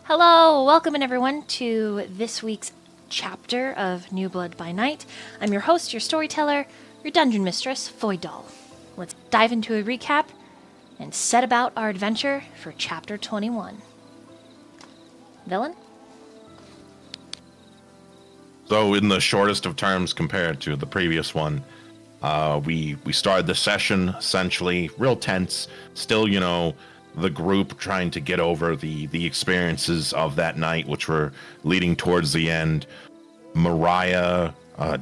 Hello, welcome in everyone to this week's chapter of New Blood by Night. I'm your host, your storyteller, your dungeon mistress, Voidal. Let's dive into a recap and set about our adventure for chapter 21. Villain? So in the shortest of terms compared to the previous one, we started the session essentially real tense, still, the group trying to get over the experiences of that night, which were leading towards the end. Mariah,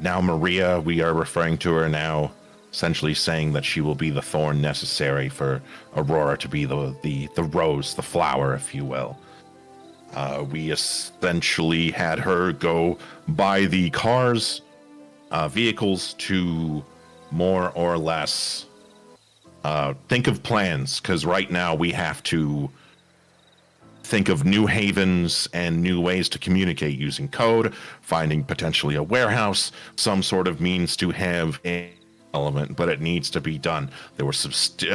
now Maria, we are referring to her now, essentially saying that she will be the thorn necessary for Aurora to be the rose, the flower, if you will. We essentially had her go buy the cars, vehicles to more or less think of plans, because right now we have to think of new havens and new ways to communicate using code, finding potentially a warehouse, some sort of means to have an element, but it needs to be done. There was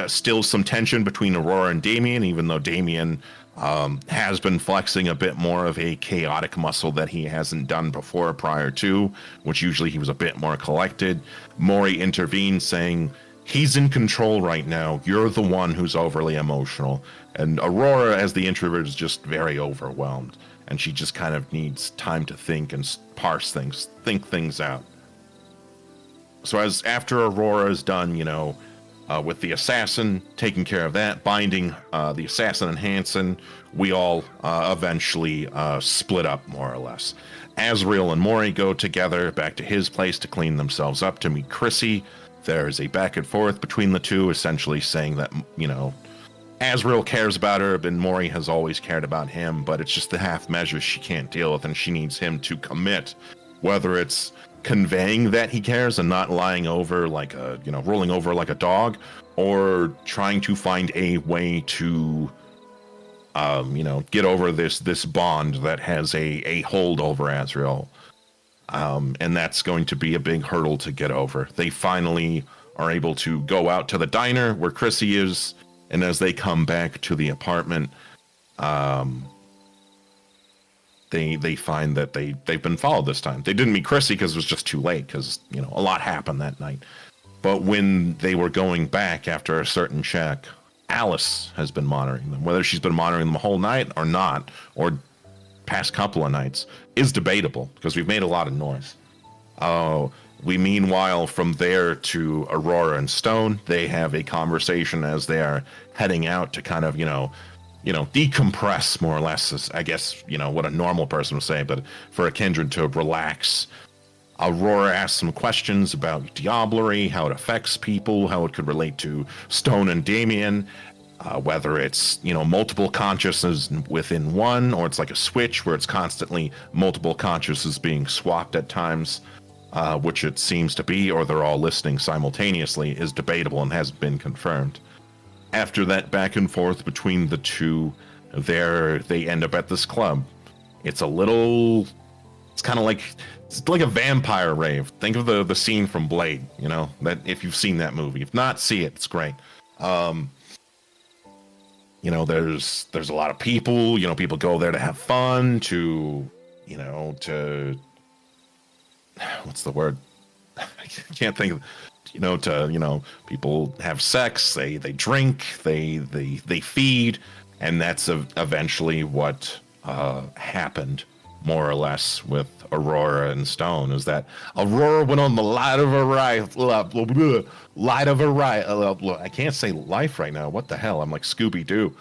still some tension between Aurora and Damien, even though Damien has been flexing a bit more of a chaotic muscle that he hasn't done before prior to, which usually he was a bit more collected. Mori intervened, saying, he's in control right now. You're the one who's overly emotional. And Aurora, as the introvert, is just very overwhelmed. And she just kind of needs time to think and parse things, think things out. So after Aurora is done, with the assassin, taking care of that, binding the assassin and Hansen, we all eventually split up, more or less. Azriel and Mori go together back to his place to clean themselves up to meet Chrissy. There's a back and forth between the two, essentially saying that, Azriel cares about her, and Mori has always cared about him, but it's just the half measures she can't deal with, and she needs him to commit, whether it's conveying that he cares and not rolling over like a dog, or trying to find a way to, get over this bond that has a hold over Azriel. And that's going to be a big hurdle to get over. They finally are able to go out to the diner where Chrissy is, and as they come back to the apartment, they find that they've been followed this time. They didn't meet Chrissy because it was just too late, because, a lot happened that night. But when they were going back after a certain check, Alice has been monitoring them. Whether she's been monitoring them the whole night or not, or past couple of nights, is debatable, because we've made a lot of noise. We meanwhile, from there to Aurora and Stone, they have a conversation as they are heading out to kind of, decompress, more or less, is, I guess, what a normal person would say, but for a Kindred to relax. Aurora asks some questions about diablerie, how it affects people, how it could relate to Stone and Damien, whether it's, multiple consciousnesses within one, or it's like a switch where it's constantly multiple consciousnesses being swapped at times, which it seems to be, or they're all listening simultaneously, is debatable and hasn't been confirmed. After that back and forth between the two, they end up at this club. It's kind of like a vampire rave. Think of the scene from Blade, that if you've seen that movie. If not, see it. It's great. There's a lot of people, people go there to have fun, to what's the word? I can't think of, people have sex, they drink, they feed, and that's eventually what happened, more or less, with Aurora and Stone, is that Aurora went on the light of her I can't say life right now. What the hell? I'm like Scooby-Doo.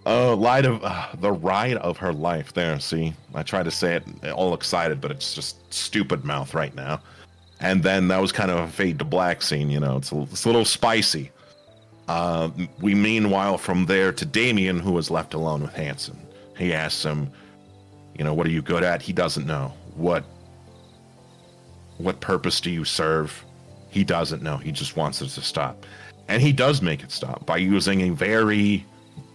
The ride of her life. There, see? I tried to say it all excited, but it's just stupid mouth right now. And then that was kind of a fade to black scene, it's a little spicy. We meanwhile from there to Damien, who was left alone with Hansen. He asks him, what are you good at? He doesn't know. What purpose do you serve? He doesn't know. He just wants it to stop. And he does make it stop by using a very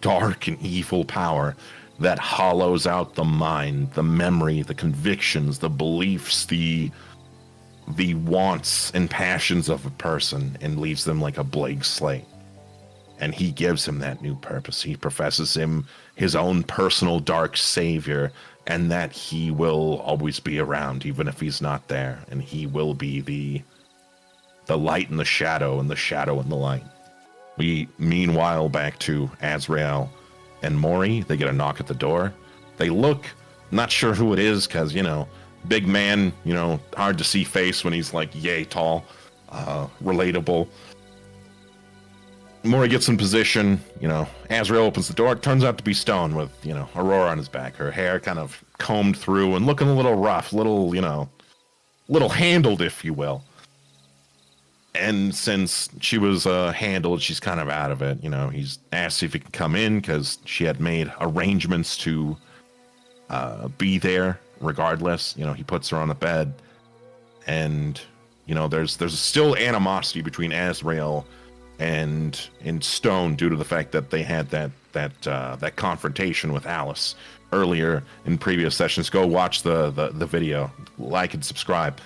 dark and evil power that hollows out the mind, the memory, the convictions, the beliefs, the wants and passions of a person, and leaves them like a blank slate. and he gives him that new purpose. He professes him his own personal dark savior, and that he will always be around, even if he's not there, and he will be the light and the shadow, and the shadow and the light. We, meanwhile, back to Azriel and Mori. They get a knock at the door. They look, not sure who it is, because, big man, hard to see face when he's like yay tall, relatable. Mori gets in position, Azriel opens the door. It turns out to be Stone with, Aurora on his back. Her hair kind of combed through and looking a little rough, little handled, if you will. And since she was handled, she's kind of out of it. He's asked if he can come in because she had made arrangements to be there regardless. He puts her on the bed. And, there's still animosity between Azriel and Stone due to the fact that they had that confrontation with Alice earlier in previous sessions. Go watch the video, like and subscribe.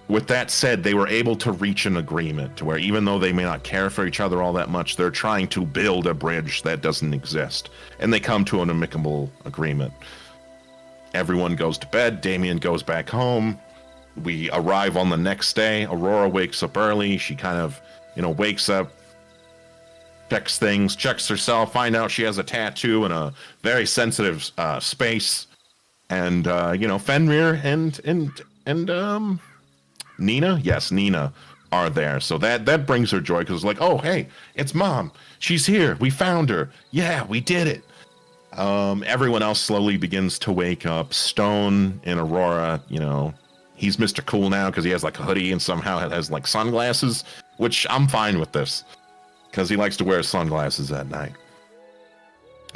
With that said, they were able to reach an agreement to where even though they may not care for each other all that much, they're trying to build a bridge that doesn't exist, and they come to an amicable agreement. Everyone goes to bed. Damien goes back home. We arrive on the next day. Aurora wakes up early. She kind of, wakes up, checks things, checks herself, find out she has a tattoo in a very sensitive space. And, Fenrir and Nina? Yes, Nina are there. So that brings her joy because it's like, oh, hey, it's Mom. She's here. We found her. Yeah, we did it. Everyone else slowly begins to wake up. Stone and Aurora, he's Mr. Cool now because he has like a hoodie and somehow has like sunglasses, which I'm fine with this because he likes to wear sunglasses at night.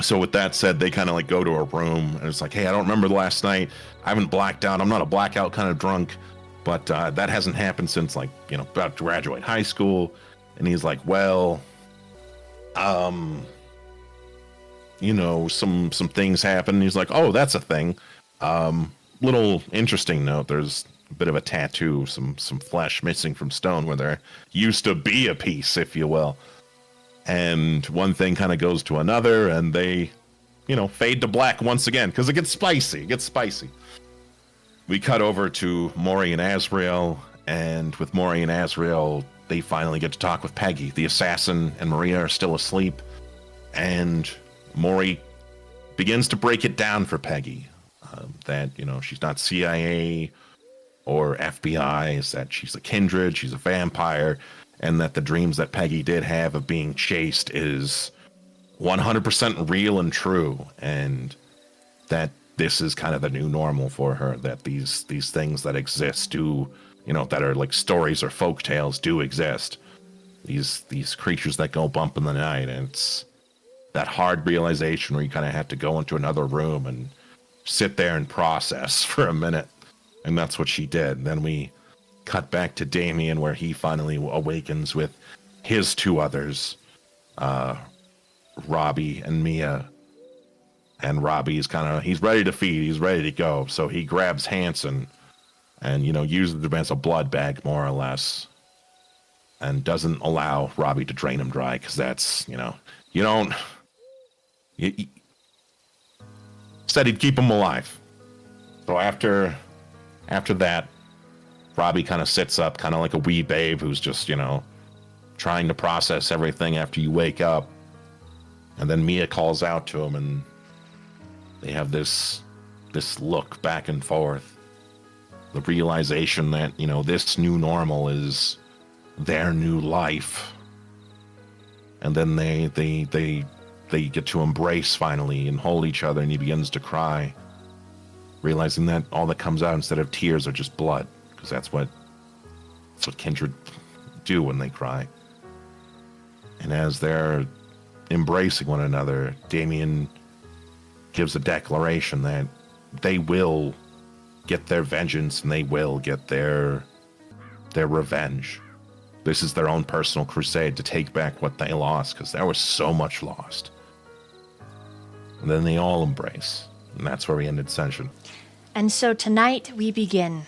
So with that said, they kind of like go to a room and it's like, hey, I don't remember the last night. I haven't blacked out. I'm not a blackout kind of drunk, but that hasn't happened since like, about to graduate high school. And he's like, well, some things happen. He's like, oh, that's a thing. Little interesting note, there's a bit of a tattoo, some flesh missing from Stone where there used to be a piece, if you will. And one thing kind of goes to another, and they, fade to black once again, because it gets spicy. We cut over to Mori and Azriel, and with Mori and Azriel, they finally get to talk with Peggy. The assassin and Maria are still asleep, and Mori begins to break it down for Peggy. That, she's not CIA or FBI, is that she's a kindred, she's a vampire, and that the dreams that Peggy did have of being chased is 100% real and true, and that this is kind of the new normal for her, that these things that exist do, that are like stories or folk tales do exist. These creatures that go bump in the night, and it's that hard realization where you kind of have to go into another room and sit there and process for a minute. And that's what she did. Then we cut back to Damien, where he finally awakens with his two others, Robbie and Mia. And Robbie's he's ready to feed, he's ready to go. So he grabs Hanson and, uses him as a blood bag, more or less. And doesn't allow Robbie to drain him dry, because that's, he said he'd keep him alive. So after that, Robbie kind of sits up, kind of like a wee babe who's just, trying to process everything after you wake up. And then Mia calls out to him, and they have this look back and forth. The realization that, this new normal is their new life. And then they get to embrace finally and hold each other, and he begins to cry, realizing that all that comes out instead of tears are just blood, because that's what kindred do when they cry. And as they're embracing one another, Damien gives a declaration that they will get their vengeance and they will get their revenge. This is their own personal crusade to take back what they lost, because there was so much lost. And then they all embrace, and that's where we ended session. And so tonight we begin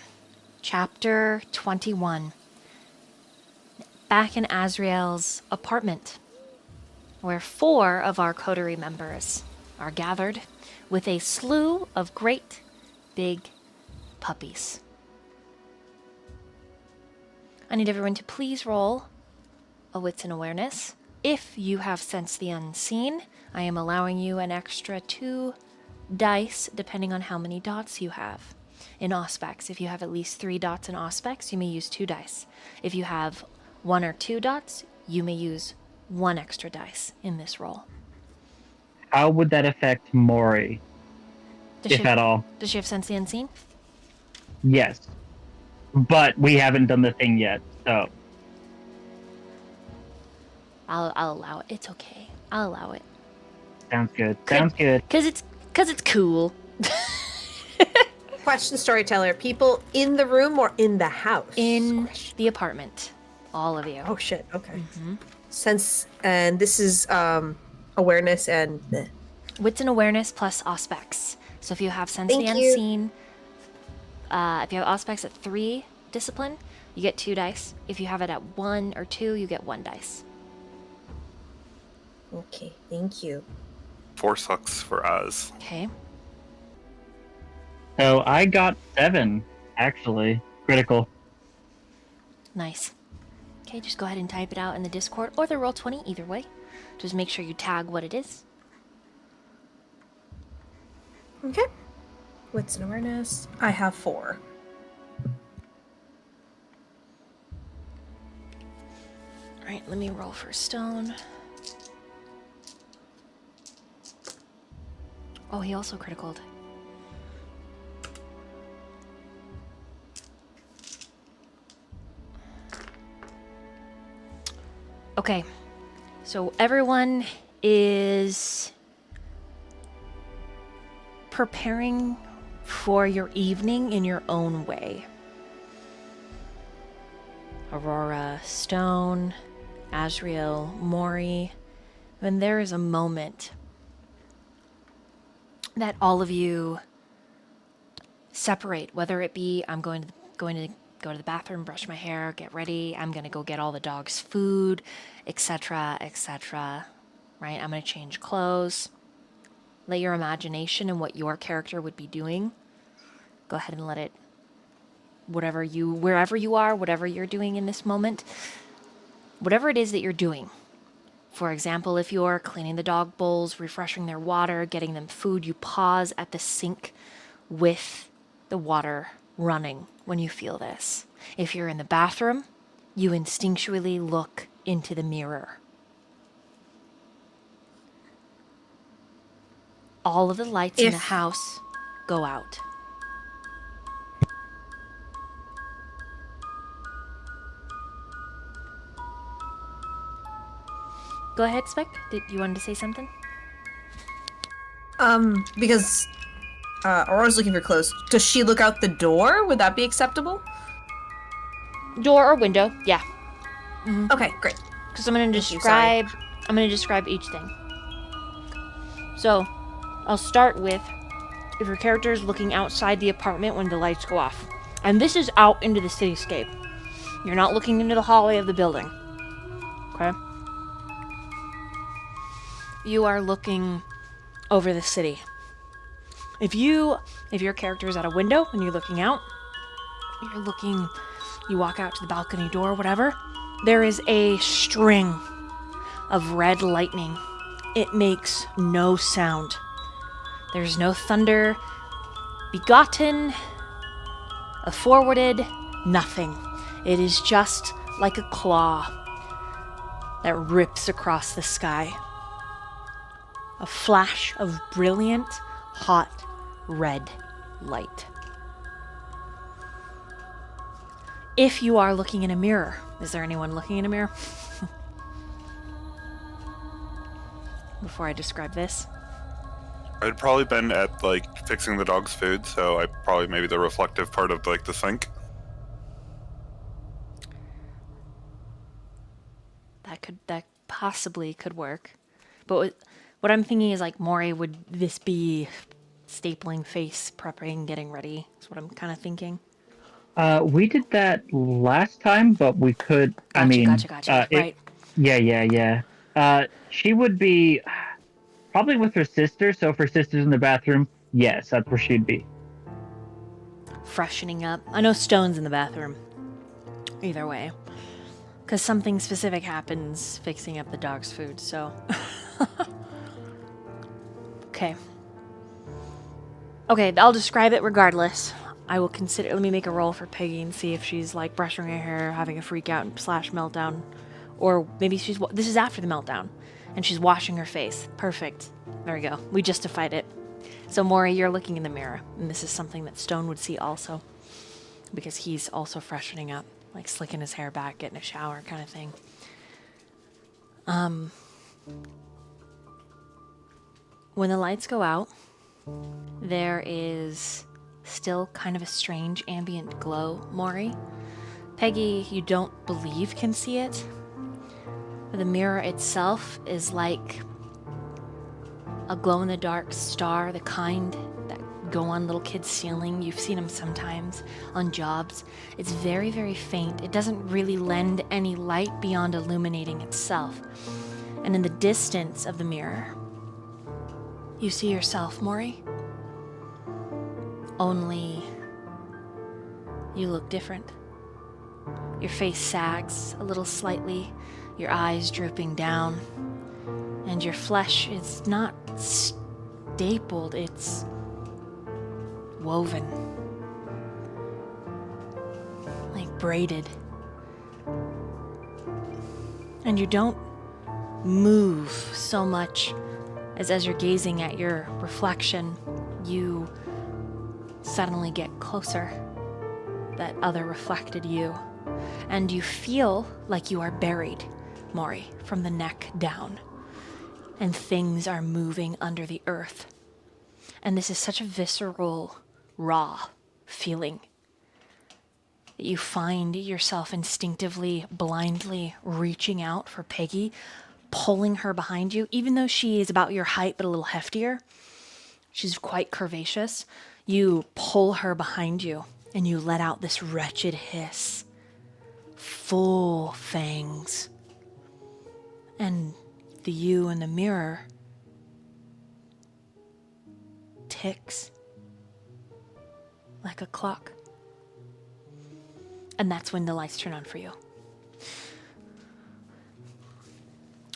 Chapter 21. back in Azriel's apartment, where 4 of our coterie members are gathered with a slew of great big puppies. I need everyone to please roll a wits and awareness. If you have sensed the unseen, I am allowing you an extra 2 dice depending on how many dots you have. In Auspex, if you have at least 3 dots in Auspex, you may use 2 dice. If you have 1 or 2 dots, you may use 1 extra dice in this roll. How would that affect Mori, if at all? Does she have sense the unseen? Yes. But we haven't done the thing yet, so. I'll allow it. It's okay. I'll allow it. Sounds good. Sounds good. Cause it's cool. Question, storyteller. People in the room or in the house? In the apartment. All of you. Oh shit. Okay. Sense, and this is awareness and Wits and awareness plus Auspex. So if you have sense Thank the you. unseen, if you have Auspex at 3 discipline, you get 2 dice. If you have it at 1 or 2, you get 1 dice. Okay. Thank you. 4 sucks for us. Okay. So I got 7, actually. Critical. Nice. Okay, just go ahead and type it out in the Discord or the Roll20, either way. Just make sure you tag what it is. Okay. Wits and awareness. I have 4. Alright, let me roll for stone. Oh, he also criticaled. Okay, so everyone is preparing for your evening in your own way. Aurora, Stone, Azriel, Mori. And there is a moment that all of you separate, whether it be I'm going to go to the bathroom, brush my hair, get ready, I'm going to go get all the dogs food, etc., etc. Right? I'm going to change clothes. Let your imagination and what your character would be doing, go ahead and let it, wherever you are, whatever you're doing in this moment, whatever it is that you're doing. For example, if you're cleaning the dog bowls, refreshing their water, getting them food, you pause at the sink with the water running when you feel this. If you're in the bathroom, you instinctually look into the mirror. All of the lights in the house go out. Go ahead, Spec. Did you want to say something? Because Aurora's looking for clothes. Does she look out the door? Would that be acceptable? Door or window, yeah. Okay, great. Because I'm going to Thank you, sorry. describe each thing. So, I'll start with if your character is looking outside the apartment when the lights go off. And this is out into the cityscape. You're not looking into the hallway of the building. Okay? You are looking over the city. If your character is at a window and you're looking out, you walk out to the balcony door, whatever, there is a string of red lightning. It makes no sound. There's no thunder begotten, forwarded, nothing. It is just like a claw that rips across the sky. A flash of brilliant, hot, red light. If you are looking in a mirror, is there anyone looking in a mirror? Before I describe this. I'd probably been at like fixing the dog's food, so I probably maybe the reflective part of like the sink. That possibly could work. But what I'm thinking is like, Mori, would this be stapling face, prepping, getting ready? That's what I'm kind of thinking. We did that last time, but we could. Gotcha. Right. Yeah. She would be probably with her sister. So if her sister's in the bathroom, yes, that's where she'd be. Freshening up. I know Stone's in the bathroom. Either way. Because something specific happens fixing up the dog's food, so. Okay. Okay, I'll describe it regardless. I will consider. Let me make a roll for Peggy and see if she's like brushing her hair, having a freak out / meltdown. Or maybe she's. This is after the meltdown. And she's washing her face. Perfect. There we go. We justified it. So, Mori, you're looking in the mirror. And this is something that Stone would see also. Because he's also freshening up. Like slicking his hair back, getting a shower kind of thing. When the lights go out, there is still kind of a strange ambient glow, Mori. Peggy, you don't believe can see it. But the mirror itself is like a glow-in-the-dark star, the kind that go on little kids' ceiling. You've seen them sometimes on jobs. It's very, very faint. It doesn't really lend any light beyond illuminating itself. And in the distance of the mirror, you see yourself, Mori. Only you look different. Your face sags a little slightly, your eyes drooping down, and your flesh is not stapled, it's woven. Like braided. And you don't move so much as you're gazing at your reflection, you suddenly get closer. That other reflected you. And you feel like you are buried, Mori, from the neck down. And things are moving under the earth. And this is such a visceral, raw feeling that you find yourself instinctively, blindly reaching out for Peggy, pulling her behind you, even though she is about your height but a little heftier. She's quite curvaceous. You pull her behind you and you let out this wretched hiss. Full fangs. And the you in the mirror ticks like a clock. And that's when the lights turn on for you.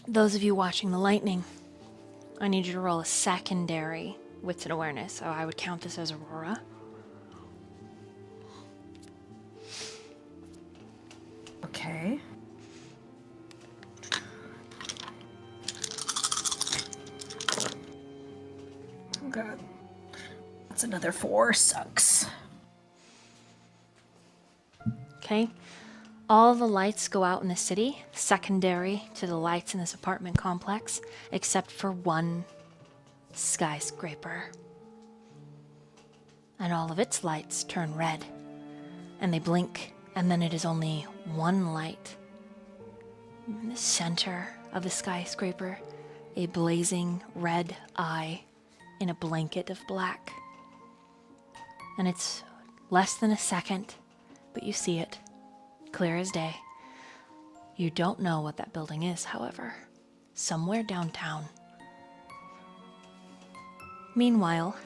Those of you watching the lightning, I need you to roll a secondary wits and awareness, so I would count this as Aurora. Okay. Oh god. That's another 4. Sucks. Okay. All the lights go out in the city, secondary to the lights in this apartment complex, except for one skyscraper. And all of its lights turn red, and they blink, and then it is only one light. In the center of the skyscraper, a blazing red eye in a blanket of black. And it's less than a second, but you see it, clear as day. You don't know what that building is, however. Somewhere downtown. Meanwhile,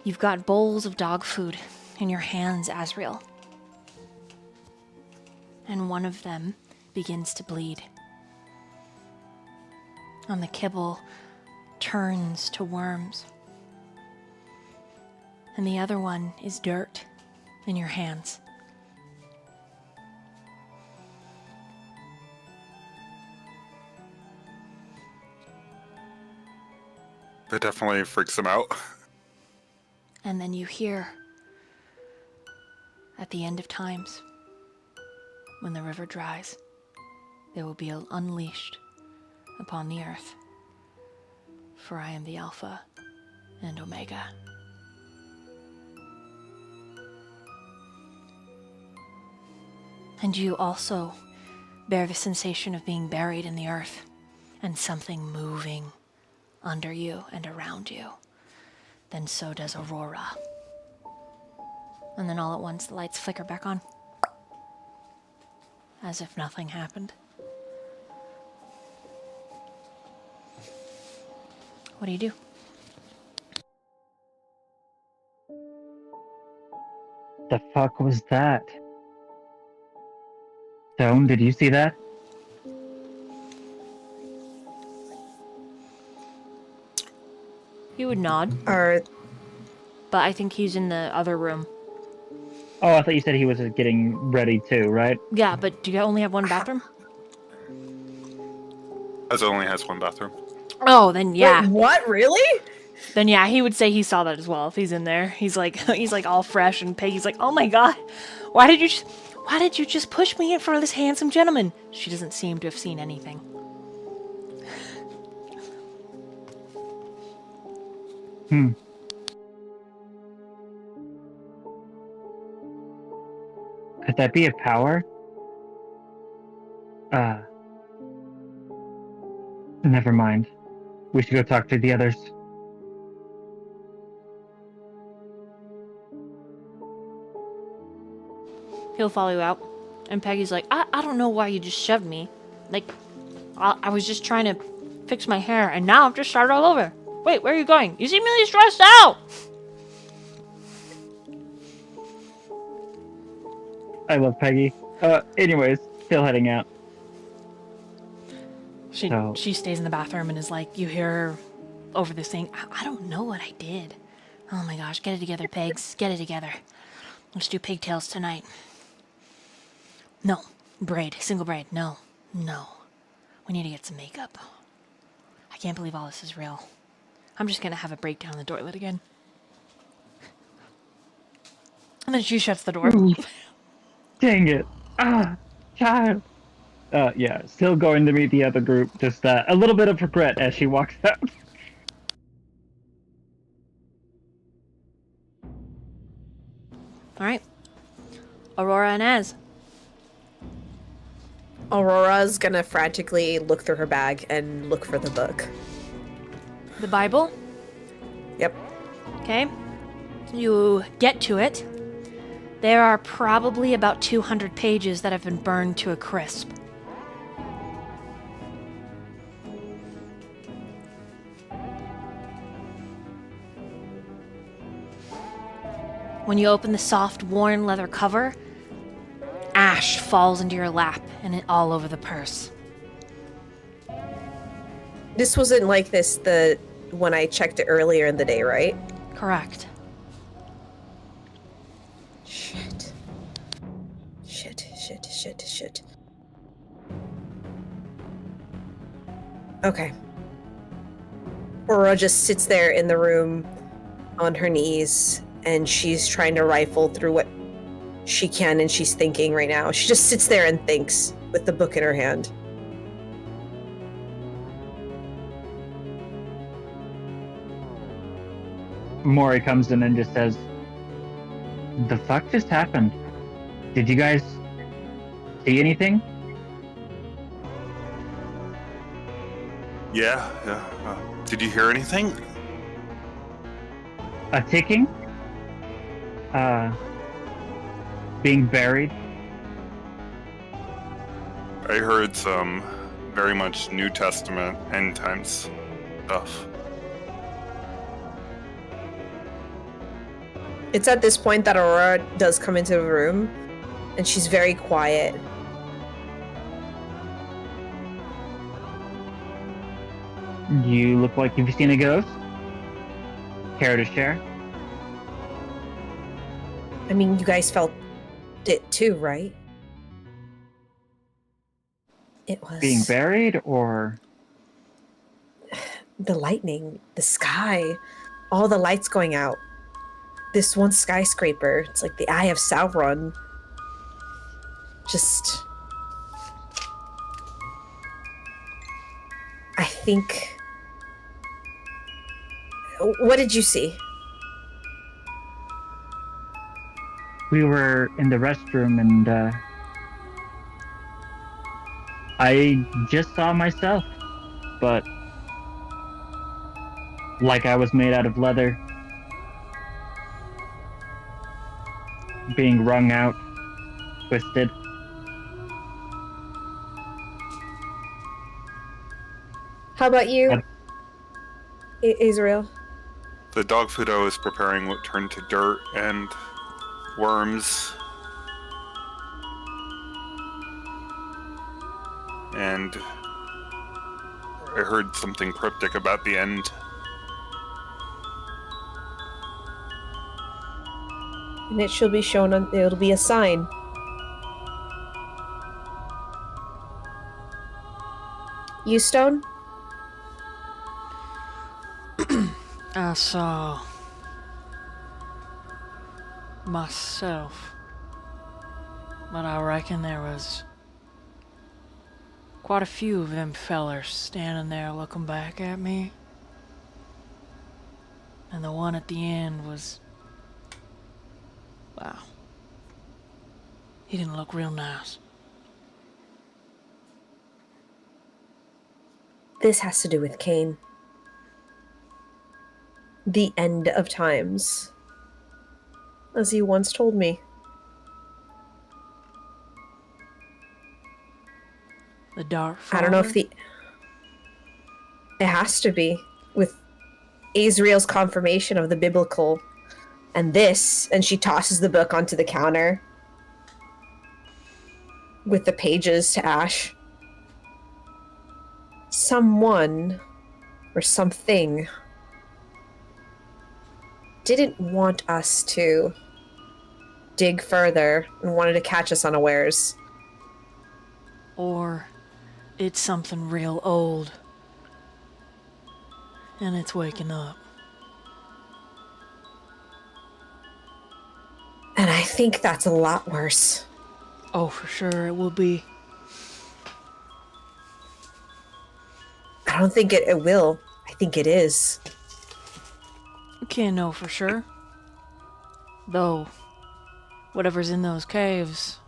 you've got bowls of dog food in your hands, Azriel. And one of them begins to bleed. And the kibble turns to worms. And the other one is dirt in your hands. It definitely freaks them out. And then you hear, at the end of times, when the river dries, they will be unleashed upon the earth. For I am the Alpha and Omega. And you also bear the sensation of being buried in the earth and something moving under you and around you. Then so does Aurora. And then all at once the lights flicker back on. As if nothing happened. What do you do? The fuck was that? Stone, did you see that? He would nod, Or but I think he's in the other room. Oh, I thought you said he was getting ready too, right? Yeah, but do you only have one bathroom? As it only has one bathroom. Oh, then yeah. Wait, what? Really? Then yeah, he would say he saw that as well if he's in there. He's like he's like all fresh, and Peggy's like, "Oh my god. Why did you just push me in front of this handsome gentleman?" She doesn't seem to have seen anything. Could that be a power? Never mind. We should go talk to the others. He'll follow you out. And Peggy's like, I don't know why you just shoved me. Like, I was just trying to fix my hair, and now I've just started all over. Wait, where are you going? You seem really stressed out! I love Peggy. Anyways, still heading out. She stays in the bathroom and is like, you hear her over this thing. I don't know what I did. Oh my gosh, get it together, Pegs. Get it together. Let's do pigtails tonight. No. Braid. Single braid. No. No. We need to get some makeup. I can't believe all this is real. I'm just gonna have a breakdown in the toilet again. And then she shuts the door. Ooh. Dang it. Child. Yeah, still going to meet the other group. Just a little bit of regret as she walks out. Alright. Aurora and Az. Aurora's gonna frantically look through her bag and look for the book. The Bible. Yep. Okay. You get to it. There are probably about 200 pages that have been burned to a crisp. When you open the soft, worn leather cover, ash falls into your lap and it all over the purse. This wasn't like this when I checked it earlier in the day, right? Correct. Shit. Okay. Aurora just sits there in the room on her knees, and she's trying to rifle through what she can, and she's thinking right now. She just sits there and thinks with the book in her hand. Mori comes in and just says, "The fuck just happened? Did you guys see anything?" Yeah. Did you hear anything? A ticking? Being buried? I heard some very much New Testament end times stuff. It's at this point that Aurora does come into the room, and she's very quiet. You look like you've seen a ghost? Care to share? I mean, you guys felt it too, right? It was Being buried, or...? the lightning, the sky, all the lights going out. This one skyscraper, it's like the Eye of Sauron. Just... I think... What did you see? We were in the restroom and, I just saw myself, but like I was made out of leather. being wrung out, twisted. How about you, What? Azriel? The dog food I was preparing would turn to dirt and worms. And I heard something cryptic about the end. And it shall be shown on. It'll be a sign. You, Stone? I saw myself, but I reckon there was quite a few of them fellers standing there looking back at me. And the one at the end was, wow, he didn't look real nice. This has to do with Cain. The end of times. As he once told me. The Dark Father? I don't know if the... It has to be. With Azriel's confirmation of the biblical. And this. And she tosses the book onto the counter. With the pages to Ash. Someone. Or something. Didn't want us to dig further and wanted to catch us unawares. Or it's something real old. And it's waking up. And I think that's a lot worse. Oh, for sure it will be. I don't think it will. I think it is. Can't know for sure. Though, whatever's in those caves,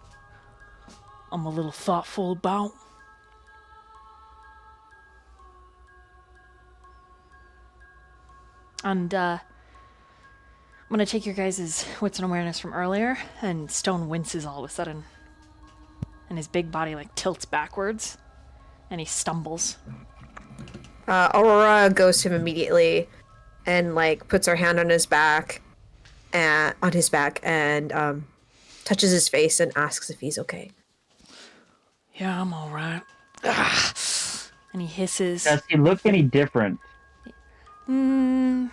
I'm a little thoughtful about. And, I'm gonna take your guys' wits and awareness from earlier, and Stone winces all of a sudden. And his big body, like, tilts backwards, and he stumbles. Aurora goes to him immediately and, like, puts her hand on his back and touches his face and asks if he's okay. Yeah, I'm alright. And he hisses. Does he look any different? You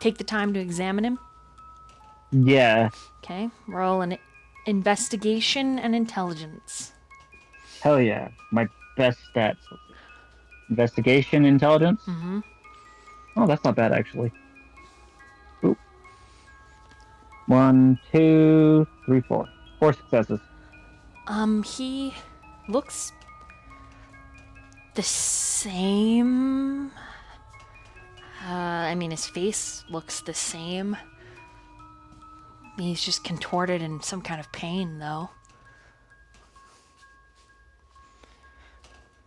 take the time to examine him. Yeah. Okay, roll an investigation and intelligence. Hell yeah. My best stats. Investigation, intelligence? Mm-hmm. Oh, that's not bad, actually. Oop. 1, 2, 3, 4. 4 successes. He looks the same. I mean, his face looks the same. He's just contorted in some kind of pain, though.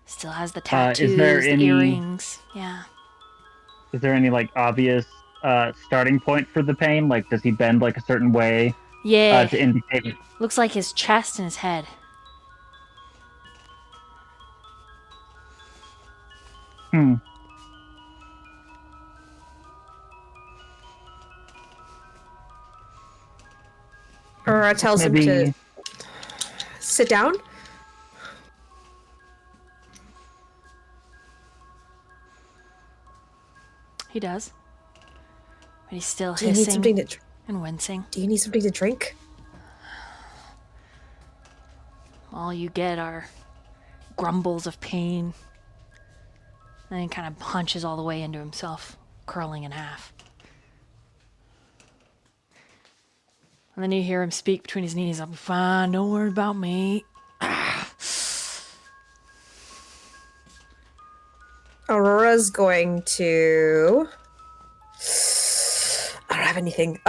Still has the tattoos, is there the any- earrings. Yeah. Is there any, like, obvious starting point for the pain? Like, does he bend, like, a certain way Yeah. to indicate... Looks like his chest and his head. Aurora tells him to sit down. He does. But he's still Do you need something hissing to and wincing. Do you need something to drink? All you get are grumbles of pain. Then he kind of hunches all the way into himself, curling in half. And then you hear him speak between his knees. "I'll be fine, don't worry about me." Aurora's going to... I don't have anything.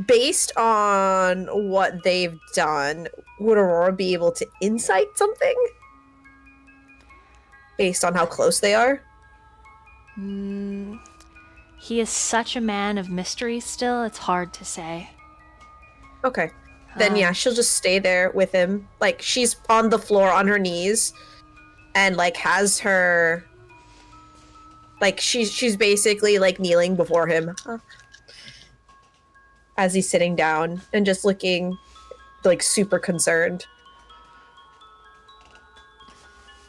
Based on what they've done, would Aurora be able to insight something? Based on how close they are? He is such a man of mystery still, it's hard to say. Okay. Then yeah, she'll just stay there with him. Like, she's on the floor on her knees and like has her like she's basically like kneeling before him as he's sitting down and just looking like super concerned.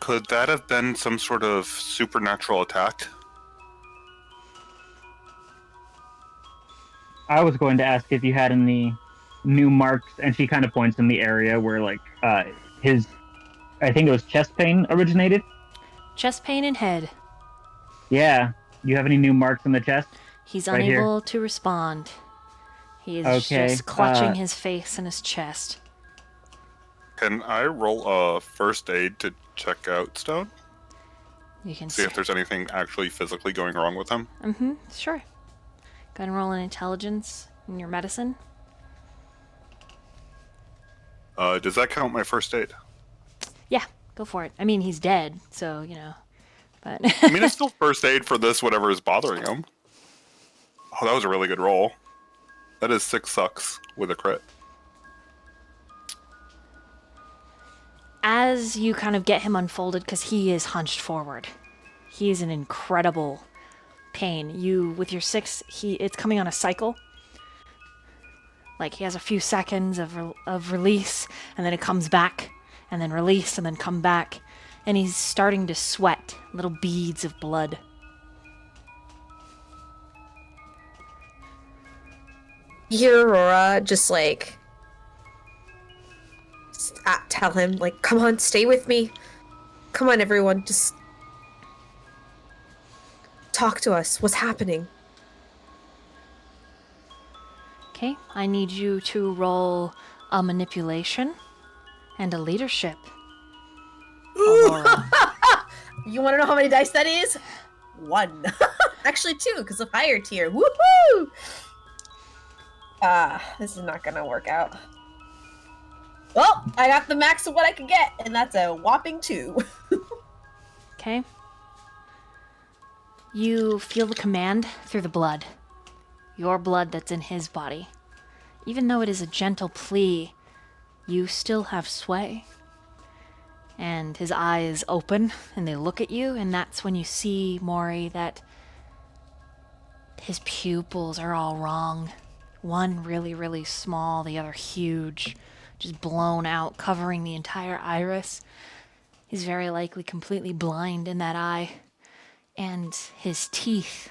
Could that have been some sort of supernatural attack? I was going to ask if you had any new marks, and she kind of points in the area where, like, his, I think it was chest pain originated. Chest pain and head. Yeah. You have any new marks in the chest? He's Right unable to respond. He is just clutching his face in his chest. Can I roll a first aid to check out Stone? You can See if there's anything actually physically going wrong with him? Mm-hmm, sure. Go ahead and roll an intelligence in your medicine. Does that count my first aid? Yeah, go for it. I mean, he's dead, so, you know, but... I mean, it's still first aid for this, whatever is bothering him. Oh, that was a really good roll. That is 6 sucks with a crit. As you kind of get him unfolded, because he is hunched forward, he is in incredible pain. You, with your 6, it's coming on a cycle. Like, he has a few seconds of release, and then it comes back, and then release, and then come back. And he's starting to sweat, little beads of blood. You hear Aurora just like tell him, like, come on, stay with me. Come on, everyone, just talk to us. What's happening? Okay, I need you to roll a manipulation and a leadership. Aurora. You want to know how many dice that is? 1. Actually 2, because of higher tier. Woohoo! This is not gonna work out. Well, I got the max of what I could get, and that's a whopping 2. Okay. You feel the command through the blood. Your blood that's in his body. Even though it is a gentle plea, you still have sway. And his eyes open, and they look at you, and that's when you see, Mori, that his pupils are all wrong. One really, really small, the other huge, just blown out, covering the entire iris. He's very likely completely blind in that eye. And his teeth,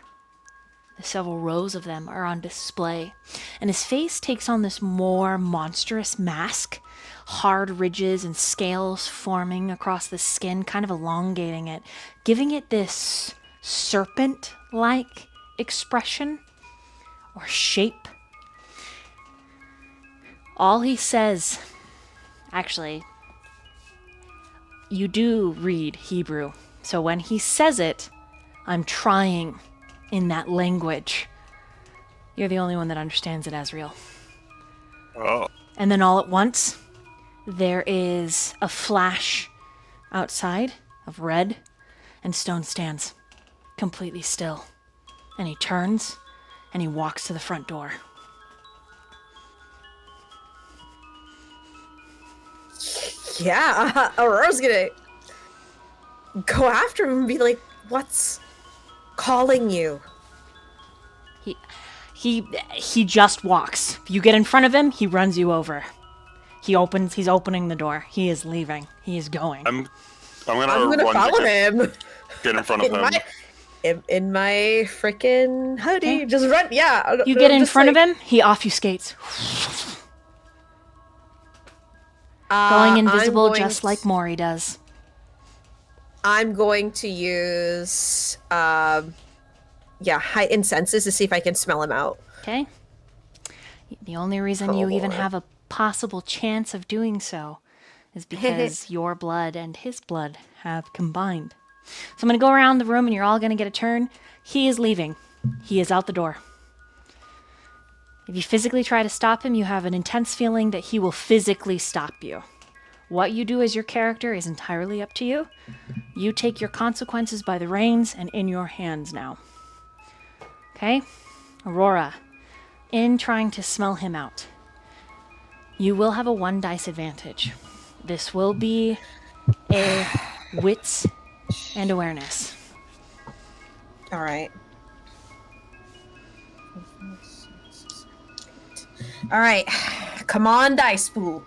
several rows of them, are on display. And his face takes on this more monstrous mask. Hard ridges and scales forming across the skin, kind of elongating it, giving it this serpent-like expression or shape. All he says, actually, you do read Hebrew, so when he says it, I'm trying in that language. You're the only one that understands it, Azriel. Oh. And then all at once, there is a flash outside of red, and Stone stands completely still. And he turns, and he walks to the front door. Yeah, Aurora's gonna go after him and be like, what's calling you? He just walks. You get in front of him, he runs you over. He's opening the door. He is leaving. He is going. I'm I'm gonna gonna run follow to him. get in front of him. In my freaking hoodie. Okay. Just run, yeah. You get in front of him, he obfuscates. Going invisible just like Mori does. I'm going to use, heightened senses to see if I can smell him out. Okay? The only reason you even have a possible chance of doing so is because your blood and his blood have combined. So I'm going to go around the room and you're all going to get a turn. He is leaving. He is out the door. If you physically try to stop him, you have an intense feeling that he will physically stop you. What you do as your character is entirely up to you. You take your consequences by the reins and in your hands now. Okay? Aurora, in trying to smell him out, you will have a 1 dice advantage. This will be a wits and awareness. All right. All right. Come on, dice pool.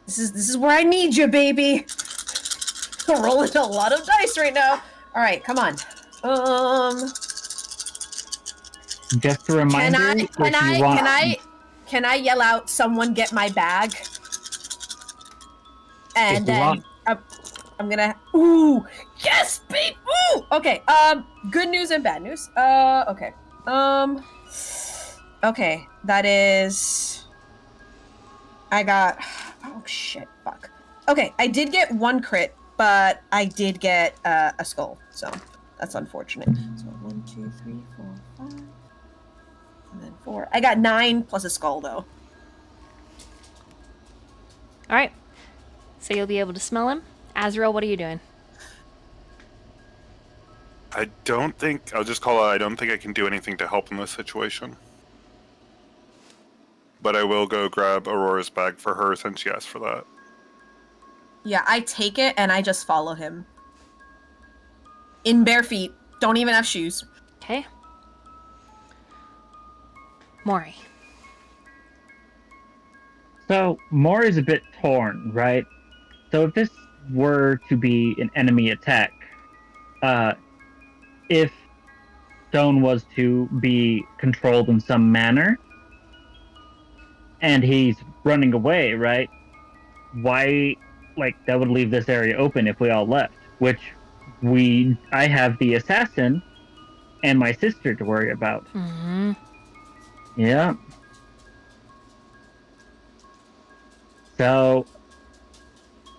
This is where I need you, baby. I'm rolling a lot of dice right now. All right, come on. Just a reminder, Can I yell out, "Someone get my bag"? And then I'm gonna. Ooh, yes, babe. Ooh. Okay. Good news and bad news. Okay. Okay. That is. I got. Oh shit. Fuck. Okay. I did get 1 crit, but I did get a skull. So that's unfortunate. So 1, 2, 3, 4, 5, and then 4. I got 9 plus a skull though. All right. So you'll be able to smell him. Azriel, what are you doing? I don't think, I'll just call it, I don't think I can do anything to help in this situation. But I will go grab Aurora's bag for her since she asked for that. Yeah, I take it and I just follow him. In bare feet. Don't even have shoes. Okay. Mori. So, Mori's a bit torn, right? So if this were to be an enemy attack, if Stone was to be controlled in some manner, and he's running away, right? Why, that would leave this area open if we all left, which I have the assassin and my sister to worry about. Mm-hmm. Yeah. So,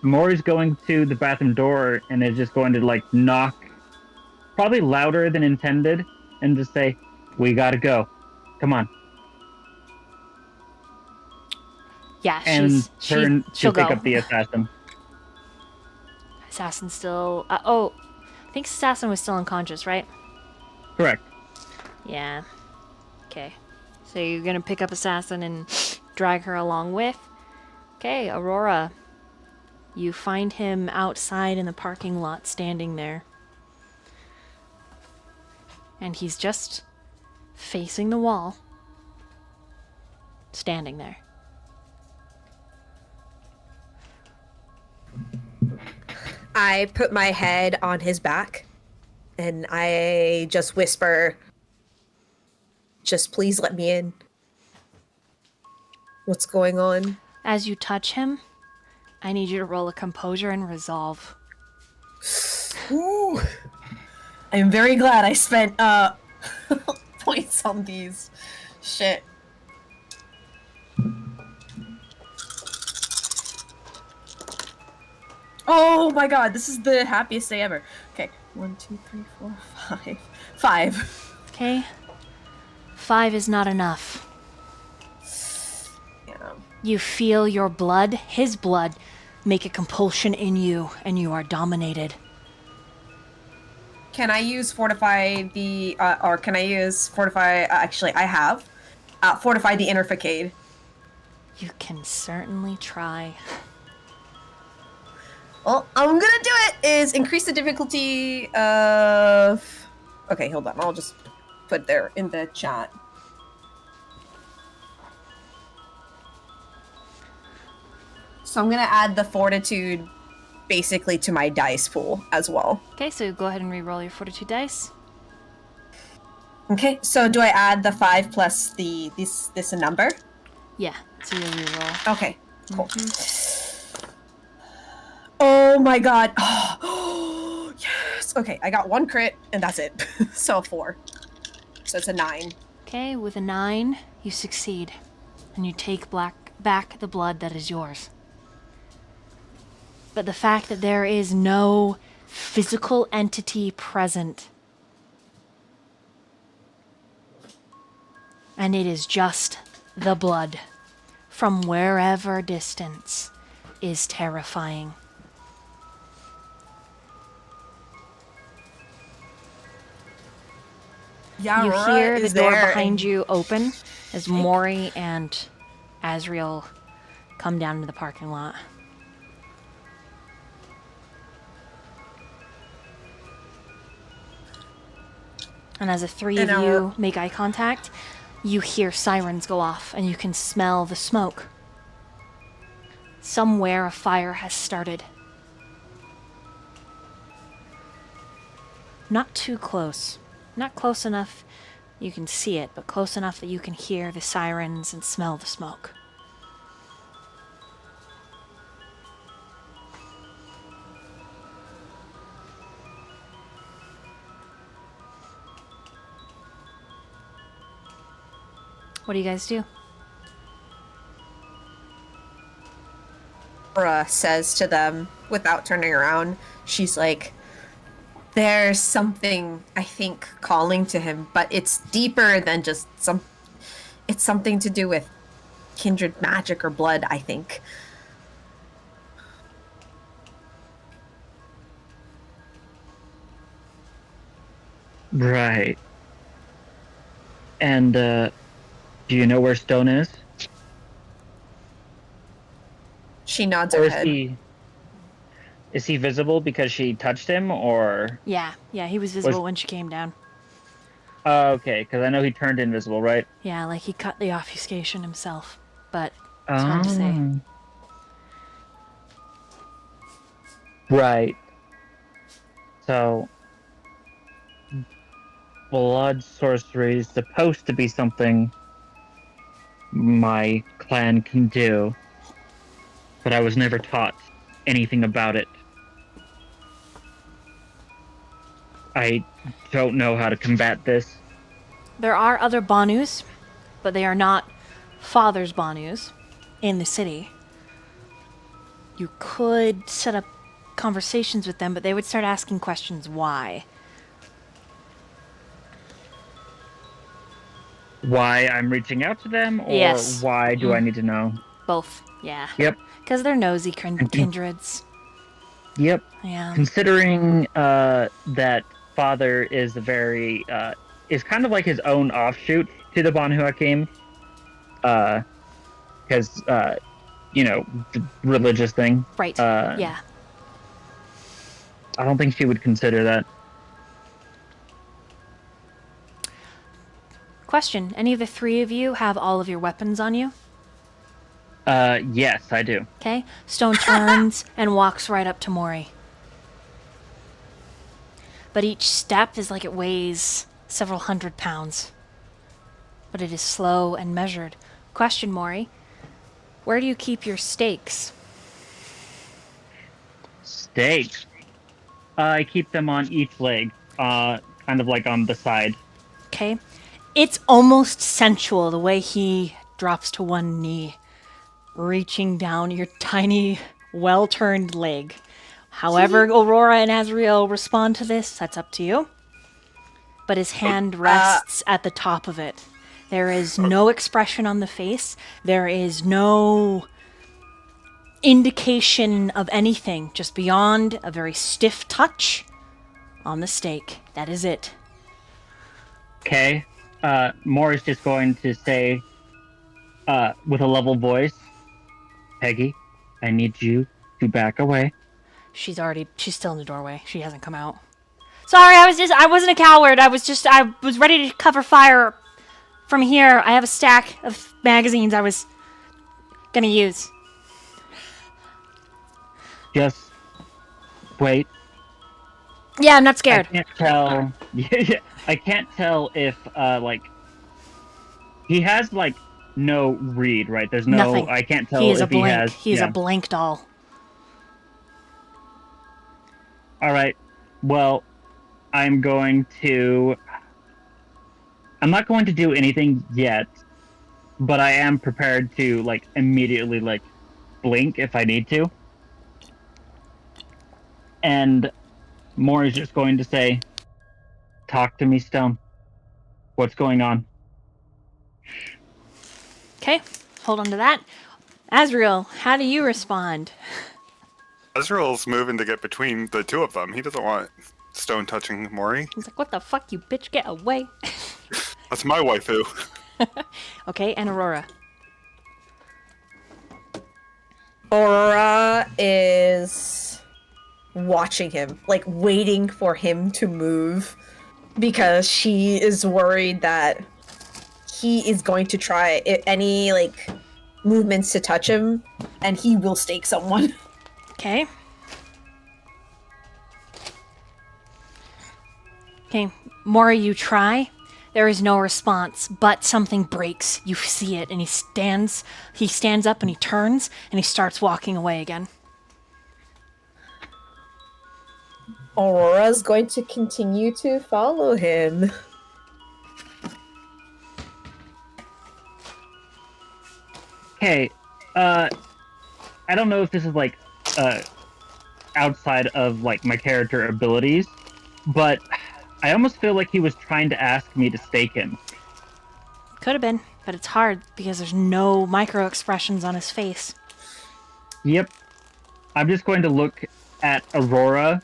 Mori's going to the bathroom door and is just going to, knock, probably louder than intended, and just say, "We gotta go. Come on." Yeah, And turn she'll to pick go. up the assassin. Assassin still... I think Assassin was still unconscious, right? Correct. Yeah. Okay. So you're gonna pick up Assassin and drag her along with? Okay, Aurora. You find him outside in the parking lot standing there. And he's just facing the wall. Standing there. I put my head on his back and I just whisper, "Just please let me in. What's going on?" As you touch him, I need you to roll a composure and resolve. Ooh. I am very glad I spent points on these. Shit. Oh my god, this is the happiest day ever. Okay, 1, 2, 3, 4, 5. 5. Okay? 5 is not enough. Yeah. You feel your blood, his blood, make a compulsion in you, and you are dominated. Can I use Fortify the, or can I use Fortify, actually I have, Fortify the Inner Facade. You can certainly try. Well, I'm gonna do it, is increase the difficulty of... Okay, hold on, I'll just put it there in the chat. So I'm gonna add the Fortitude basically to my dice pool as well. Okay, so go ahead and re-roll your Fortitude dice. Okay, so do I add the 5 plus this a number? Yeah, so you'll re-roll. Okay, cool. Oh my god. Oh, yes. Okay, I got 1 crit and that's it. So 4. So it's a 9. Okay, with a 9, you succeed. And you take back the blood that is yours. But the fact that there is no physical entity present, and it is just the blood from wherever distance, is terrifying. Yeah, You Aurora hear the is door there behind and- you open as Mori and Azriel come down into the parking lot. And as the three of And you make eye contact, you hear sirens go off and you can smell the smoke. Somewhere a fire has started. Not too close. Not close enough you can see it, but close enough that you can hear the sirens and smell the smoke. What do you guys do? Aurora says to them without turning around, she's like, there's something, I think, calling to him, but it's deeper than just it's something to do with kindred magic or blood, I think. Right. And, do you know where Stone is? She nods Or her is head. he visible because she touched him, or? Yeah, he was visible when she came down. Okay, because I know he turned invisible, right? Yeah, like he cut the obfuscation himself, but it's hard to say. Right. So, blood sorcery is supposed to be something my clan can do, but I was never taught anything about it. I don't know how to combat this. There are other Banus, but they are not Father's Banus in the city. You could set up conversations with them, but they would start asking questions why. Why I'm reaching out to them, or Yes. why do I need to know? Both, yeah. Yep. Because they're nosy kindreds. Yep. Yeah. Considering that Father is very is kind of like his own offshoot to the Banu Hakim, because you know, the religious thing. Right, yeah. I don't think she would consider that. Question, any of the three of you have all of your weapons on you? Yes, I do. Okay. Stone turns and walks right up to Mori. But each step is like it weighs several 100 pounds. But it is slow and measured. Question, Mori. Where do you keep your stakes? Stakes. I keep them on each leg, kind of like on the side. Okay. It's almost sensual the way he drops to one knee, reaching down your tiny, well-turned leg. However Aurora and Azriel respond to this, that's up to you. But his hand rests at the top of it. There is no expression on the face. There is no indication of anything, just beyond a very stiff touch on the stake. That is it. Okay. Mori's just going to say, with a level voice, Peggy, I need you to back away. She's still in the doorway. She hasn't come out. Sorry, I wasn't a coward. I was ready to cover fire from here. I have a stack of magazines I was gonna use. Just wait. Yeah, I'm not scared. I can't tell. Yeah, I can't tell if like he has like no read, right? There's no. Nothing. I can't tell He is if a blank. he has. He is a blank doll. All right. Well, I'm going to. I'm not going to do anything yet, but I am prepared to like immediately like blink if I need to. And Mori's just going to say, "Talk to me, Stone. What's going on?" Okay, hold on to that. Azriel, how do you respond? Azriel's moving to get between the two of them. He doesn't want stone touching Mori. He's like, what the fuck, you bitch, get away. That's my waifu. Okay, and Aurora. Aurora is watching him, like waiting for him to move because she is worried that he is going to try any like movements to touch him and he will stake someone. Okay. Okay, Mori, you try. There is no response, but something breaks. You see it, and he stands up and he turns and he starts walking away again. Aurora's going to continue to follow him. Okay, I don't know if this is like outside of like my character abilities, but I almost feel like he was trying to ask me to stake him. Could have been, but it's hard because there's no micro expressions on his face. Yep. I'm just going to look at Aurora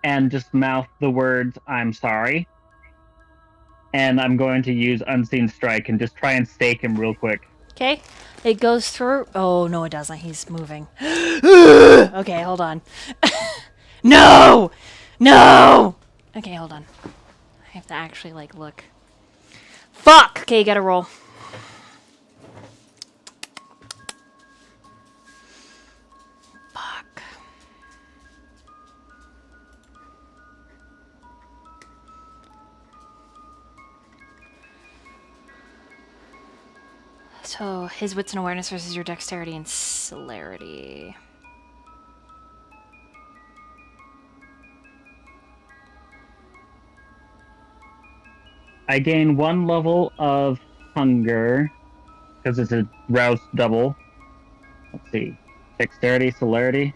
and just mouth the words, "I'm sorry." And I'm going to use Unseen Strike and just try and stake him real quick. Okay, it goes through. Oh, no, it doesn't. He's moving. Okay, hold on. No! No! Okay, hold on. I have to actually, like, look. Fuck! Okay, you gotta roll. Fuck. So, his wits and awareness versus your dexterity and celerity. I gain 1 level of hunger because it's a rouse double. Let's see. Dexterity, celerity.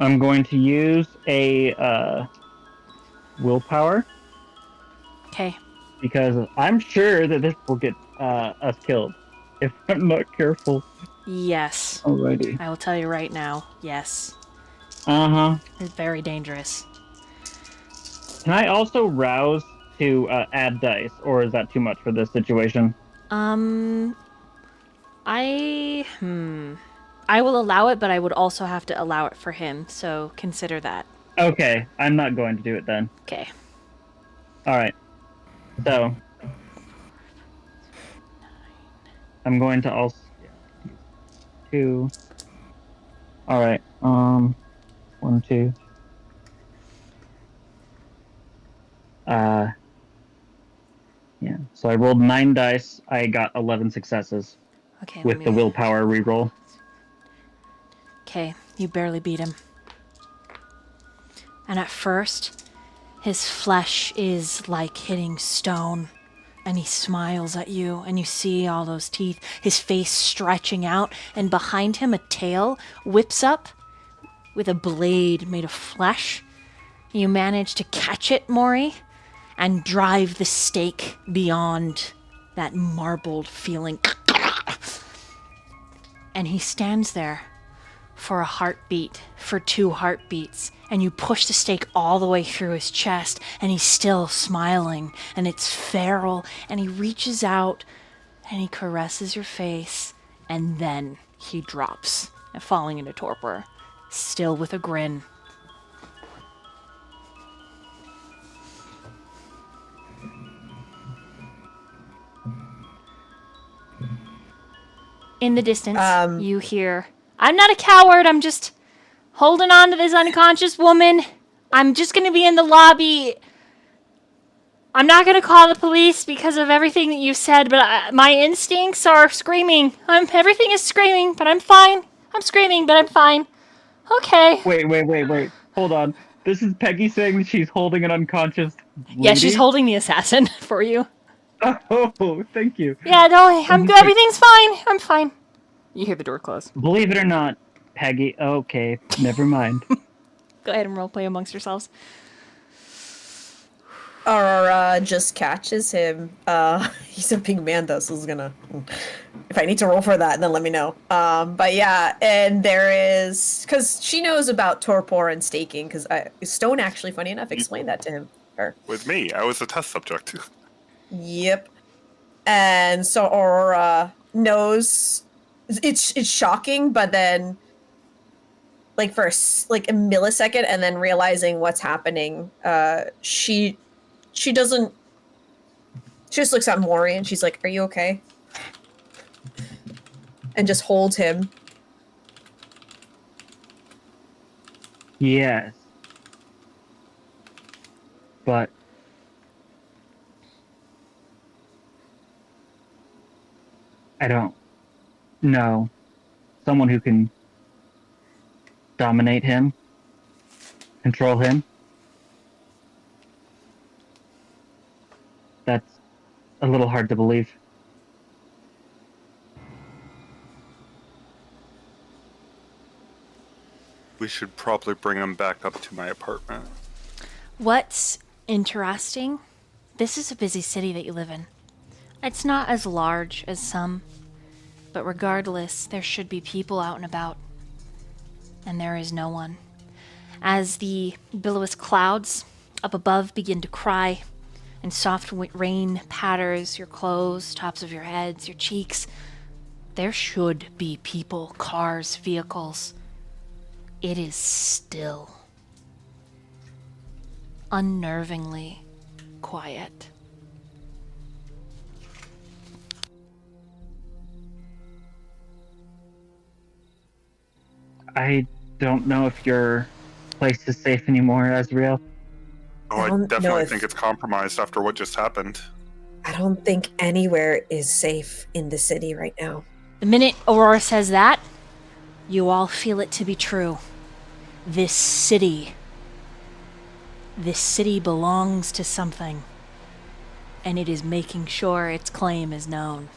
I'm going to use a willpower Okay. because I'm sure that this will get us killed if I'm not careful. Yes. Alrighty. I will tell you right now. Yes. Uh-huh. It's very dangerous. Can I also rouse to add dice, or is that too much for this situation? I will allow it, but I would also have to allow it for him, so consider that. Okay, I'm not going to do it then. Okay. Alright. So, I'm going to also... 2... Alright, 1, 2... Yeah, so I rolled 9 dice, I got 11 successes Okay. with the willpower reroll. Okay, you barely beat him. And at first, his flesh is like hitting stone. And he smiles at you, and you see all those teeth, his face stretching out, and behind him a tail whips up with a blade made of flesh. You manage to catch it, Mori, and drive the stake beyond that marbled feeling. And he stands there for a heartbeat, for 2 heartbeats, and you push the stake all the way through his chest, and he's still smiling, and it's feral, and he reaches out, and he caresses your face, and then he drops, falling into torpor, still with a grin. In the distance, you hear, "I'm not a coward, I'm just holding on to this unconscious woman. I'm just going to be in the lobby. I'm not going to call the police because of everything that you said, but my instincts are screaming. Everything is screaming, but I'm fine. I'm screaming, but I'm fine. Okay." Wait. Hold on. This is Peggy saying that she's holding an unconscious lady? Yeah, she's holding the assassin for you. Oh, thank you. Yeah, no, I'm good. Everything's fine. I'm fine. You hear the door close. Believe it or not, Peggy. Okay, never mind. Go ahead and roleplay amongst yourselves. Aurora just catches him. He's a big man though, so he's gonna. If I need to roll for that, then let me know. But yeah, and there is because she knows about torpor and staking. Because Stone actually, funny enough, explained that to him. Her. With me, I was the test subject. Yep. And so Aurora knows it's shocking, but then like for like a millisecond, and then realizing what's happening, she doesn't. She just looks at Mori and she's like, "Are you okay?" And just holds him. Yes. But I don't know someone who can dominate him, control him. That's a little hard to believe. We should probably bring him back up to my apartment. What's interesting, this is a busy city that you live in. It's not as large as some, but regardless, there should be people out and about. And there is no one. As the billowy clouds up above begin to cry, and soft rain patters your clothes, tops of your heads, your cheeks, there should be people, cars, vehicles. It is still. Unnervingly quiet. I don't know if your place is safe anymore, Azriel. Oh, I I don't know definitely if- think it's compromised after what just happened. I don't think anywhere is safe in the city right now. The minute Aurora says that, you all feel it to be true. This city belongs to something, and it is making sure its claim is known.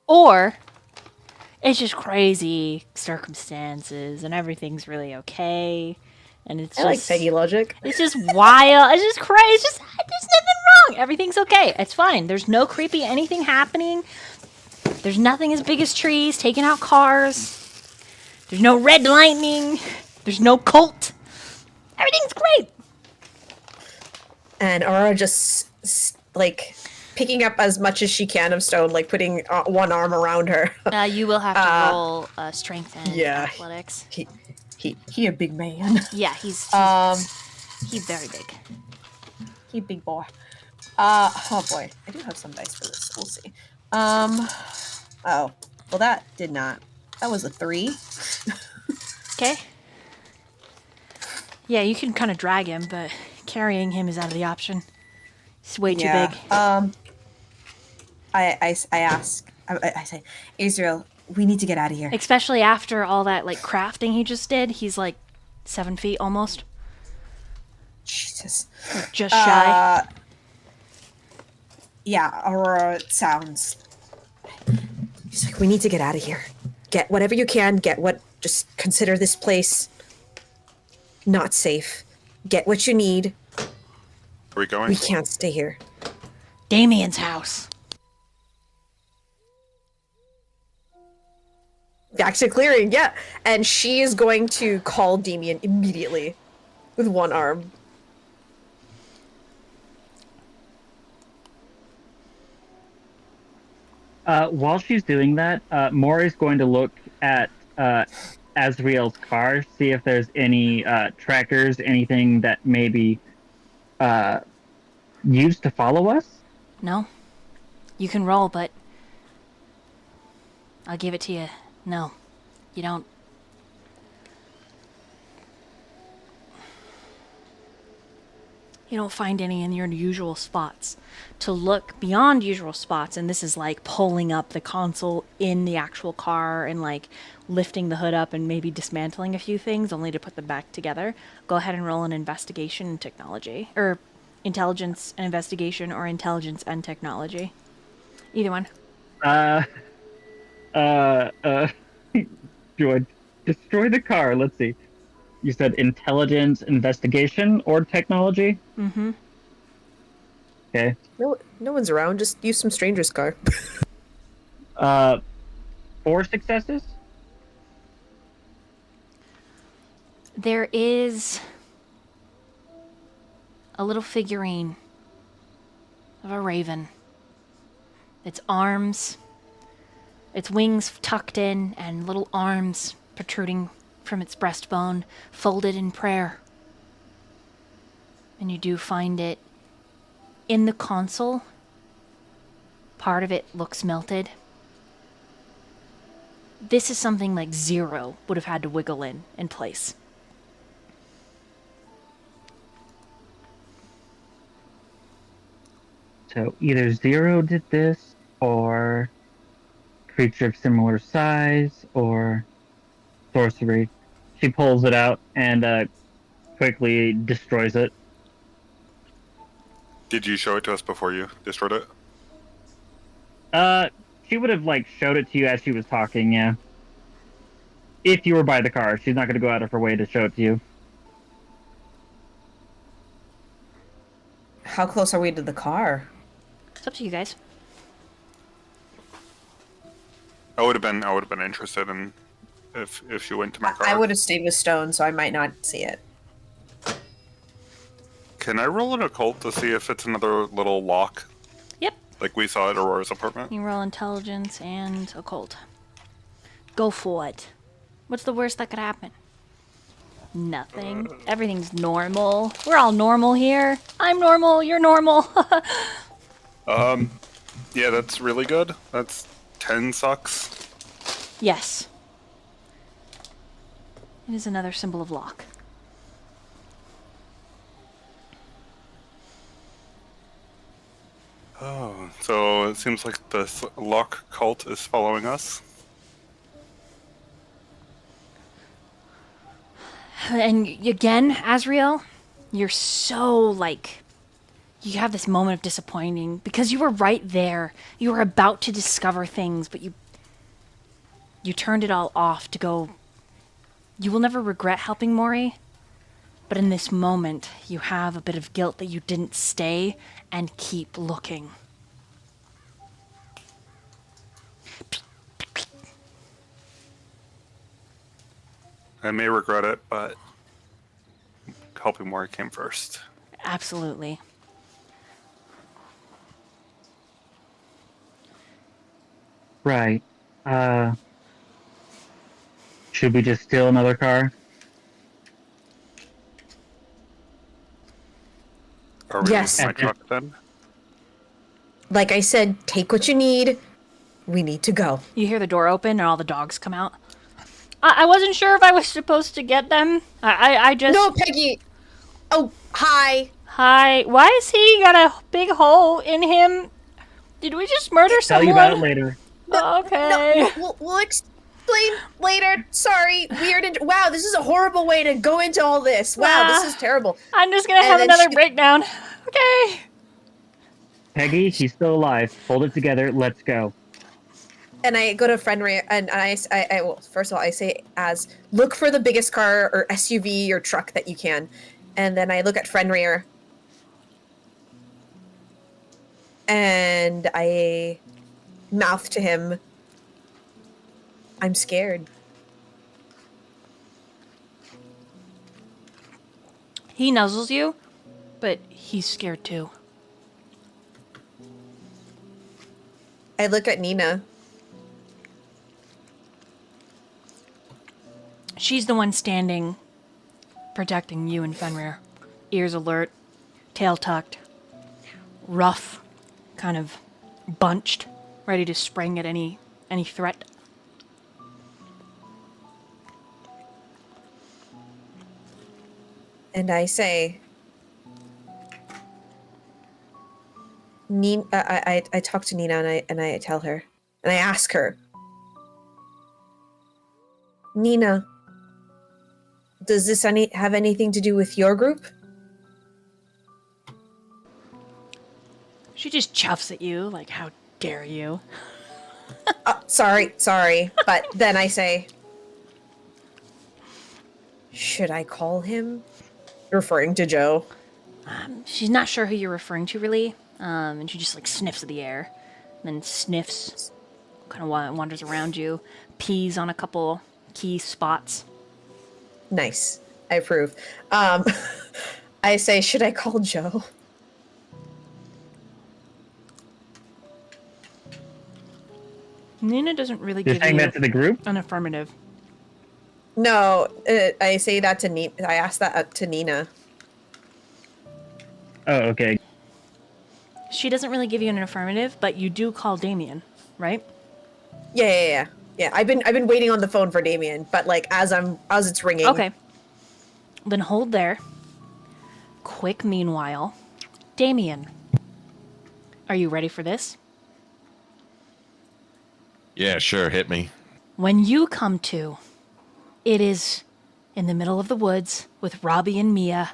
Or it's just crazy circumstances and everything's really okay. And it's I like just Peggy logic. It's just wild. It's just crazy. It's just there's nothing wrong. Everything's okay. It's fine. There's no creepy anything happening. There's nothing as big as trees taking out cars. There's no red lightning. There's no cult. Everything's great. And Aurora just like picking up as much as she can of Stone, like putting one arm around her. You will have to roll strength and yeah. athletics. He a big man. Yeah, he's very big. He big boy. Oh boy, I do have some dice for this. We'll see. Oh, well that did not. That was a 3. Okay. Yeah, you can kind of drag him, but carrying him is out of the option. He's way too big. I say, Azriel, we need to get out of here. Especially after all that like crafting he just did. He's like 7 feet almost. Jesus. Like, just shy. Yeah, Aurora sounds. He's like, we need to get out of here. Get whatever you can. Just consider this place not safe. Get what you need. Are we going? We can't stay here. Damien's house. Back to clearing, yeah. And she is going to call Damien immediately with one arm. While she's doing that, Mori's going to look at Azriel's car, see if there's any trackers, anything that may be used to follow us. No. You can roll, but I'll give it to you. No. You don't. You don't find any in your usual spots. To look beyond usual spots, and this is like pulling up the console in the actual car and like lifting the hood up and maybe dismantling a few things only to put them back together. Go ahead and roll an investigation and technology. Or intelligence and investigation or intelligence and technology. Either one. Do Destroy the car. Let's see. You said intelligence, investigation, or technology? Mm-hmm. Okay. No one's around. Just use some stranger's car. 4 successes? There is a little figurine of a raven. Its arms, its wings tucked in, and little arms protruding from its breastbone, folded in prayer. And you do find it in the console. Part of it looks melted. This is something like Zero would have had to wiggle in place. So either Zero did this, or creature of similar size, or sorcery. She pulls it out and quickly destroys it. Did you show it to us before you destroyed it? She would have showed it to you as she was talking, yeah. If you were by the car, she's not going to go out of her way to show it to you. How close are we to the car? It's up to you guys. I would have been interested in if she went to my car. I would have stayed with Stone, so I might not see it. Can I roll an occult to see if it's another little lock Yep. like we saw at Aurora's apartment? You roll intelligence and occult. Go for it. What's the worst that could happen? Nothing. Everything's normal. We're all normal here. I'm normal. You're normal. Yeah, that's really good. That's 10 sucks. Yes. It is another symbol of lock. Oh, so it seems like the lock cult is following us. And again, Azriel, you're so you have this moment of disappointing because you were right there. You were about to discover things, but you turned it all off to go. You will never regret helping Mori, but in this moment, you have a bit of guilt that you didn't stay and keep looking. I may regret it, but helping Mori came first. Absolutely. Right. Should we just steal another car? Are we Yes. in my truck then? Like I said, take what you need. We need to go. You hear the door open and all the dogs come out. I wasn't sure if I was supposed to get them. I just... No, Peggy! Oh, hi! Hi. Why is he got a big hole in him? Did we just murder Tell someone? you about it later. Okay. No, we'll explain later. Sorry. Weird. Wow, this is a horrible way to go into all this. Wow, this is terrible. I'm just gonna And have then another she- breakdown. Okay. Peggy, he's still alive. Hold it together. Let's go. And I go to Fenrir, and I well, first of all, I say, look for the biggest car or SUV or truck that you can. And then I look at Fenrir, and I mouth to him, I'm scared. He nuzzles you, but he's scared too. I look at Nina. She's the one standing, protecting you and Fenrir. Ears alert, tail tucked, rough, kind of bunched, ready to spring at any threat. And I say, Nina, I talk to Nina and I tell her, and I ask her, Nina, does this have anything to do with your group? She just chuffs at you, like, how dare you? Sorry. But then I say, Should I call him? Referring to Joe. She's not sure who you're referring to, really. And she just, like, sniffs at the air. Then sniffs, kind of wanders around you, pees on a couple key spots. Nice. I approve. I say, should I call Joe? Nina doesn't really You're give saying you that to the group? an affirmative. No, I say that to Nina. I asked that to Nina. Oh, okay. She doesn't really give you an affirmative, but you do call Damien, right? Yeah. I've been waiting on the phone for Damien, but like as it's ringing. Okay. Then hold there. Quick meanwhile. Damien. Are you ready for this? Yeah, sure, hit me. When you come to, it is in the middle of the woods with Robbie and Mia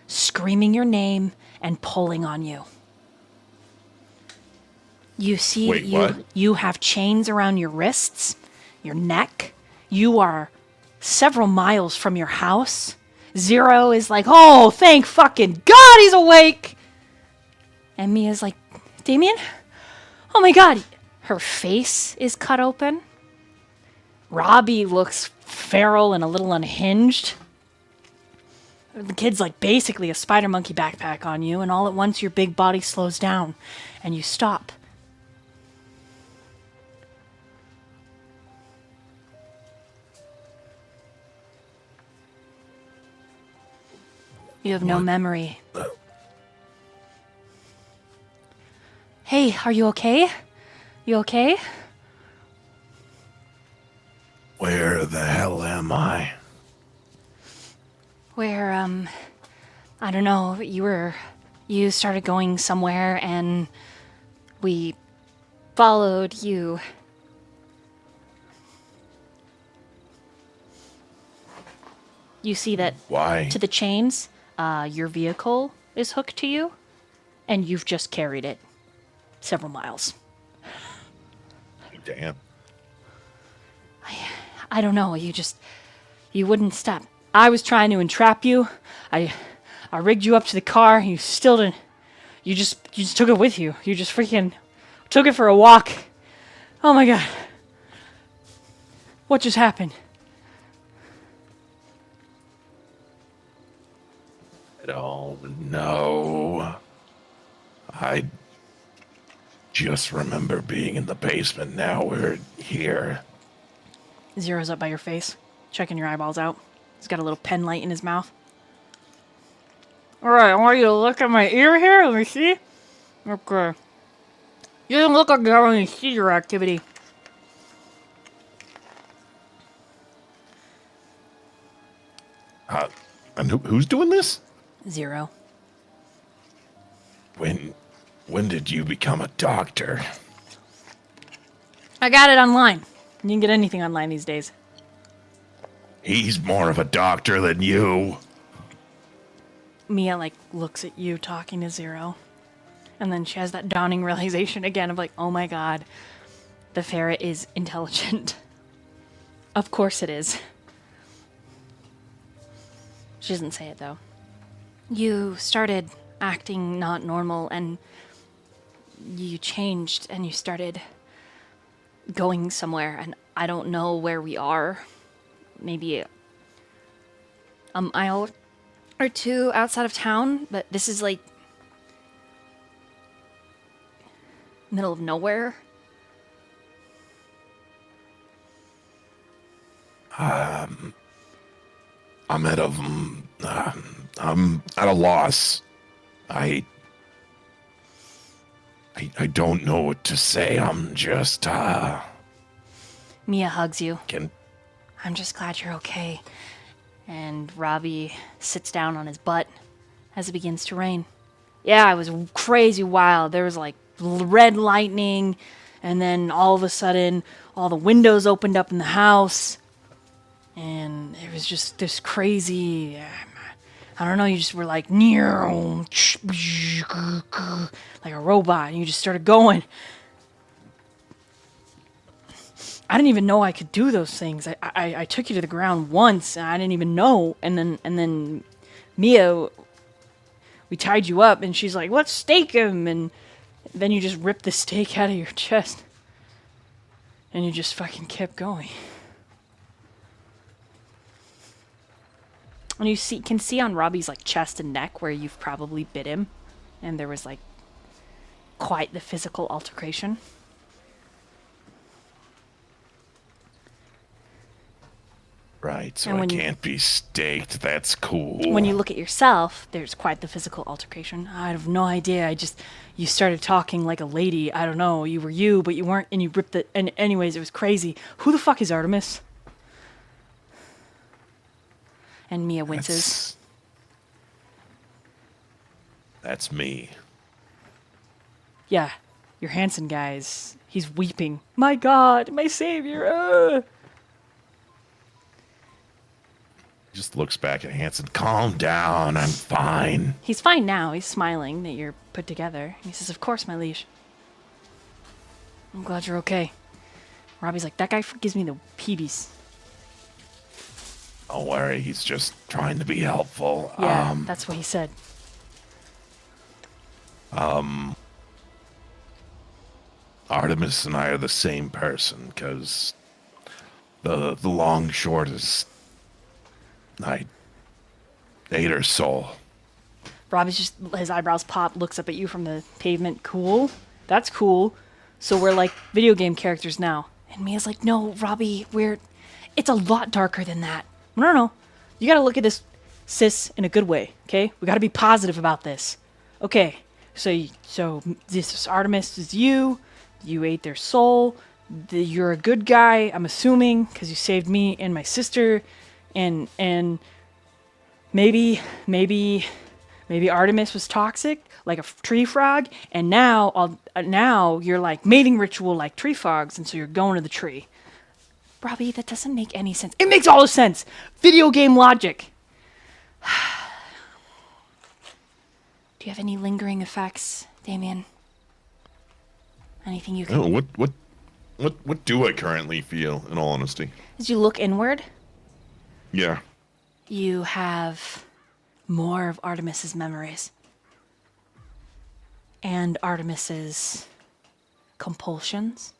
screaming your name and pulling on you. You see Wait, you what? you have chains around your wrists, your neck. You are several miles from your house. Zero is like, "Oh, thank fucking God he's awake." And Mia's like, "Damien? Oh my God." Her face is cut open. Robbie looks feral and a little unhinged. The kid's like basically a spider monkey backpack on you, and all at once your big body slows down and you stop. You have no memory. Hey, are you okay? You okay? Where the hell am I? Where, I don't know, you started going somewhere and we followed you. You see that Why? to the chains, your vehicle is hooked to you, and you've just carried it several miles. Damn. I don't know, you wouldn't stop. I was trying to entrap you. I rigged you up to the car, you still didn't. You just took it with you. You just freaking took it for a walk. Oh my God. What just happened? I don't know. I just remember being in the basement. Now we're here. Zero's up by your face, checking your eyeballs out. He's got a little pen light in his mouth. Alright, I want you to look at my ear here. Let me see. Okay. You didn't look like you have any seizure activity. And who's doing this? Zero. When did you become a doctor? I got it online. You can get anything online these days. He's more of a doctor than you. Mia, looks at you talking to Zero. And then she has that dawning realization again of oh my God, the ferret is intelligent. Of course it is. She doesn't say it, though. You started acting not normal, and you changed, and you started going somewhere, and I don't know where we are. Maybe a mile or two outside of town, but this is middle of nowhere. I'm at a loss. I don't know what to say. I'm just Mia hugs you. can I'm just glad you're okay. And Robbie sits down on his butt as it begins to rain. Yeah, it was crazy wild. There was red lightning, and then all of a sudden, all the windows opened up in the house, and it was just this crazy. I don't know. You just were like a robot, and you just started going. I didn't even know I could do those things. I took you to the ground once, and I didn't even know. And then Mia, we tied you up, and she's like, "Let's stake him," and then you just ripped the stake out of your chest, and you just fucking kept going. And you can see on Robbie's like chest and neck where you've probably bit him, and there was like quite the physical altercation. Right, so And I when you- can't be staked. That's cool. When you look at yourself, there's quite the physical altercation. I have no idea. You started talking like a lady. I don't know. You were you, but you weren't, and you ripped it. And anyways, it was crazy. Who the fuck is Artemis? And Mia winces. That's me. Yeah, your Hanson guys. He's weeping. My God, my savior. Just looks back at Hanson. Calm down. I'm fine. He's fine now. He's smiling that you're put together. He says, "Of course, my liege. I'm glad you're okay." Robbie's like, "That guy gives me the peebies." Don't worry. He's just trying to be helpful. Yeah, that's what he said. Artemis and I are the same person, because the long short is I ate her soul. Robbie's just, his eyebrows pop, looks up at you from the pavement. Cool. That's cool. So we're like video game characters now. And Mia's like, "No, Robbie, it's a lot darker than that. No. You gotta look at this, sis, in a good way, okay? We gotta be positive about this. Okay, so this Artemis is you. You ate their soul. You're a good guy, I'm assuming, because you saved me and my sister. And maybe Artemis was toxic, like a tree frog, and now you're like mating ritual like tree frogs, and so you're going to the tree." Robbie, that doesn't make any sense. It makes all the sense. Video game logic. Do you have any lingering effects, Damien? Anything you can? Oh, what do I currently feel, in all honesty? As you look inward, Yeah. you have more of Artemis's memories. And Artemis's compulsions.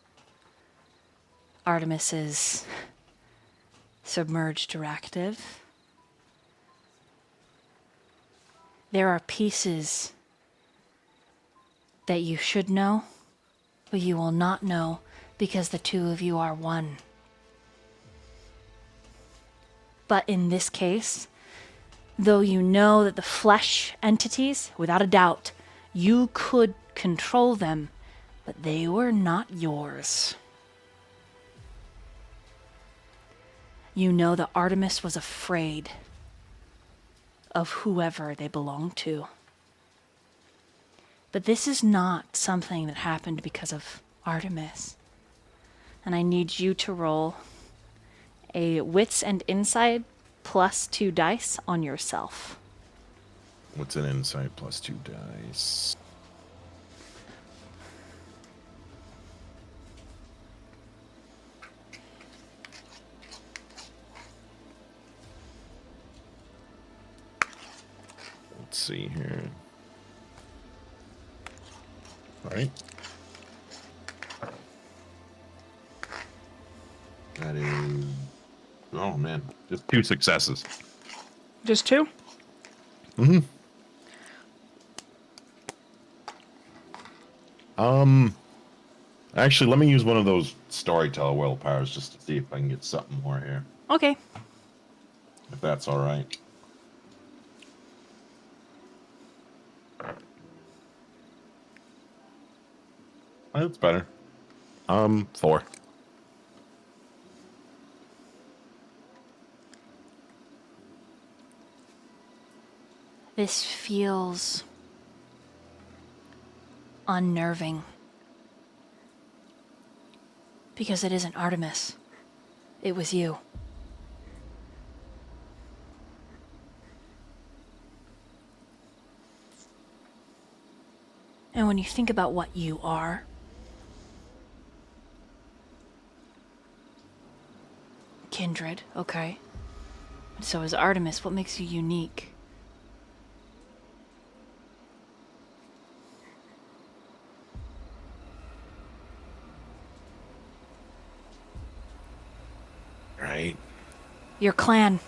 Artemis's submerged directive. There are pieces that you should know, but you will not know because the two of you are one. But in this case, though you know that the flesh entities, without a doubt, you could control them, but they were not yours. You know that Artemis was afraid of whoever they belonged to. But this is not something that happened because of Artemis. And I need you to roll a wits and insight +2 dice on yourself. What's an insight +2 dice? Let's see here. All right. That is... Oh, man. Just 2 successes. Just 2? Mm-hmm. Actually, let me use one of those storyteller willpowers just to see if I can get something more here. Okay. If that's all right. That's better. 4. This feels unnerving. Because it isn't Artemis. It was you. And when you think about what you are, Kindred, okay. So is Artemis. What makes you unique? Right? Your clan.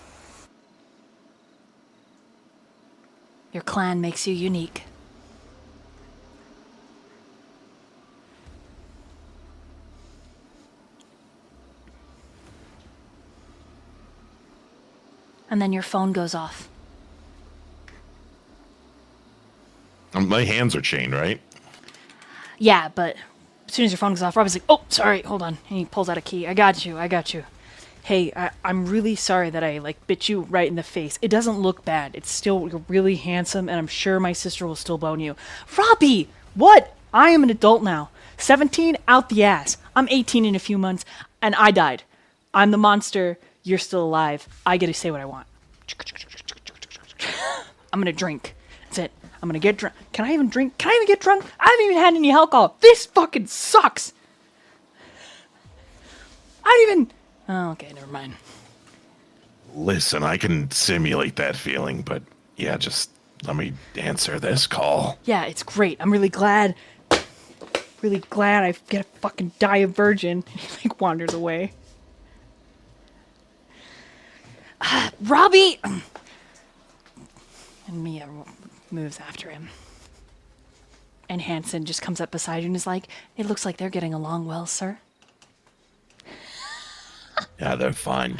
Your clan makes you unique. And then your phone goes off. My hands are chained, right? Yeah, but as soon as your phone goes off, Robbie's like, oh, sorry, hold on. And he pulls out a key. I got you. Hey, I'm really sorry that I, bit you right in the face. It doesn't look bad. It's still, you're really handsome, and I'm sure my sister will still bone you. Robbie! What? I am an adult now. 17, out the ass. I'm 18 in a few months, and I died. I'm the monster. You're still alive. I get to say what I want. I'm gonna drink. That's it. I'm gonna get drunk. Can I even drink? Can I even get drunk? I haven't even had any alcohol. This fucking sucks. I don't even... Oh, okay, never mind. Listen, I can simulate that feeling, but yeah, just let me answer this call. Yeah, it's great. I'm really glad. Really glad I get to fucking die a virgin. He wanders away. Robbie! And Mia moves after him. And Hanson just comes up beside you and is like, it looks like they're getting along well, sir. Yeah, they're fine.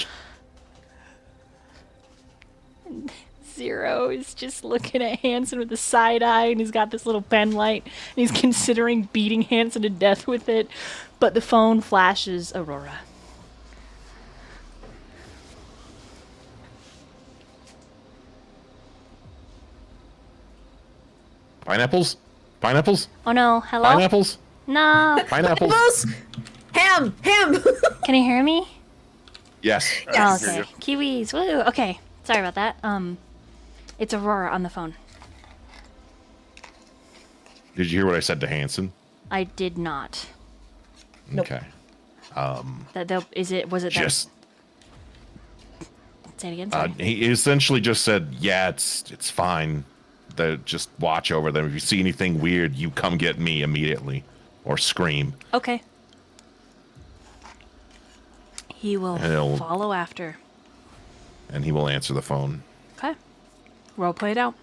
Zero is just looking at Hanson with a side eye, and he's got this little pen light, and he's considering beating Hanson to death with it. But the phone flashes Aurora. Pineapples? Pineapples? Oh no, hello? Pineapples? No. Pineapples? Close! Ham! Can you hear me? Yes. Oh, okay. Kiwis, woo! Okay, sorry about that. It's Aurora on the phone. Did you hear what I said to Hanson? I did not. Nope. Okay. Was it Just that? Say it again, sorry. he essentially just said, "Yeah, it's fine. Just watch over them. If you see anything weird, you come get me immediately, or scream." Okay. He will And he'll- follow after. And he will answer the phone. Okay. Role played out.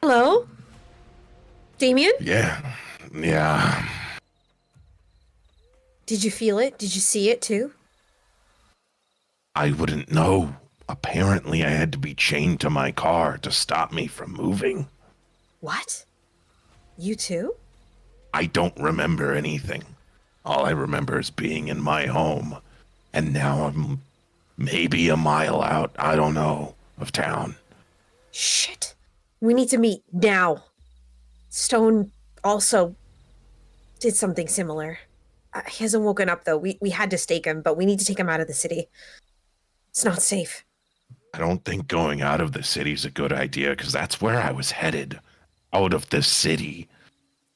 Hello? Damien? Yeah. Yeah. Did you feel it? Did you see it too? I wouldn't know. Apparently, I had to be chained to my car to stop me from moving. What? You too? I don't remember anything. All I remember is being in my home. And now I'm maybe a mile out, I don't know, of town. Shit. We need to meet now. Stone also did something similar. He hasn't woken up though. We had to stake him, but we need to take him out of the city. It's not safe. I don't think going out of the city's a good idea, because that's where I was headed. Out of the city.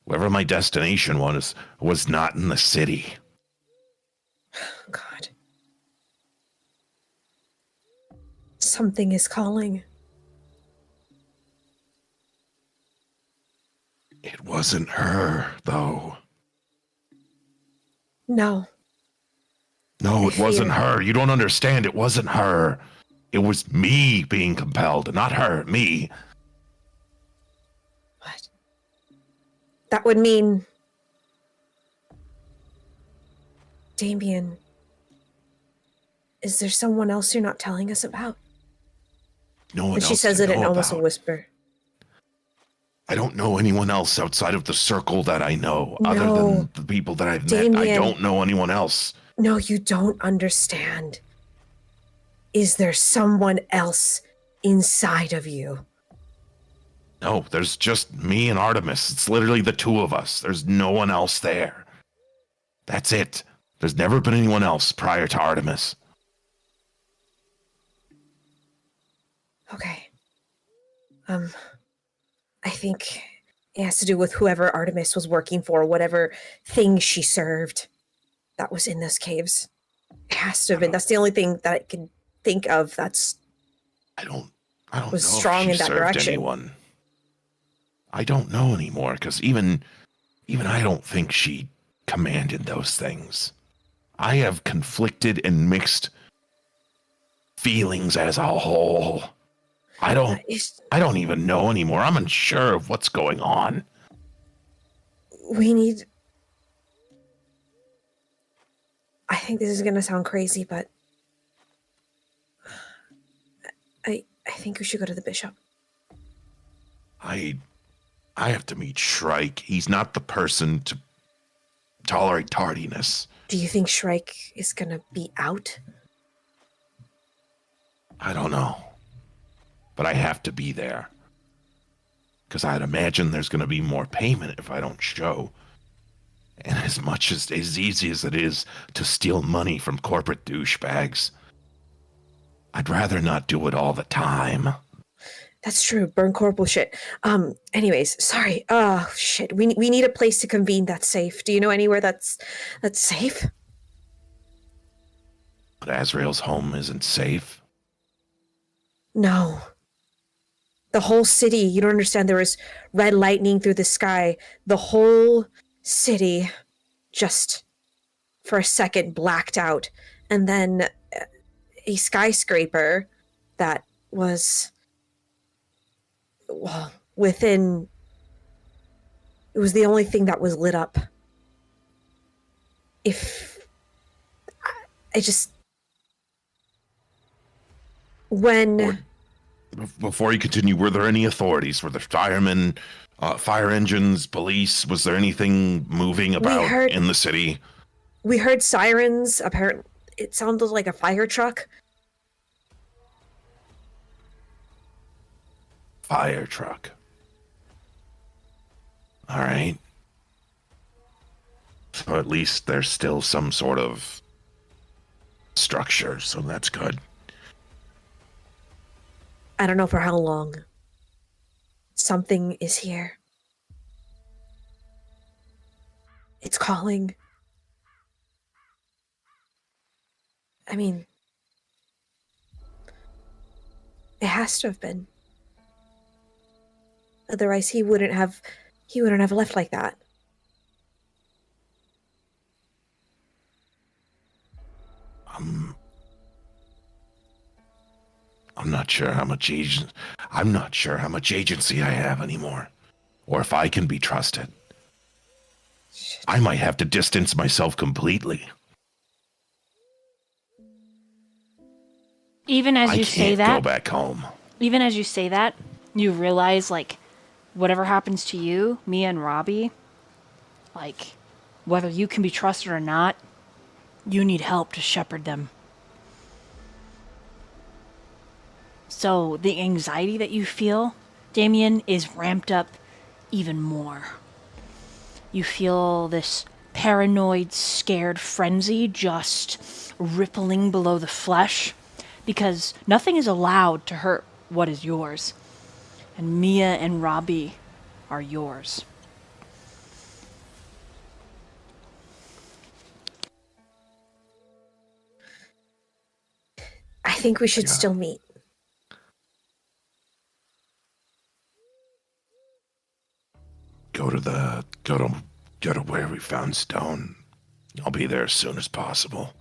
Wherever my destination was not in the city. God. Something is calling. It wasn't her, though. No. No, I it wasn't fear- her. You don't understand. It wasn't her. It was me being compelled, not her, me. What? That would mean... Damien, is there someone else you're not telling us about? No one And she else says to it in know almost a about. whisper. I don't know anyone else outside of the circle that I know, other No. than the people that I've met. I Damien. don't know anyone else. No, you don't understand. Is there someone else inside of you? No, there's just me and Artemis. It's literally the two of us. There's no one else there. That's it. There's never been anyone else prior to Artemis. Okay. I think it has to do with whoever Artemis was working for, whatever thing she served. that was in those caves. It has to have been. That's the only thing that I can think of that's I don't was know strong if she in that served direction. anyone. I don't know anymore, because even I don't think she commanded those things. I have conflicted and mixed feelings as a whole. I don't even know anymore. I'm unsure of what's going on. We need. I think this is going to sound crazy, but I think we should go to the bishop. I have to meet Shrike. He's not the person to tolerate tardiness. Do you think Shrike is going to be out? I don't know. But I have to be there. Because I'd imagine there's going to be more payment if I don't show. And as easy as it is to steal money from corporate douchebags, I'd rather not do it all the time. That's true. Burn corporal shit. Anyways, sorry. Oh shit. We need a place to convene that's safe. Do you know anywhere that's safe? But Azriel's home isn't safe. No. The whole city, you don't understand. There was red lightning through the sky. The whole city just for a second blacked out. And then a skyscraper that was, well, within, it was the only thing that was lit up. Before you continue, were there any authorities? Were there firemen, fire engines, police? Was there anything moving about in the city? We heard sirens. Apparently, it sounded like a fire truck. Fire truck. All right. So at least there's still some sort of structure, so that's good. I don't know for how long. Something is here. It's calling. I mean, it has to have been. Otherwise, he wouldn't have left like that. I'm not sure how much agency I have anymore, or if I can be trusted. Shit. I might have to distance myself completely. Even as you say that, I can't go back home. Even as you say that, you realize, like, whatever happens to you, Mia and Robbie, like, whether you can be trusted or not, you need help to shepherd them. So the anxiety that you feel, Damien, is ramped up even more. You feel this paranoid, scared frenzy just rippling below the flesh, because nothing is allowed to hurt what is yours. And Mia and Robbie are yours. I think we should still meet. Go to where we found Stone. I'll be there as soon as possible.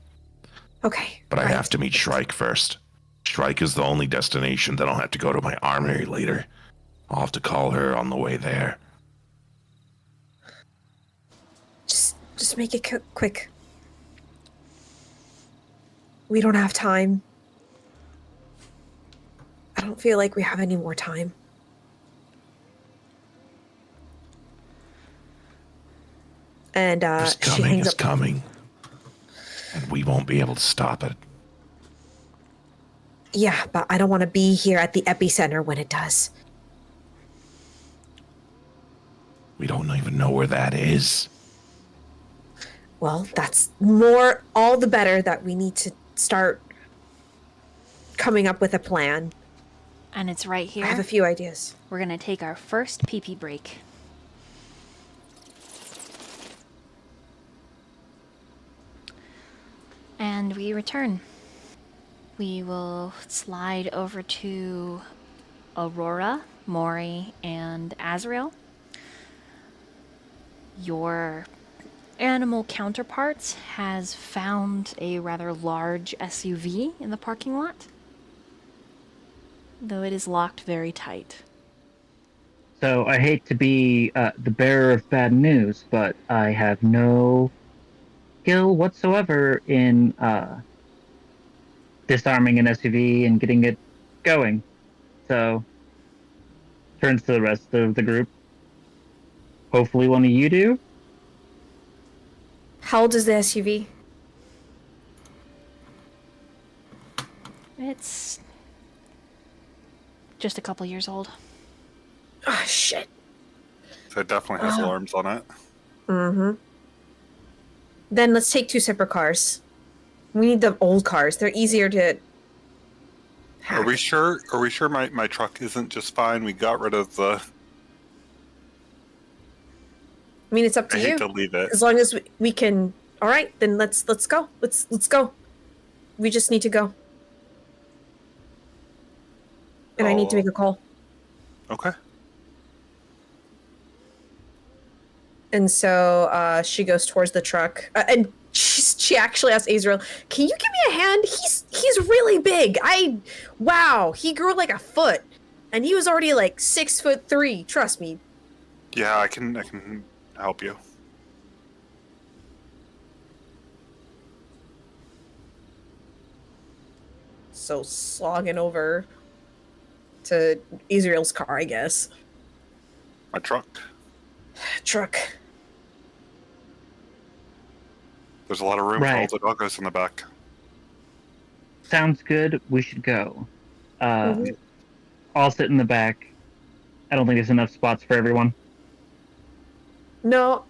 Okay. But I have to meet Shrike first. Shrike is the only destination that I'll have to go to my armory later. I'll have to call her on the way there. Just make it quick. We don't have time. I don't feel like we have any more time. And this coming is coming. And we won't be able to stop it. Yeah, but I don't want to be here at the epicenter when it does. We don't even know where that is. Well, that's all the better that we need to start coming up with a plan. And it's right here. I have a few ideas. We're going to take our first pee-pee break. And we return. We will slide over to Aurora, Mori, and Azriel. Your animal counterparts has found a rather large SUV in the parking lot, though it is locked very tight. So I hate to be the bearer of bad news, but I have no skill whatsoever in disarming an SUV and getting it going. So turns to the rest of the group. Hopefully one of you do. How old is the SUV? It's just a couple years old. Oh, shit. So it definitely has alarms on it. Mm-hmm. Then let's take 2 separate cars. We need the old cars. They're easier to hack. Are we sure my truck isn't just fine? We got rid of the... I mean, it's up to I you. hate to leave it. As long as we can. All right, then let's go. Let's go. We just need to go. And I need to make a call. Okay. And so she goes towards the truck, and she actually asks Azriel, "Can you give me a hand? He's really big. Wow, he grew like a foot, and he was already like 6'3". Trust me." Yeah, I can help you. So slogging over to Azriel's car, I guess. My truck. Truck. There's a lot of room for all the doggos in the back. Sounds good. We should go. Mhm. I'll sit in the back. I don't think there's enough spots for everyone. No,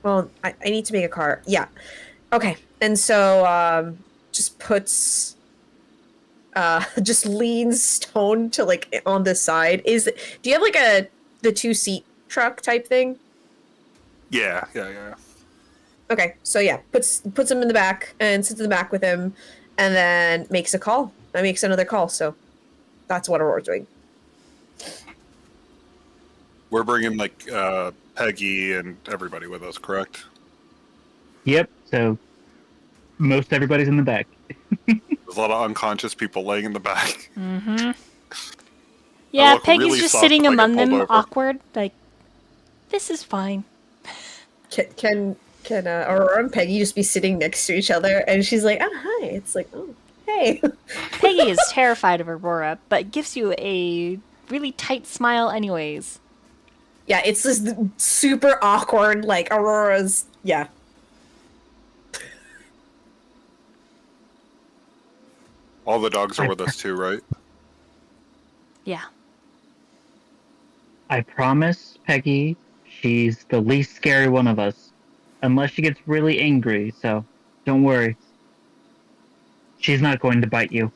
well, I need to make a car. Yeah. Okay. And so, just puts, just leans Stone to, like, on the side. Do you have, like, the 2-seat truck type thing? Yeah. Okay. So, yeah, puts him in the back and sits in the back with him and then makes a call. Makes another call, so that's what Aurora's doing. We're bringing, like, Peggy and everybody with us, correct? Yep. So most everybody's in the back. There's a lot of unconscious people laying in the back. Mm-hmm. Yeah, look Peggy's really just soft sitting if I get among pulled them, over. awkward, like, this is fine. Can Aurora and Peggy just be sitting next to each other? And she's like, "Oh, hi." It's like, "Oh, hey." Peggy is terrified of Aurora, but gives you a really tight smile anyways. Yeah, it's this super awkward, like, Aurora's, yeah. All the dogs are with us too, right? Yeah. I promise, Peggy, she's the least scary one of us. Unless she gets really angry, so don't worry. She's not going to bite you.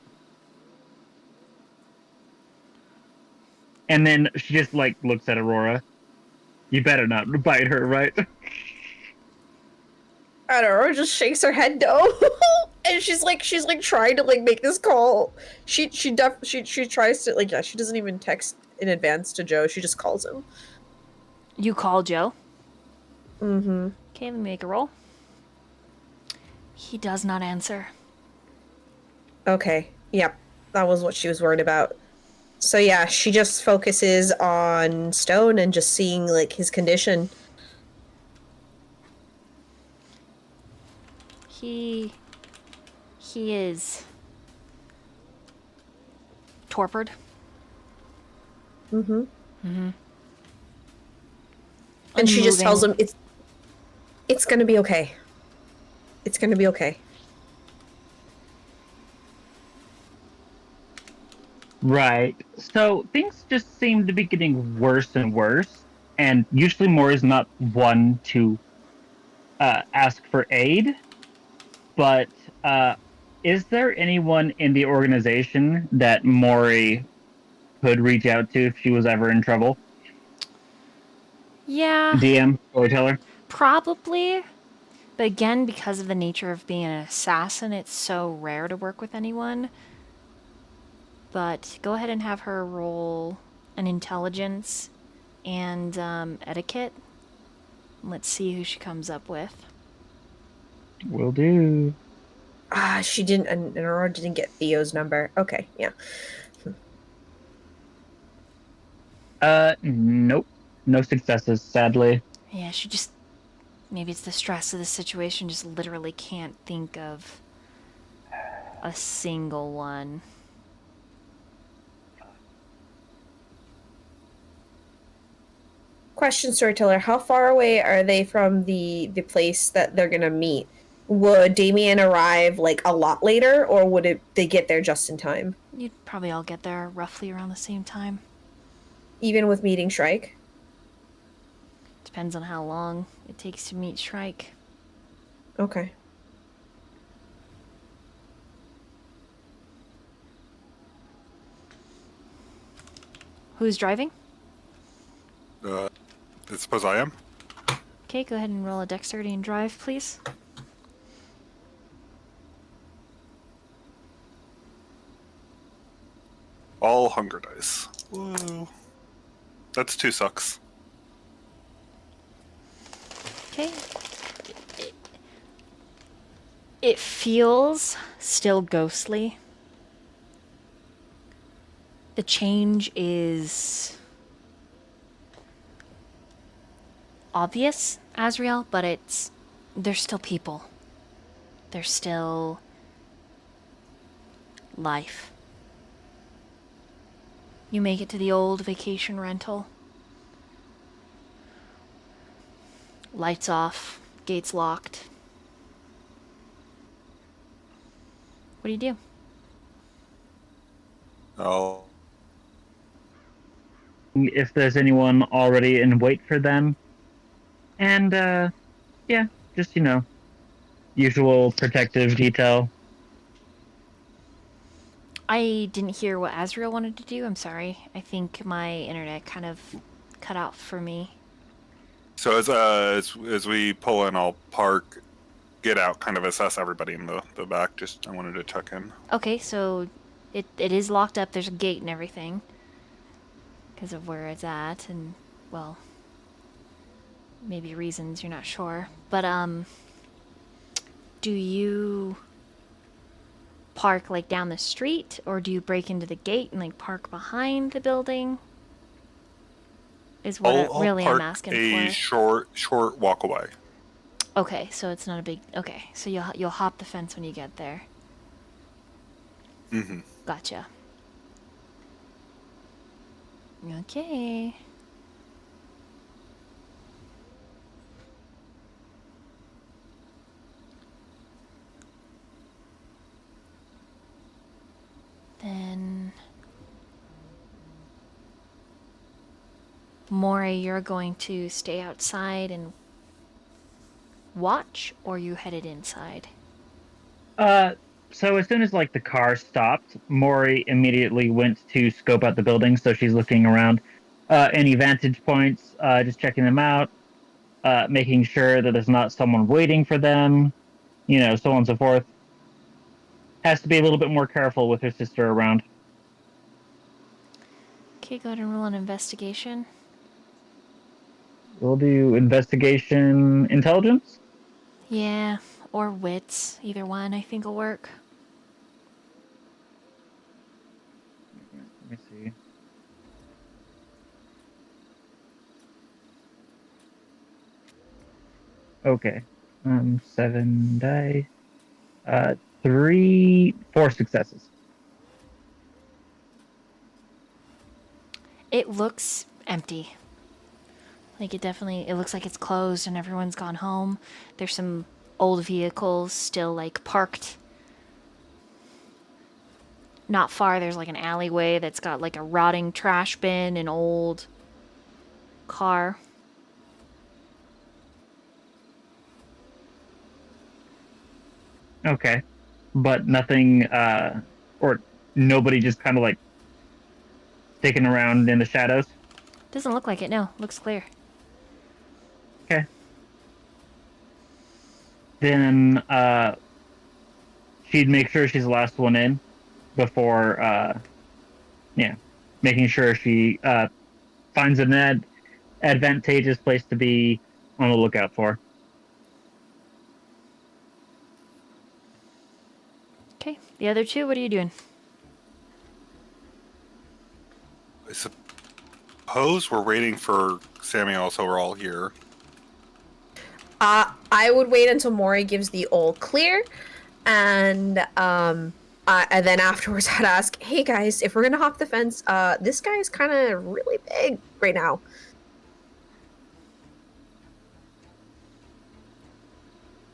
And then she just, like, looks at Aurora. You better not bite her, right? And Aurora just shakes her head no. And she's like trying to, like, make this call. She tries to, like, yeah, she doesn't even text in advance to Joe. She just calls him. You call Joe. Mm-hmm. Okay, let me make a roll. He does not answer. Okay. Yep. That was what she was worried about. So yeah, she just focuses on Stone and just seeing, like, his condition. He is torpid. Mm-hmm. Mm-hmm. And she just tells Unmoving. him it's gonna be okay. It's gonna be okay. Right. So things just seem to be getting worse and worse. And usually Mori's not one to ask for aid. But is there anyone in the organization that Mori could reach out to if she was ever in trouble? Yeah, DM, storyteller? probably. But again, because of the nature of being an assassin, it's so rare to work with anyone. But go ahead and have her roll an intelligence and etiquette. Let's see who she comes up with. Will do. She didn't. And Aurora didn't get Theo's number. Okay, yeah. Nope. No successes, sadly. Yeah, she just... Maybe it's the stress of the situation, just literally can't think of a single one. Question, storyteller: how far away are they from the place that they're gonna meet? Would Damien arrive like a lot later, or would they get there just in time? You'd probably all get there roughly around the same time. Even with meeting Shrike? Depends on how long it takes to meet Shrike. Okay. Who's driving? I suppose I am. Okay, go ahead and roll a dexterity and drive, please. All hunger dice. Whoa. That's 2 sucks. Okay. It feels still ghostly. The change is obvious, Azriel, but there's still people. There's still life. You make it to the old vacation rental. Lights off, gates locked. What do you do? Oh. If there's anyone already in wait for them. And, yeah, just, usual protective detail. I didn't hear what Azriel wanted to do. I'm sorry. I think my internet kind of cut out for me. So as we pull in, I'll park, get out, kind of assess everybody in the back. Just I wanted to check in. Okay, so it is locked up. There's a gate and everything because of where it's at, and well, maybe reasons you're not sure. But do you park like down the street, or do you break into the gate and like park behind the building? Is what I'll I'm asking a for. short walk away. Okay, so it's not a big. Okay, so you'll hop the fence when you get there. Mm-hmm. Gotcha. Okay. Then Mori, you're going to stay outside and watch, or you headed inside? So as soon as the car stopped, Mori immediately went to scope out the building, so she's looking around any vantage points, just checking them out, making sure that there's not someone waiting for them, so on and so forth. Has to be a little bit more careful with her sister around. Okay, go ahead and roll an investigation. We'll do investigation intelligence. Yeah, or wits. Either one I think will work. Let me see. Okay. 7 die. 4 successes. It looks empty. Like it looks like it's closed and everyone's gone home. There's some old vehicles still parked. Not far there's an alleyway that's got a rotting trash bin, an old car. Okay. But nothing, or nobody just kind of sticking around in the shadows? Doesn't look like it, no. Looks clear. Okay. then she'd make sure she's the last one in before, making sure she finds an advantageous place to be on the lookout for. Okay. The other two, what are you doing? I suppose we're waiting for Samiel, so we're all here. I would wait until Mori gives the all clear, and then afterwards I'd ask, "Hey guys, if we're gonna hop the fence, this guy is kind of really big right now."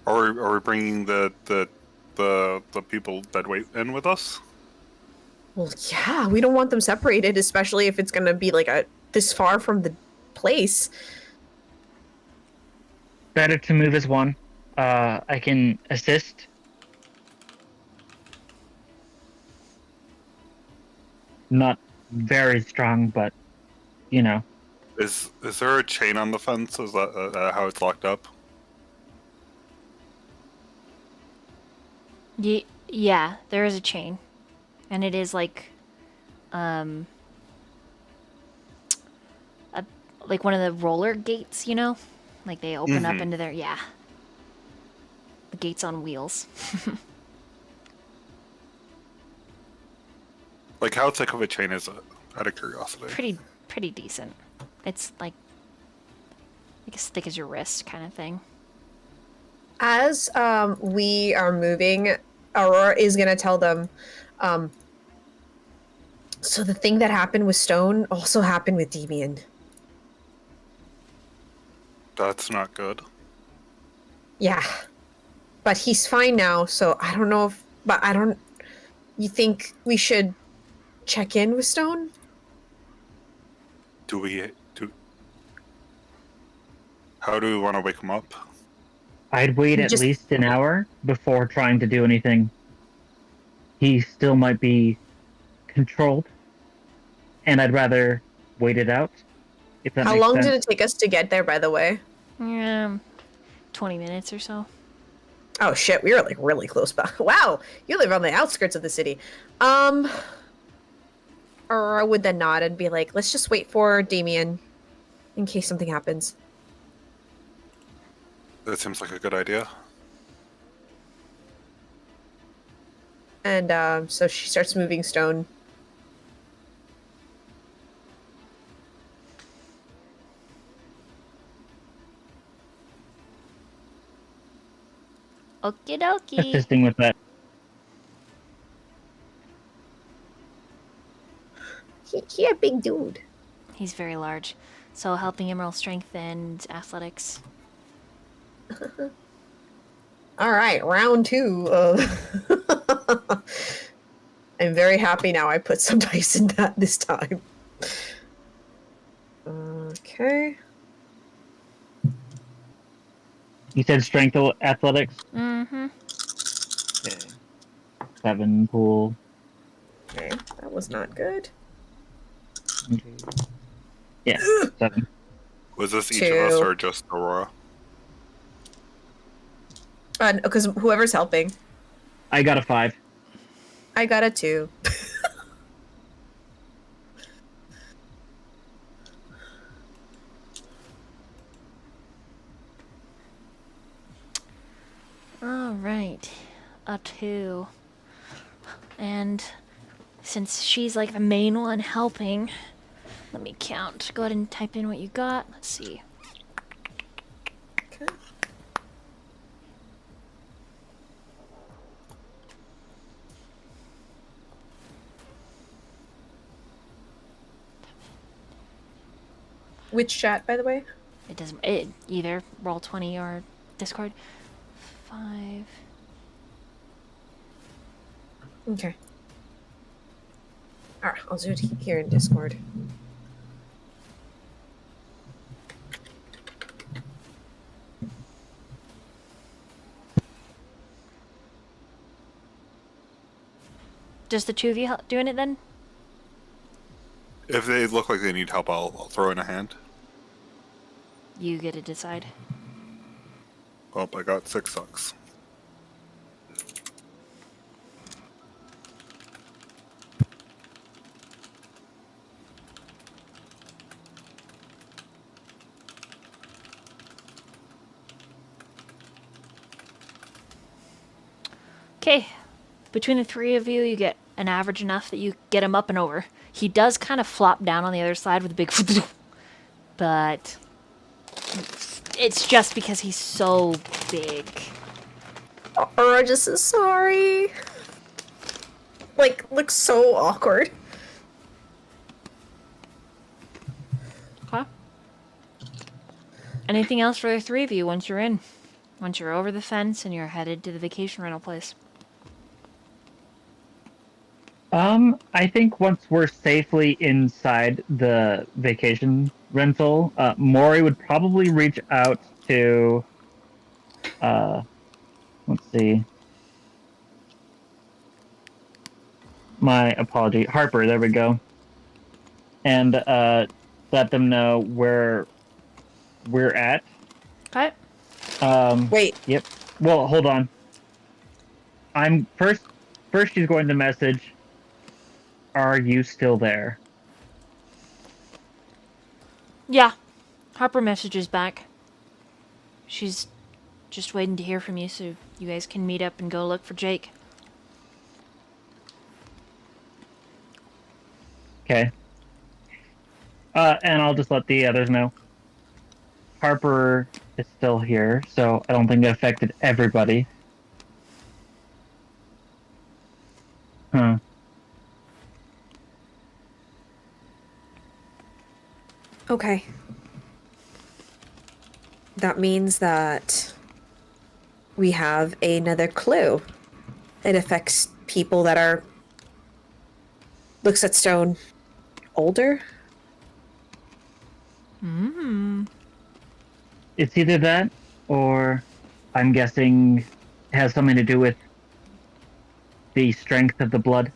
Are we bringing the people that wait in with us? Well, yeah, we don't want them separated, especially if it's gonna be like this far from the place. Better to move as one. I can assist. Not very strong, but you know. Is there a chain on the fence? Is that how it's locked up? Yeah, there is a chain. And it is like like one of the roller gates, you know? Like they open up into their, yeah. The gates on wheels. Like, how thick of a chain is it? Out of curiosity. Pretty decent. It's like as thick as your wrist kind of thing. As we are moving, Aurora is gonna tell them, so the thing that happened with Stone also happened with Demian. That's not good. Yeah. But he's fine now, so I don't know if... But I don't... You think we should check in with Stone? How do we want to wake him up? I'd wait at least an hour before trying to do anything. He still might be controlled, and I'd rather wait it out. If that How makes long sense. did it take us to get there, by the way? 20 minutes or so. Oh shit, we were like really close by. Wow, you live on the outskirts of the city. Or I would then nod and be like, let's just wait for Demian in case something happens. That seems like a good idea. And so she starts moving Stone. Okie dokie. Assisting with that. He a big dude. He's very large. So helping him roll strength and athletics. All right, round 2 of... I'm very happy now I put some dice in that this time. Okay. You said strength athletics? Mm-hmm. Okay. 7 pool. Okay, that was not good. Yeah, 7. Was this each of us 2. or just Aurora? Because whoever's helping. I got a 5. I got a 2. All right. A 2. And since she's like the main one helping, let me count. Go ahead and type in what you got. Let's see. Okay. Which chat, by the way? It doesn't. Either Roll20 or Discord. 5. Okay. Alright, I'll do it here in Discord. Just the two of you doing it then? If they look like they need help, I'll throw in a hand. You get to decide. Oh, I got 6 sucks. Okay. Between the three of you, you get an average enough that you get him up and over. He does kind of flop down on the other side with a big... but... it's just because he's so big. Aurora just is sorry. Like, looks so awkward. Okay. Anything else for the three of you once you're in? Once you're over the fence and you're headed to the vacation rental place? I think once we're safely inside the vacation rental, Mori would probably reach out to, let's see. My apology. Harper, there we go. And, let them know where we're at. Okay. Wait, Yep. Well, hold on. First she's going to message, "Are you still there?" Yeah. Harper messages back. She's just waiting to hear from you so you guys can meet up and go look for Jake. Okay. And I'll just let the others know. Harper is still here, so I don't think it affected everybody. Huh. okay. That means that we have another clue. It affects people that are... looks at stone older? It's either that, or I'm guessing it has something to do with the strength of the blood.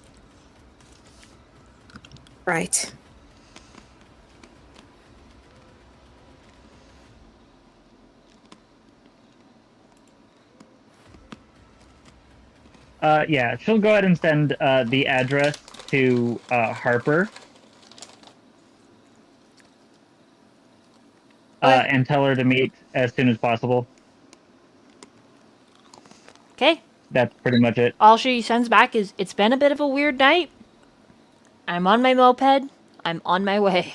Right. Yeah, she'll go ahead and send the address to Harper. And tell her to meet as soon as possible. Okay. That's pretty much it. All she sends back is, "It's been a bit of a weird night. I'm on my moped. I'm on my way."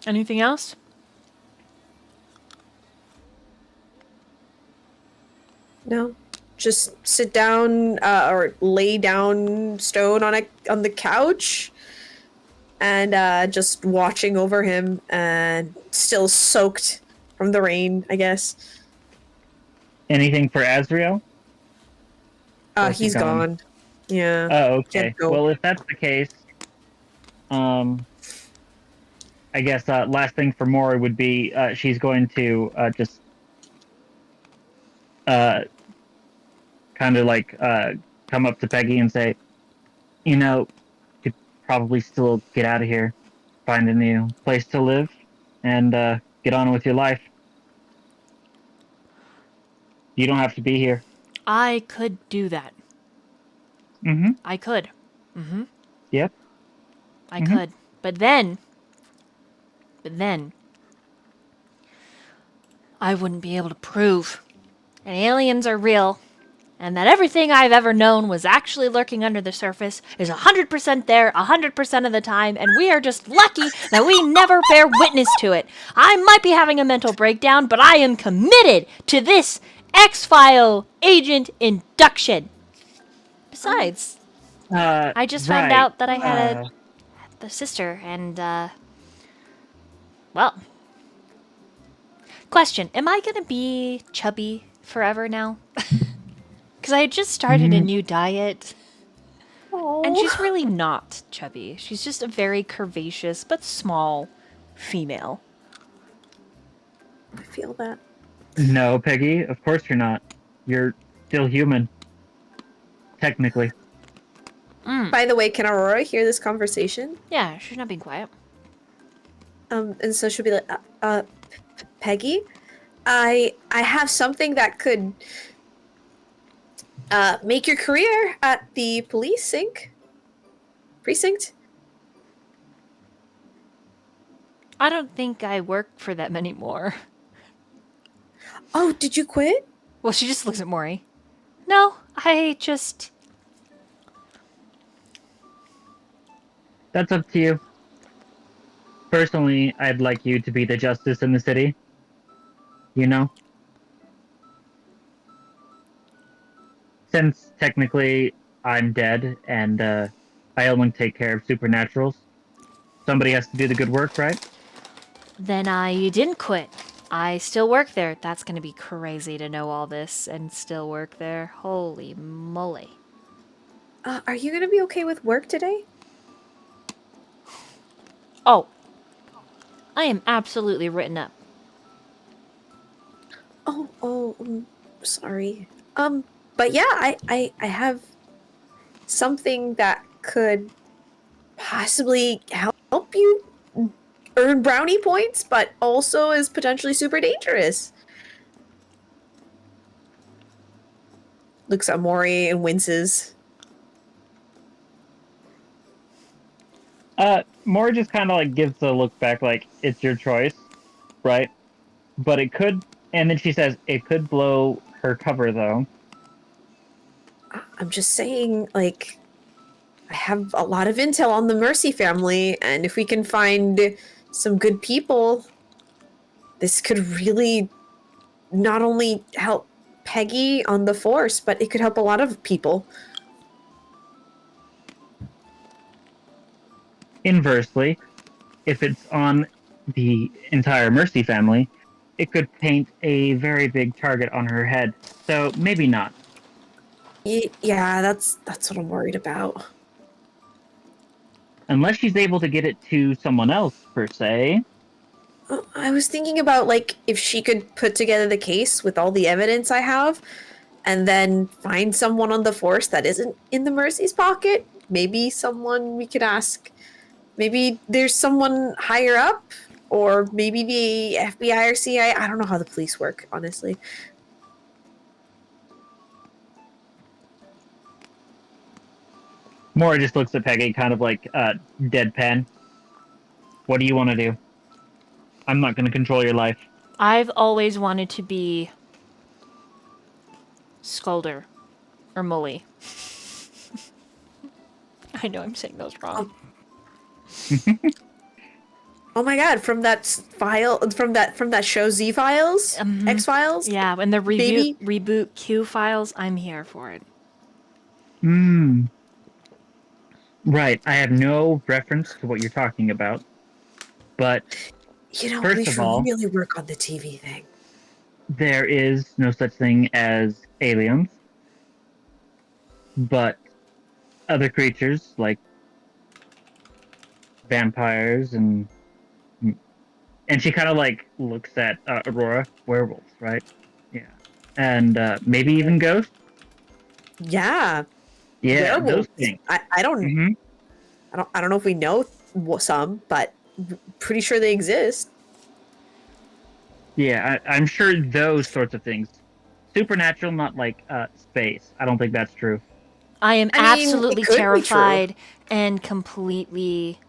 Anything else? No. Just sit down or lay down stone on the couch and just watching over him and still soaked from the rain, I guess. Anything for Azriel? Or He's gone. Yeah. Oh, okay. Can't go. Well, if that's the case, I guess last thing for Mori would be she's going to just kind of like come up to Peggy and say, "You know, you could probably still get out of here, find a new place to live, and get on with your life. You don't have to be here." I could do that. Mm-hmm. I could. Yep. I could. But then, I wouldn't be able to prove that aliens are real and that everything I've ever known was actually lurking under the surface is 100% there 100% of the time, and we are just lucky that we never bear witness to it. I might be having a mental breakdown, but I am committed to this X-File agent induction. Besides, I just found out that I had the sister, and, well. Question, am I gonna be chubby forever now? Because I had just started a new diet, and she's really not chubby. She's just a very curvaceous but small female. I feel that. No, Peggy, of course you're not. You're still human. Technically. By the way, can Aurora hear this conversation? Yeah, she's not being quiet. And so she'll be like, Peggy, I have something that could make your career at the precinct. I don't think I work for them anymore. Oh, did you quit? Well, she just looks at Mori. No, I just... That's up to you. Personally, I'd like you to be the justice in the city. You know? Since technically I'm dead and I only take care of supernaturals, somebody has to do the good work, right? Then I didn't quit. I still work there. That's gonna be crazy to know all this and still work there. Holy moly. Are you gonna be okay with work today? Oh. I am absolutely written up. Sorry. But yeah, I have something that could possibly help you earn brownie points, but also is potentially super dangerous. Looks at Mori and winces. Mori just kind of like gives a look back, like it's your choice, right? But it could, and then she says it could blow her cover, though. I'm just saying, like, I have a lot of intel on the Mercy family, and if we can find some good people, this could really not only help Peggy on the force, but it could help a lot of people. Inversely, if it's on the entire Mercy family, it could paint a very big target on her head. So maybe not. Yeah, that's what I'm worried about. Unless she's able to get it to someone else, per se. I was thinking about, like, if she could put together the case with all the evidence I have, and then find someone on the force that isn't in the Mercy's pocket. Maybe someone we could ask. Maybe there's someone higher up, or maybe the FBI or CIA. I don't know how the police work, honestly. Mora just looks at Peggy, kind of like deadpan. What do you want to do? I'm not going to control your life. I've always wanted to be Skulder or Mully. I know I'm saying those wrong. Oh my god! From that file, from that show Z Files, X Files. Yeah, when the reboot Q files, I'm here for it. Right. I have no reference to what you're talking about, but You know, first we of should all, really work on the TV thing. there is no such thing as aliens, but other creatures like vampires and she kind of like looks at Aurora, werewolves, right? Yeah, and maybe even ghosts. Yeah. Yeah, Werewolves. those things. I don't know if we know some, but pretty sure they exist. Yeah, I'm sure those sorts of things. Supernatural, not like space. I don't think that's true. I am I mean, it absolutely could be true. terrified and completely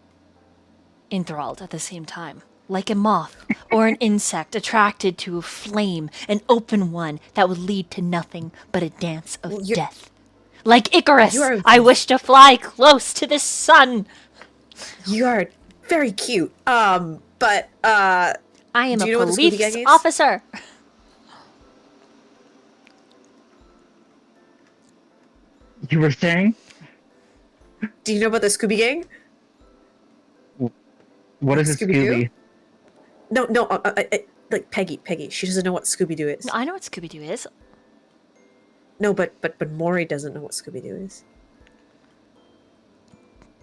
enthralled at the same time. Like a moth or an insect attracted to a flame, an open one that would lead to nothing but a dance of death. Like Icarus, I wish to fly close to the sun. You are very cute. But I am do a you know what the Scooby Gang police is? officer. You were saying? Do you know about the Scooby Gang? What is a Scooby-Doo? Scooby? No, like Peggy. She doesn't know what Scooby Doo is. No, I know what Scooby-Doo is. No, but Mori doesn't know what Scooby Doo is.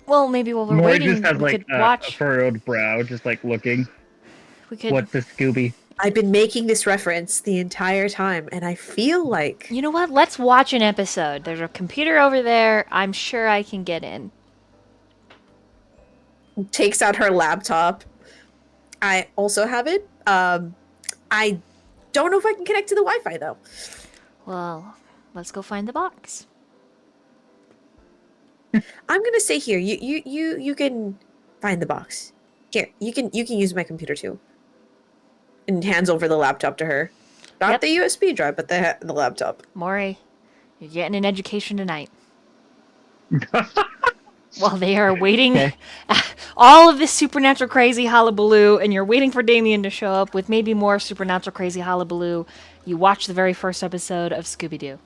Well, maybe while we're Mori waiting, just has we like could a watch. furrowed brow, just like looking. We could. What's a Scooby? I've been making this reference the entire time, and I feel like You know what? Let's watch an episode. There's a computer over there. I'm sure I can get in. takes out her laptop. I also have it. I don't know if I can connect to the Wi-Fi though. Well, let's go find the box. I'm gonna say here, you can find the box. Here, you can use my computer too. And hands over the laptop to her. Not Yep. the USB drive, but the laptop. Mori, you're getting an education tonight. While they are waiting, Okay. all of this supernatural crazy hullabaloo, and you're waiting for Damien to show up with maybe more supernatural crazy hullabaloo, you watch the very first episode of Scooby-Doo.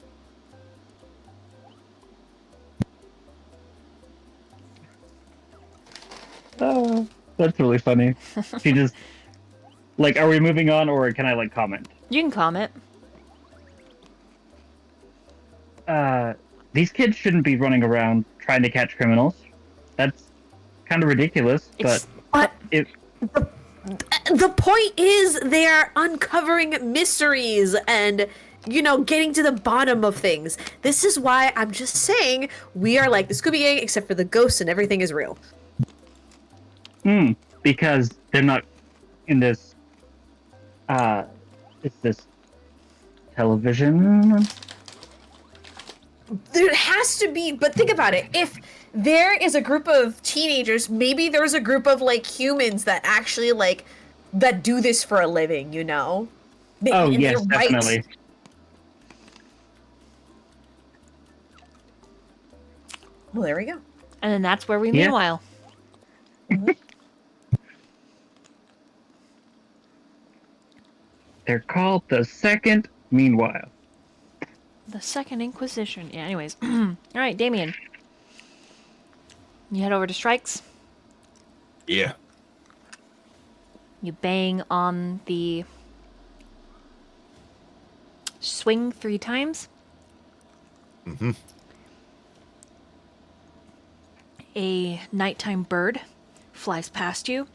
Oh, that's really funny. She just like, are we moving on, or can I like comment? You can comment. These kids shouldn't be running around trying to catch criminals. That's kind of ridiculous. Ex- But it The point is they are uncovering mysteries and getting to the bottom of things. This is why I'm just saying we are like the Scooby Gang, except for the ghosts and everything is real. because they're not in this. It's this television. There has to be, but think about it. If there is a group of teenagers, maybe there's a group of like humans that actually that do this for a living, Oh And yes, they're right. definitely. Well, there we go. And then that's where we Yeah. meanwhile. They're called the Second Meanwhile. The Second Inquisition. Yeah, anyways. Alright, Damien. You head over to Strikes. Yeah. You bang on the swing 3 times. Mm-hmm. A nighttime bird flies past you,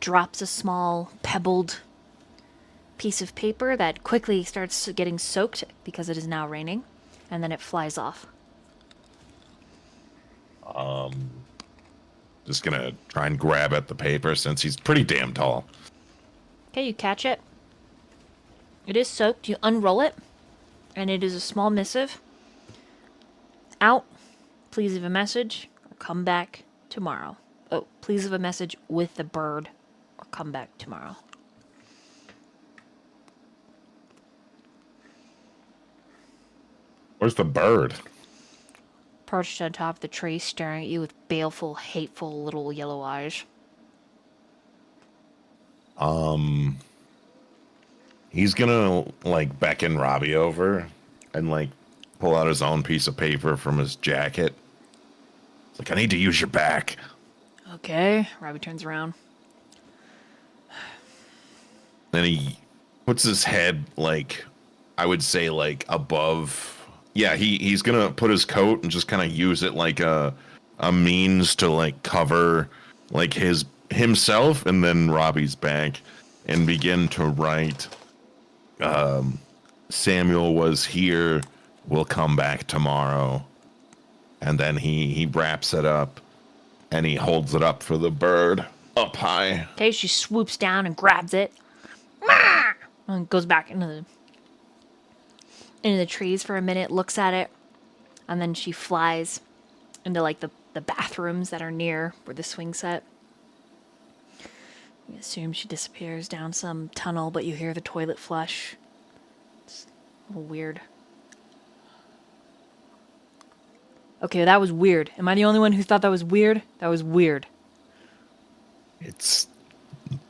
drops a small pebbled piece of paper that quickly starts getting soaked because it is now raining, and then it flies off. Just gonna try and grab at the paper since he's pretty damn tall. Okay, you catch it. It is soaked. You unroll it, and it is a small missive. Out. Please leave a message or come back tomorrow. Oh, please leave a message with the bird or come back tomorrow. Where's the bird? Perched on top of the tree, staring at you with baleful, hateful little yellow eyes. He's gonna beckon Robbie over and pull out his own piece of paper from his jacket. It's like, I need to use your back. Okay. Robbie turns around. Then he puts his head I would say above. Yeah, he's gonna put his coat and just kind of use it like a means to cover himself and then Robbie's back and begin to write. Samiel was here. We'll come back tomorrow. And then he wraps it up and he holds it up for the bird up high. Okay, she swoops down and grabs it. And goes back into the trees for a minute, looks at it, and then she flies into the bathrooms that are near where the swing set. You assume she disappears down some tunnel, but you hear the toilet flush. It's a little weird. Okay, that was weird. Am I the only one who thought that was weird? That was weird. It's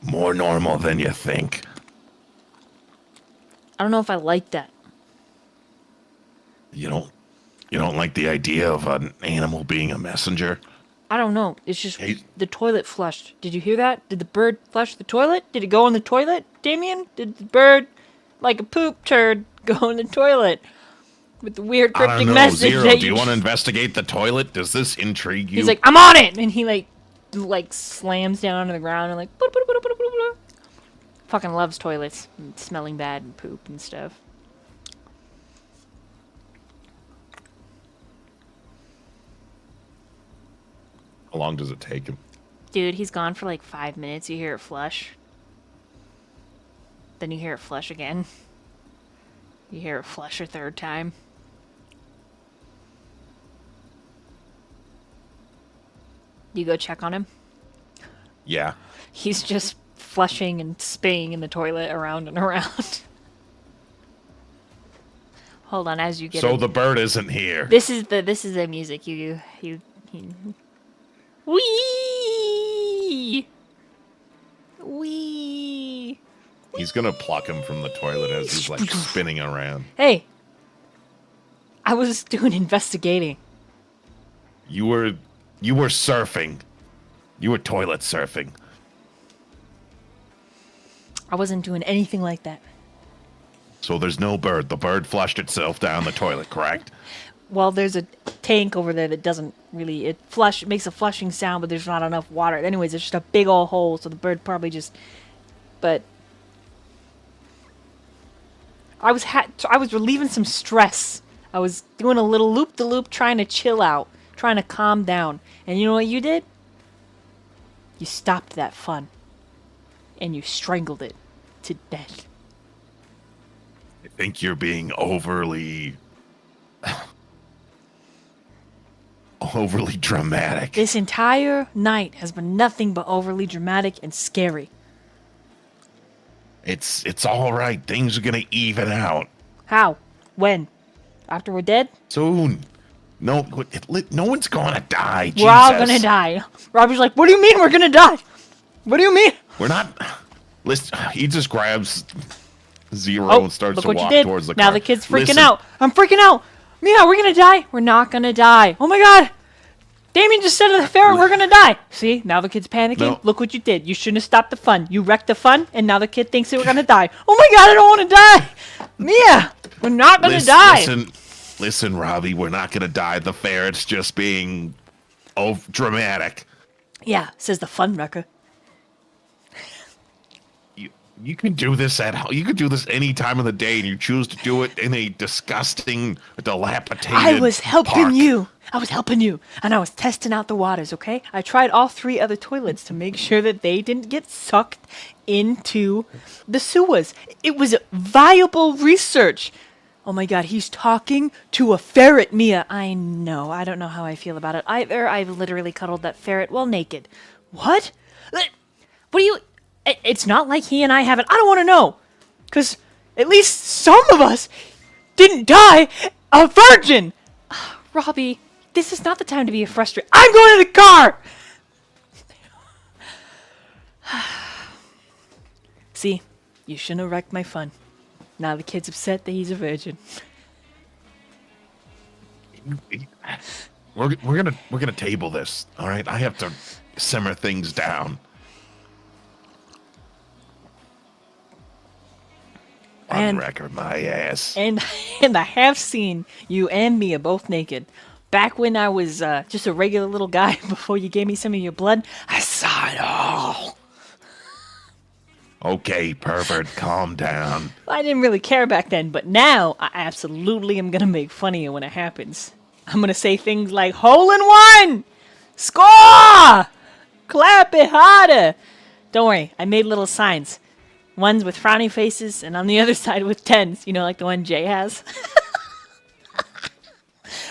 more normal than you think. I don't know if I like that. You don't like the idea of an animal being a messenger? I don't know. It's just Hey. the toilet flushed. Did you hear that? Did the bird flush the toilet? Did it go in the toilet, Damien? Did the bird, like a poop turd, go in the toilet? With the weird I cryptic don't know, message Zero, that do you want to investigate the toilet? Does this intrigue you? He's like, I'm on it! And he slams down on the ground and Fucking loves toilets. And smelling bad and poop and stuff. How long does it take him? Dude, he's gone for like 5 minutes. You hear it flush. Then you hear it flush again. You hear it flush a third time. You go check on him? Yeah. He's just flushing and spaying in the toilet around and around. Hold on, as you get So the bird isn't here. This is the music. You Wee! Wee! He's gonna pluck him from the toilet as he's like spinning around. Hey! I was doing investigating. You were surfing. You were toilet surfing. I wasn't doing anything like that. So there's no bird. The bird flushed itself down the toilet, correct? Well, there's a tank over there that doesn't really... It makes a flushing sound, but there's not enough water. Anyways, it's just a big old hole, so the bird probably just... But... I was relieving some stress. I was doing a little loop-de-loop, trying to chill out, trying to calm down. And you know what you did? You stopped that fun. And you strangled it to death. I think you're being overly dramatic. This entire night has been nothing but overly dramatic and scary. It's all right. Things are gonna even out How? When? After we're dead? soon. No one's gonna die. We're all Jesus. gonna die. Robbie's like, what do you mean we're gonna die? What do you mean? We're not. Listen, he just grabs Zero Oh, and starts look to what you walk did. towards the Now car. the kid's freaking Listen, out. I'm freaking out. Mia, we're gonna die. We're not gonna die. Oh my god. Damien just said to the ferret we're gonna die. See, now the kid's panicking. No. Look what you did. You shouldn't have stopped the fun. You wrecked the fun, and now the kid thinks that we're gonna die. Oh my god, I don't wanna die. Mia, we're not gonna die. Listen, Robbie, we're not gonna die. The ferret's just being dramatic. Yeah, says the fun wrecker. You can do this you can do this any time of the day, and you choose to do it in a disgusting, dilapidated I was helping park. you. I was helping you. And I was testing out the waters, okay? I tried all 3 other toilets to make sure that they didn't get sucked into the sewers. It was viable research. Oh my god, he's talking to a ferret, Mia. I know. I don't know how I feel about it either. I've literally cuddled that ferret while naked. What? What do you... It's not like he and I haven't... I don't want to know. Because at least some of us didn't die a virgin. Robbie, this is not the time to be frustrated. I'm going to the car! See, you shouldn't have wrecked my fun. Now the kid's upset that he's a virgin. We're gonna table this, all right? I have to simmer things down. On And- record, my ass. And I have seen you and Mia both naked. Back when I was just a regular little guy before you gave me some of your blood, I saw it all. Okay, pervert, calm down. I didn't really care back then, but now I absolutely am going to make fun of you when it happens. I'm going to say things like, hole in one! Score! Clap it harder! Don't worry, I made little signs. Ones with frowny faces, and on the other side with 10s. You know, like the one Jay has.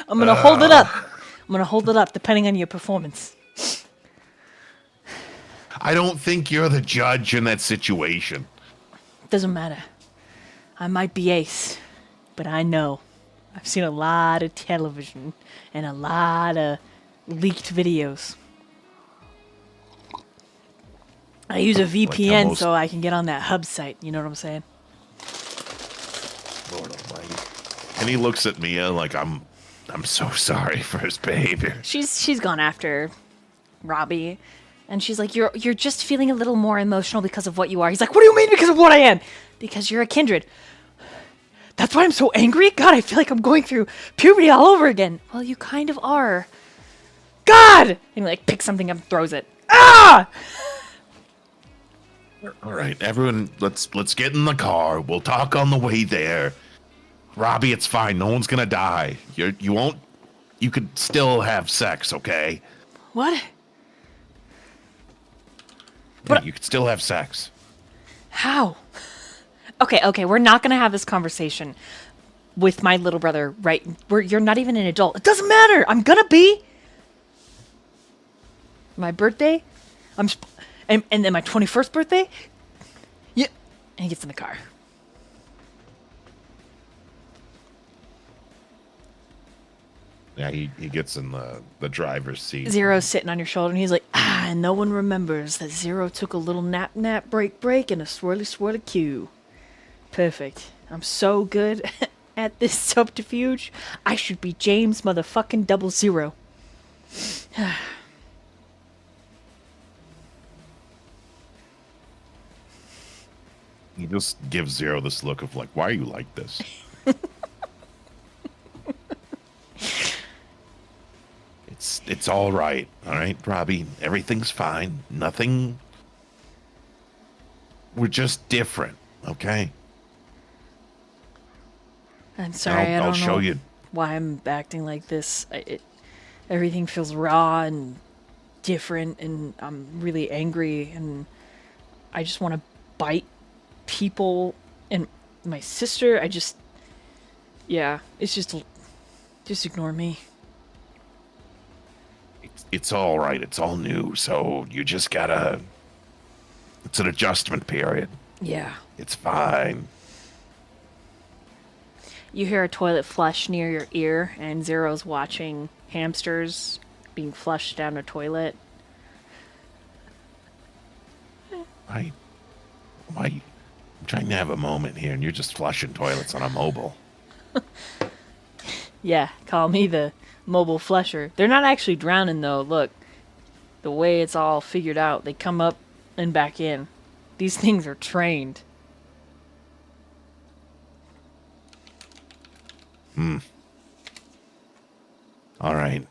I'm going to hold it up. I'm going to hold it up, depending on your performance. I don't think you're the judge in that situation. Doesn't matter. I might be ace, but I know. I've seen a lot of television and a lot of leaked videos. I use a VPN most- so I can get on that hub site. You know what I'm saying? Lord almighty. And he looks at Mia like I'm so sorry for his behavior. She's gone after Robbie, and she's like, "You're just feeling a little more emotional because of what you are." He's like, "What do you mean because of what I am?" "Because you're a kindred." "That's why I'm so angry? God, I feel like I'm going through puberty all over again." "Well, you kind of are." "God!" And he like picks something up and throws it. Ah! All right, everyone, let's get in the car. We'll talk on the way there. Robbie, it's fine. No one's gonna die. You won't. You could still have sex, okay? What? Yeah, you could still have sex. How? Okay, we're not gonna have this conversation with my little brother, right? You're not even an adult. It doesn't matter. I'm gonna be. My birthday, and then my 21st birthday. Yeah, and he gets in the car. Yeah, he gets in the driver's seat. Zero's sitting on your shoulder, and he's like, and no one remembers that Zero took a little nap, break, and a swirly cue. Perfect. I'm so good at this subterfuge. I should be James motherfucking 00. He just gives Zero this look of like, why are you like this? It's all right, Robbie. Everything's fine. Nothing. We're just different, okay? I'm sorry, I'll I don't show know you. why I'm acting like this. Everything feels raw and different, and I'm really angry, and I just want to bite people and my sister. It's just ignore me. It's all right. It's all new. So you just gotta. It's an adjustment period. Yeah. It's fine. You hear a toilet flush near your ear, and Zero's watching hamsters being flushed down a toilet. Why? I'm trying to have a moment here, and you're just flushing toilets on a mobile. Yeah, call me the mobile flusher. They're not actually drowning, though. Look, the way it's all figured out, they come up and back in. These things are trained. All right,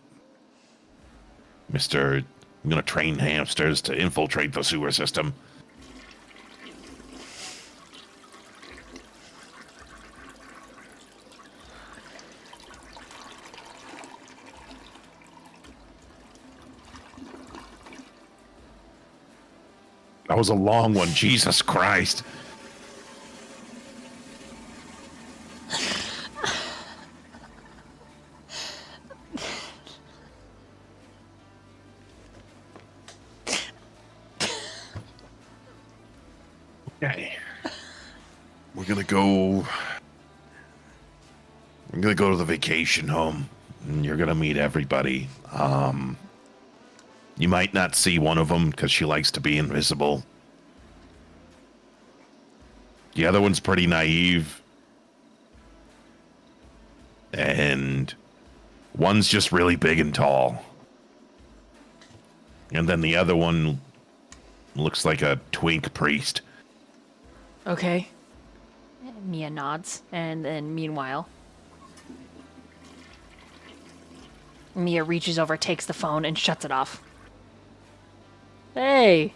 Mister. I'm gonna train hamsters to infiltrate the sewer system. That was a long one. Jesus Christ. Okay. We're gonna go to the vacation home, and you're gonna meet everybody. You might not see one of them because she likes to be invisible. The other one's pretty naive. And one's just really big and tall. And then the other one looks like a twink priest. Okay. Mia nods, and then meanwhile, Mia reaches over, takes the phone, and shuts it off. Hey,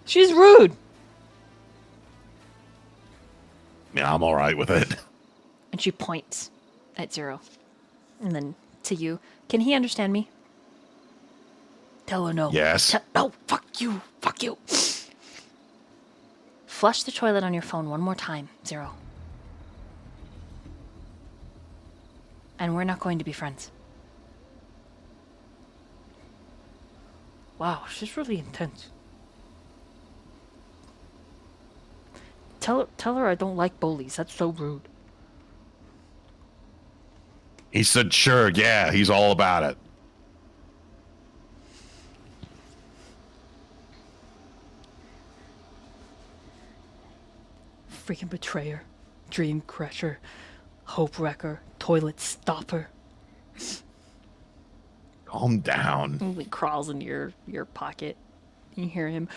she's rude. Yeah, I'm all right with it. And she points at Zero. And then to you. Can he understand me? Tell her no. Yes. No, fuck you. Fuck you. Flush the toilet on your phone one more time, Zero. And we're not going to be friends. Wow, she's really intense. Tell her I don't like bullies. That's so rude. He said, sure, yeah, he's all about it. Freaking betrayer, dream crusher, hope wrecker, toilet stopper. Calm down. He crawls into your pocket. You hear him.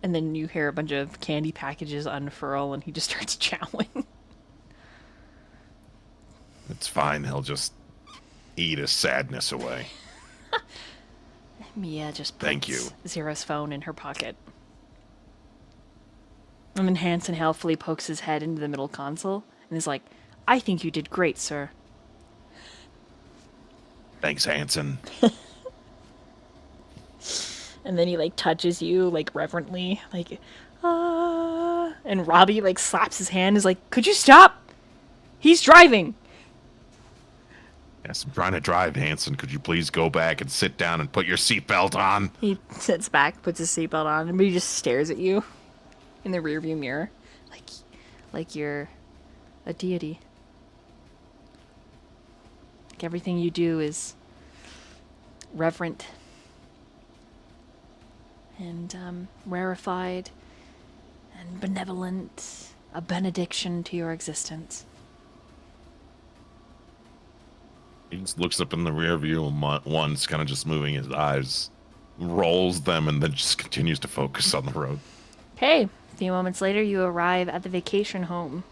And then you hear a bunch of candy packages unfurl, and he just starts chowing. It's fine. He'll just eat his sadness away. Mia just puts Thank you. Zera's phone in her pocket. And then Hanson helpfully pokes his head into the middle console and is like, I think you did great, sir. Thanks, Hanson. And then he, like, touches you, like, reverently, like, ah. And Robbie, like, slaps his hand, is like, could you stop? He's driving. Yes, I'm trying to drive, Hanson. Could you please go back and sit down and put your seatbelt on? He sits back, puts his seatbelt on, and he just stares at you in the rearview mirror, like you're a deity. Like everything you do is reverent and rarefied and benevolent, a benediction to your existence. He just looks up in the rear view once, kind of just moving his eyes, rolls them, and then just continues to focus on the road. Okay, a few moments later you arrive at the vacation home,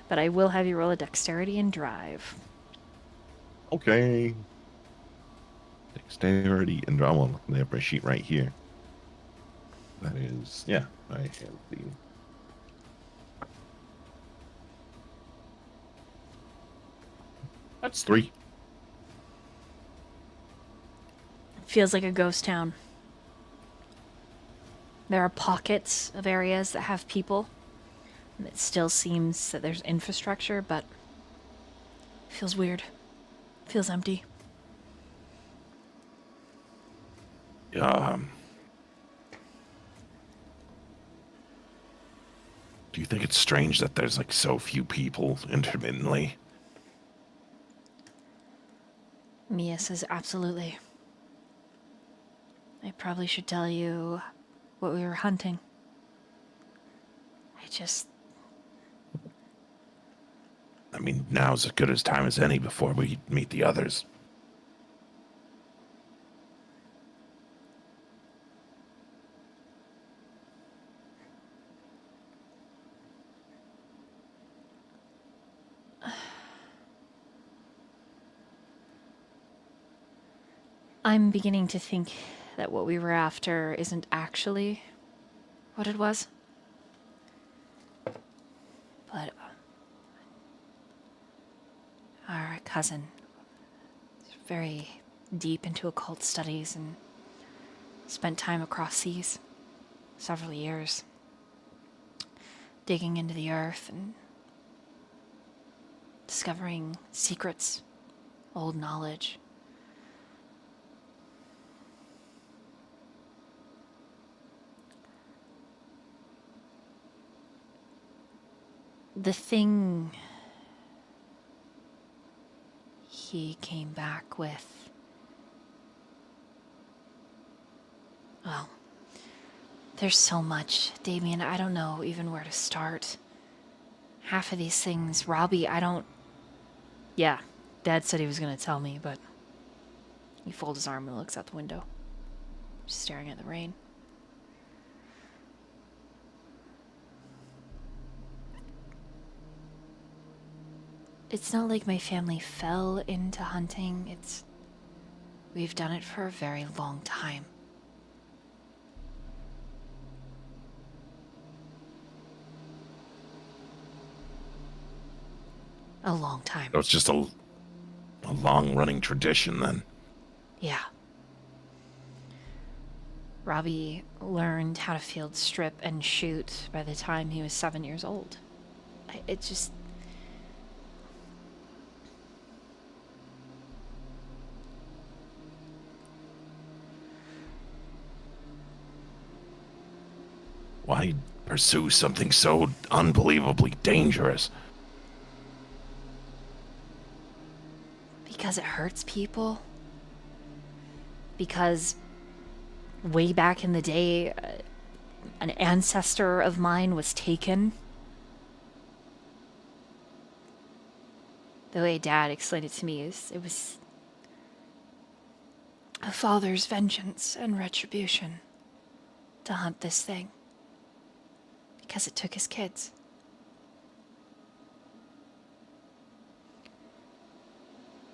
but I will have you roll a dexterity and drive. Okay. Dexterity and draw. Well, they have my sheet right here. That is, yeah, I have the. That's 3. Feels like a ghost town. There are pockets of areas that have people, and it still seems that there's infrastructure, but it feels weird. It feels empty. Do you think it's strange that there's like so few people intermittently? Mia says absolutely. I probably should tell you what we were hunting. I mean, now's as good as time as any before we meet the others. I'm beginning to think that what we were after isn't actually what it was. But our cousin is very deep into occult studies and spent time across seas, several years, digging into the earth and discovering secrets, old knowledge. The thing he came back with, well, there's so much, Damien, I don't know even where to start. Half of these things, Robbie, yeah, Dad said he was going to tell me, but he folds his arm and looks out the window, just staring at the rain. It's not like my family fell into hunting. We've done it for a very long time. A long time. So it's just a long-running tradition, then. Yeah. Robbie learned how to field strip and shoot by the time he was 7 years old. It just... Why pursue something so unbelievably dangerous? Because it hurts people. Because way back in the day, an ancestor of mine was taken. The way Dad explained it to me is it was a father's vengeance and retribution to hunt this thing. Because it took his kids.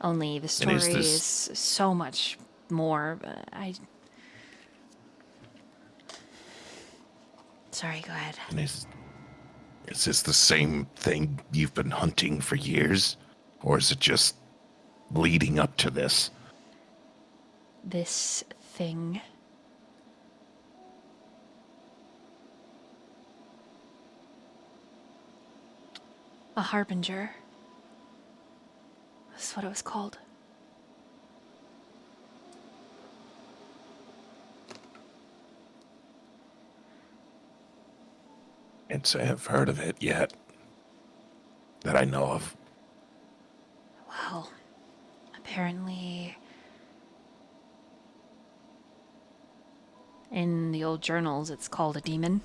Only the story is so much more. Sorry, go ahead. And is this the same thing you've been hunting for years? Or is it just leading up to this? This thing. A harbinger. That's what it was called. Can't say I've heard of it yet. That I know of. Well, apparently in the old journals it's called a demon.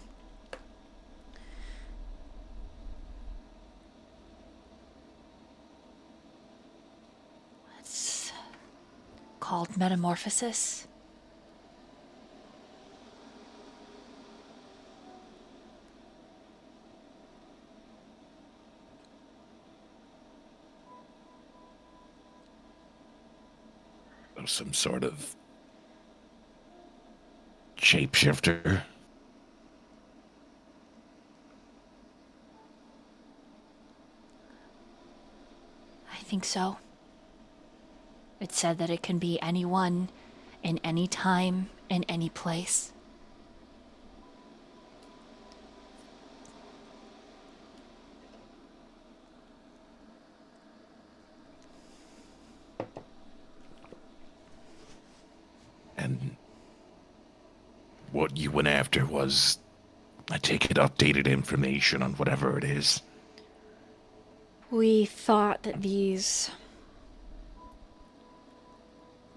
It's called metamorphosis. Some sort of shapeshifter. I think so. It said that it can be anyone, in any time, in any place. And what you went after was, I take it, updated information on whatever it is. We thought that these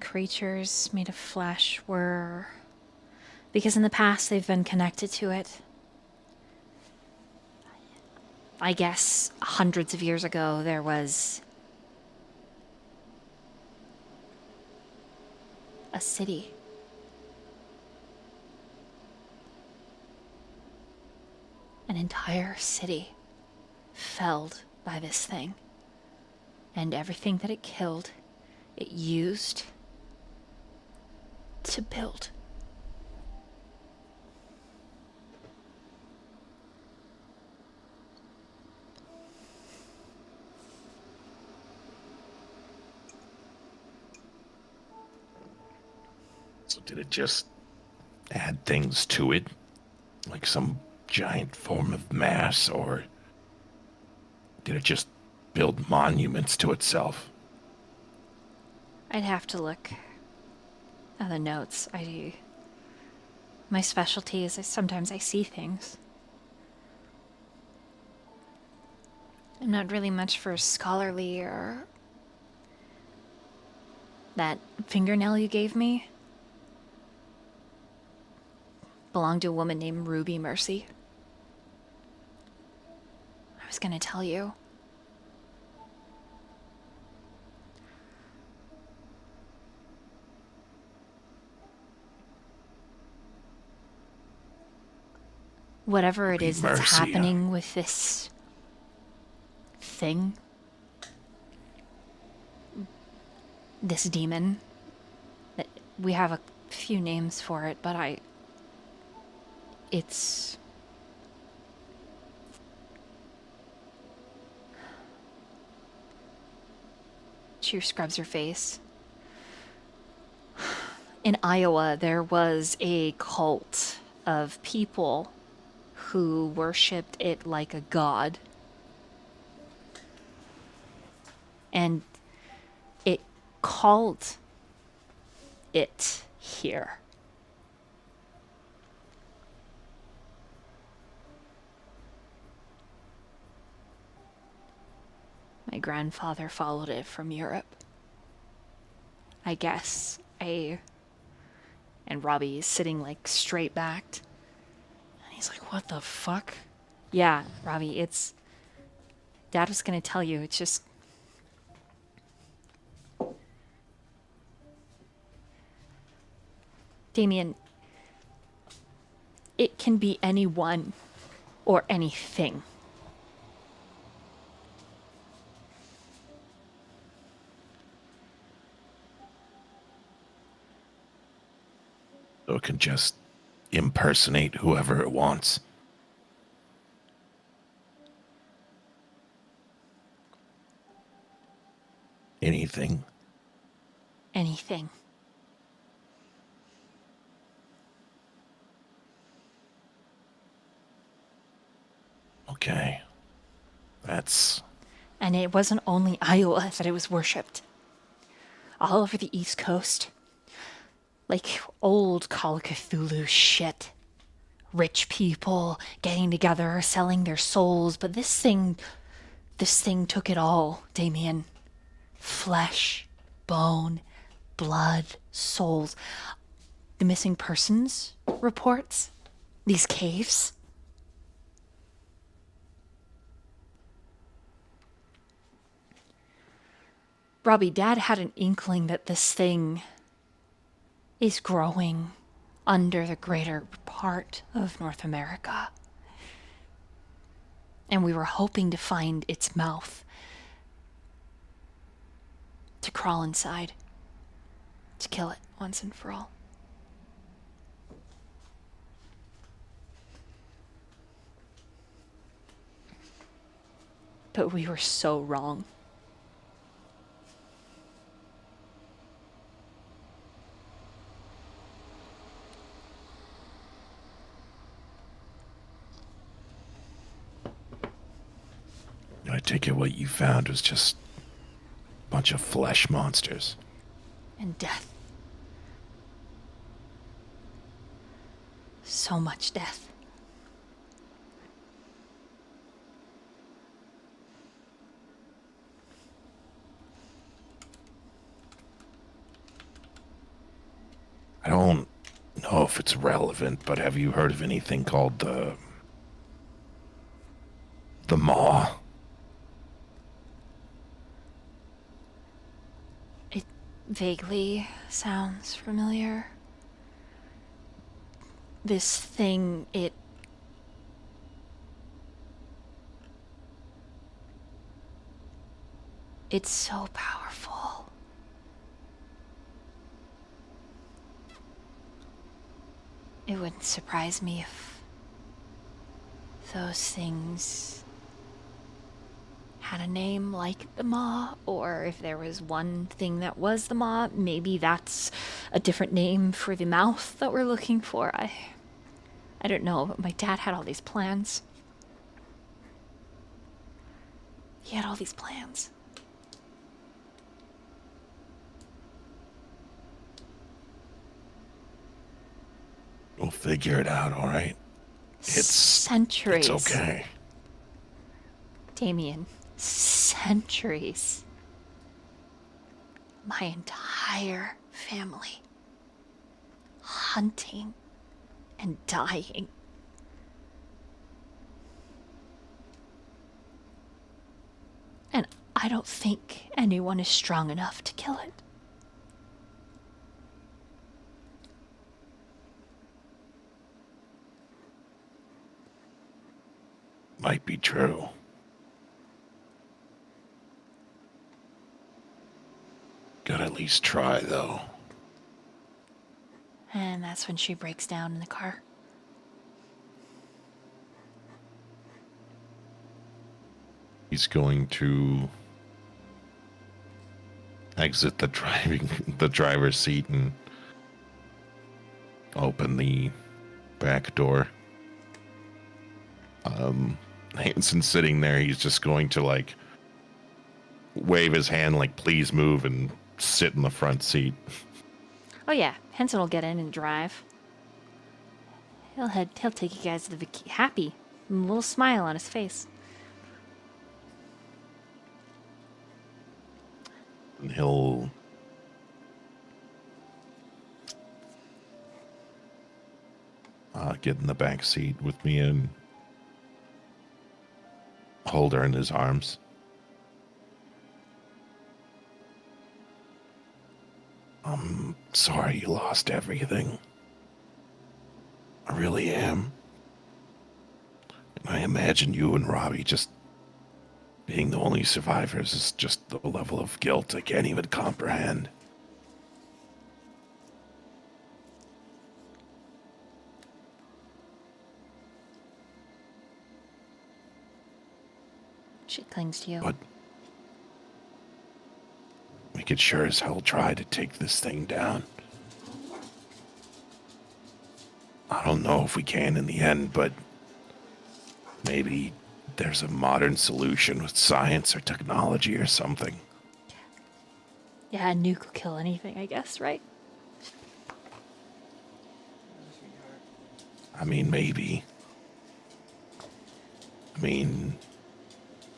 creatures made of flesh were... because in the past they've been connected to it. I guess hundreds of years ago there was a city. An entire city felled by this thing. And everything that it killed, it used to build. So did it just add things to it? Like some giant form of mass, or did it just build monuments to itself? I'd have to look at the notes. My specialty is sometimes I see things. I'm not really much for scholarly or... That fingernail you gave me belonged to a woman named Ruby Mercy. I was gonna tell you. Whatever it is that's Mercy, happening with this thing, this demon, we have a few names for it, but it's... She scrubs her face. In Iowa, there was a cult of people who worshipped it like a god. And it called it here. My grandfather followed it from Europe. I guess. And Robbie is sitting like straight backed. And he's like, what the fuck? Yeah, Robbie, it's... Dad was gonna tell you, it's just... Damien, it can be anyone or anything. So it can just impersonate whoever it wants. Anything. Anything. Okay. That's... And it wasn't only Iowa that it was worshipped. All over the East Coast. Like old Call of Cthulhu shit. Rich people getting together, selling their souls, but this thing took it all, Damien. Flesh, bone, blood, souls. The missing persons reports. These caves. Robbie, Dad had an inkling that this thing is growing under the greater part of North America. And we were hoping to find its mouth, to crawl inside, to kill it once and for all. But we were so wrong. I take it what you found was just a bunch of flesh monsters. And death. So much death. I don't know if it's relevant, but have you heard of anything called the Maw? It vaguely sounds familiar. This thing, it's so powerful. It wouldn't surprise me if those things had a name like the Maw, or if there was one thing that was the Maw, maybe that's a different name for the mouth that we're looking for. I don't know, but my dad had all these plans. He had all these plans. We'll figure it out, all right? Centuries. It's okay. Damien, centuries. My entire family hunting and dying. And I don't think anyone is strong enough to kill it. Might be true. Gotta at least try, though. And that's when she breaks down in the car. He's going to exit the driver's seat and open the back door. Hanson's sitting there. He's just going to like wave his hand like, please move, and sit in the front seat. Oh yeah, Henson will get in and drive. He'll take you guys to the happy, and a little smile on his face. And he'll get in the back seat with me and hold her in his arms. I'm sorry you lost everything. I really am. And I imagine you and Robbie just being the only survivors is just the level of guilt I can't even comprehend. She clings to you. But could sure as hell try to take this thing down. I don't know if we can in the end, but maybe there's a modern solution with science or technology or something. Yeah, a nuke will kill anything, I guess, right? I mean, maybe. I mean,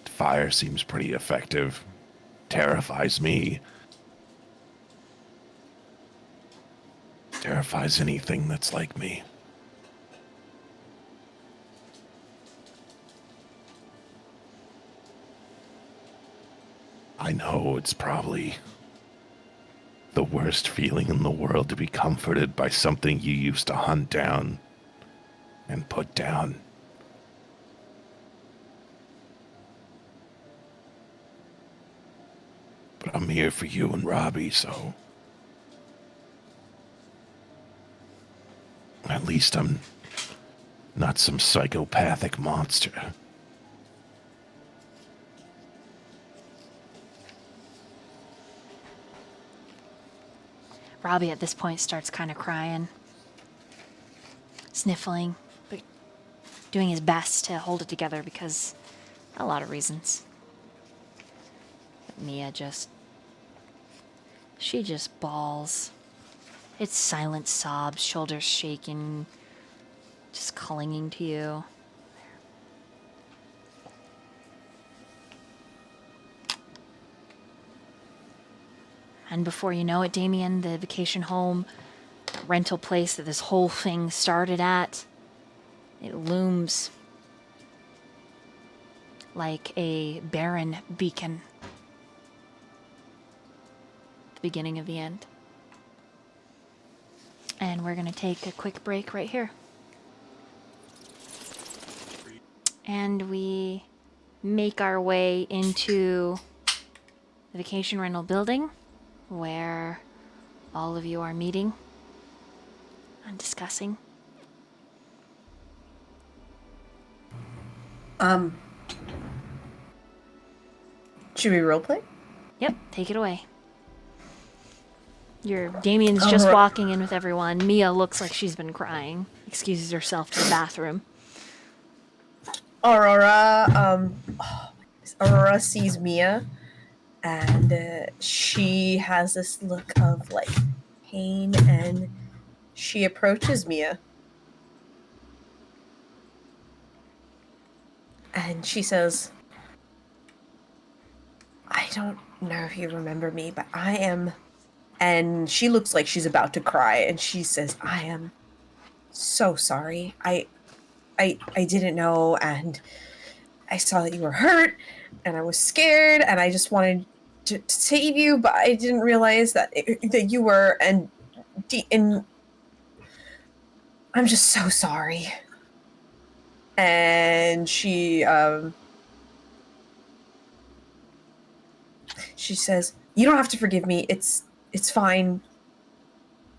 fire seems pretty effective. Terrifies me. Terrifies anything that's like me. I know it's probably the worst feeling in the world to be comforted by something you used to hunt down and put down. But I'm here for you and Robbie, so at least I'm not some psychopathic monster. Robbie at this point starts kind of crying, sniffling, but doing his best to hold it together because a lot of reasons. But Mia she just bawls. It's silent sobs, shoulders shaking, just clinging to you. And before you know it, Damien, the vacation home, rental place that this whole thing started at, it looms like a barren beacon. The beginning of the end. And we're going to take a quick break right here. And we make our way into the vacation rental building, where all of you are meeting and discussing. Should we roleplay? Yep, take it away. Damien's just walking in with everyone. Mia looks like she's been crying. Excuses herself to the bathroom. Aurora sees Mia, and she has this look of like pain, and she approaches Mia, and she says, "I don't know if you remember me, but I am," and she looks like she's about to cry, and she says, "I am so sorry. I didn't know, and I saw that you were hurt, and I was scared, and I just wanted to save you, but I didn't realize that you were, and I'm just so sorry." And she says, "You don't have to forgive me. It's fine.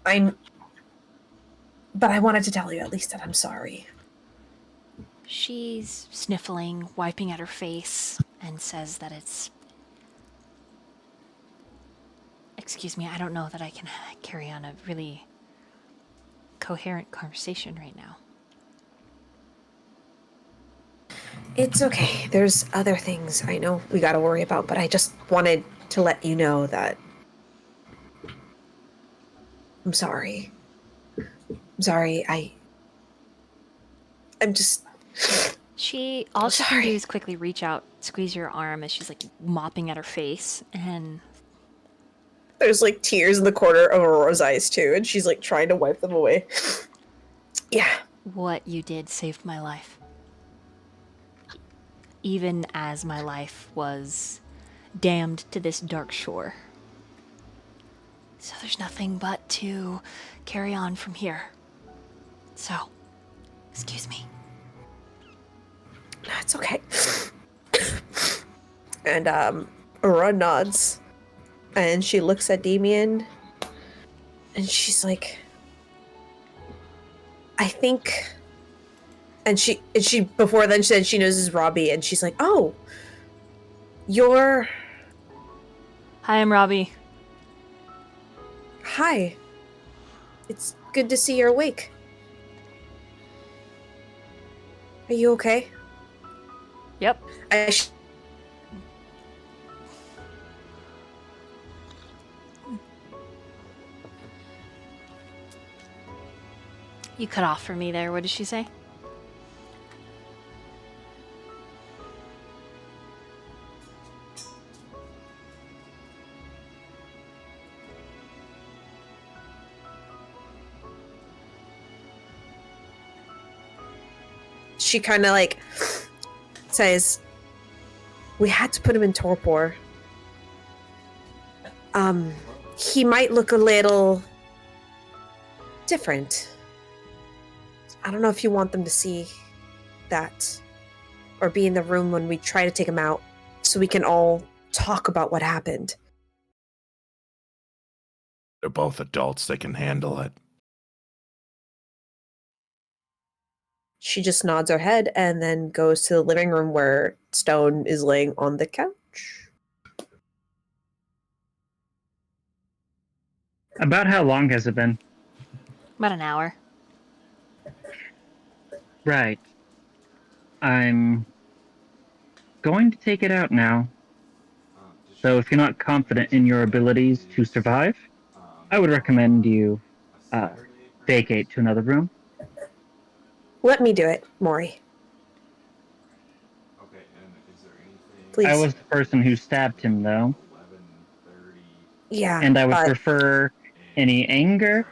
But I wanted to tell you at least that I'm sorry." She's sniffling, wiping at her face, and says that it's... Excuse me, I don't know that I can carry on a really coherent conversation right now. It's okay. There's other things I know we gotta worry about, but I just wanted to let you know that I'm sorry. I'm sorry. I'm just... All she can do is quickly reach out, squeeze your arm as she's like mopping at her face, and There's like tears in the corner of Aurora's eyes too, and she's like trying to wipe them away. Yeah. what you did saved my life. Even as my life was damned to this dark shore. So there's nothing but to carry on from here. So, excuse me. No, it's okay. And Aurora nods, and she looks at Damien, and she's like, I think, and she before then she said she knows this is Robbie, and she's like, oh, you're... Hi, I'm Robbie. Hi. It's good to see you're awake. Are you okay? Yep. You cut off for me there. What did she say? She kind of like says, we had to put him in torpor. He might look a little different. I don't know if you want them to see that or be in the room when we try to take him out so we can all talk about what happened. They're both adults. They can handle it. She just nods her head and then goes to the living room where Stone is laying on the couch. About how long has it been? About an hour. Right. I'm going to take it out now. So if you're not confident in your abilities to survive, I would recommend you vacate to another room. Let me do it, Mori. Please. I was the person who stabbed him, though. Yeah. And I would prefer any anger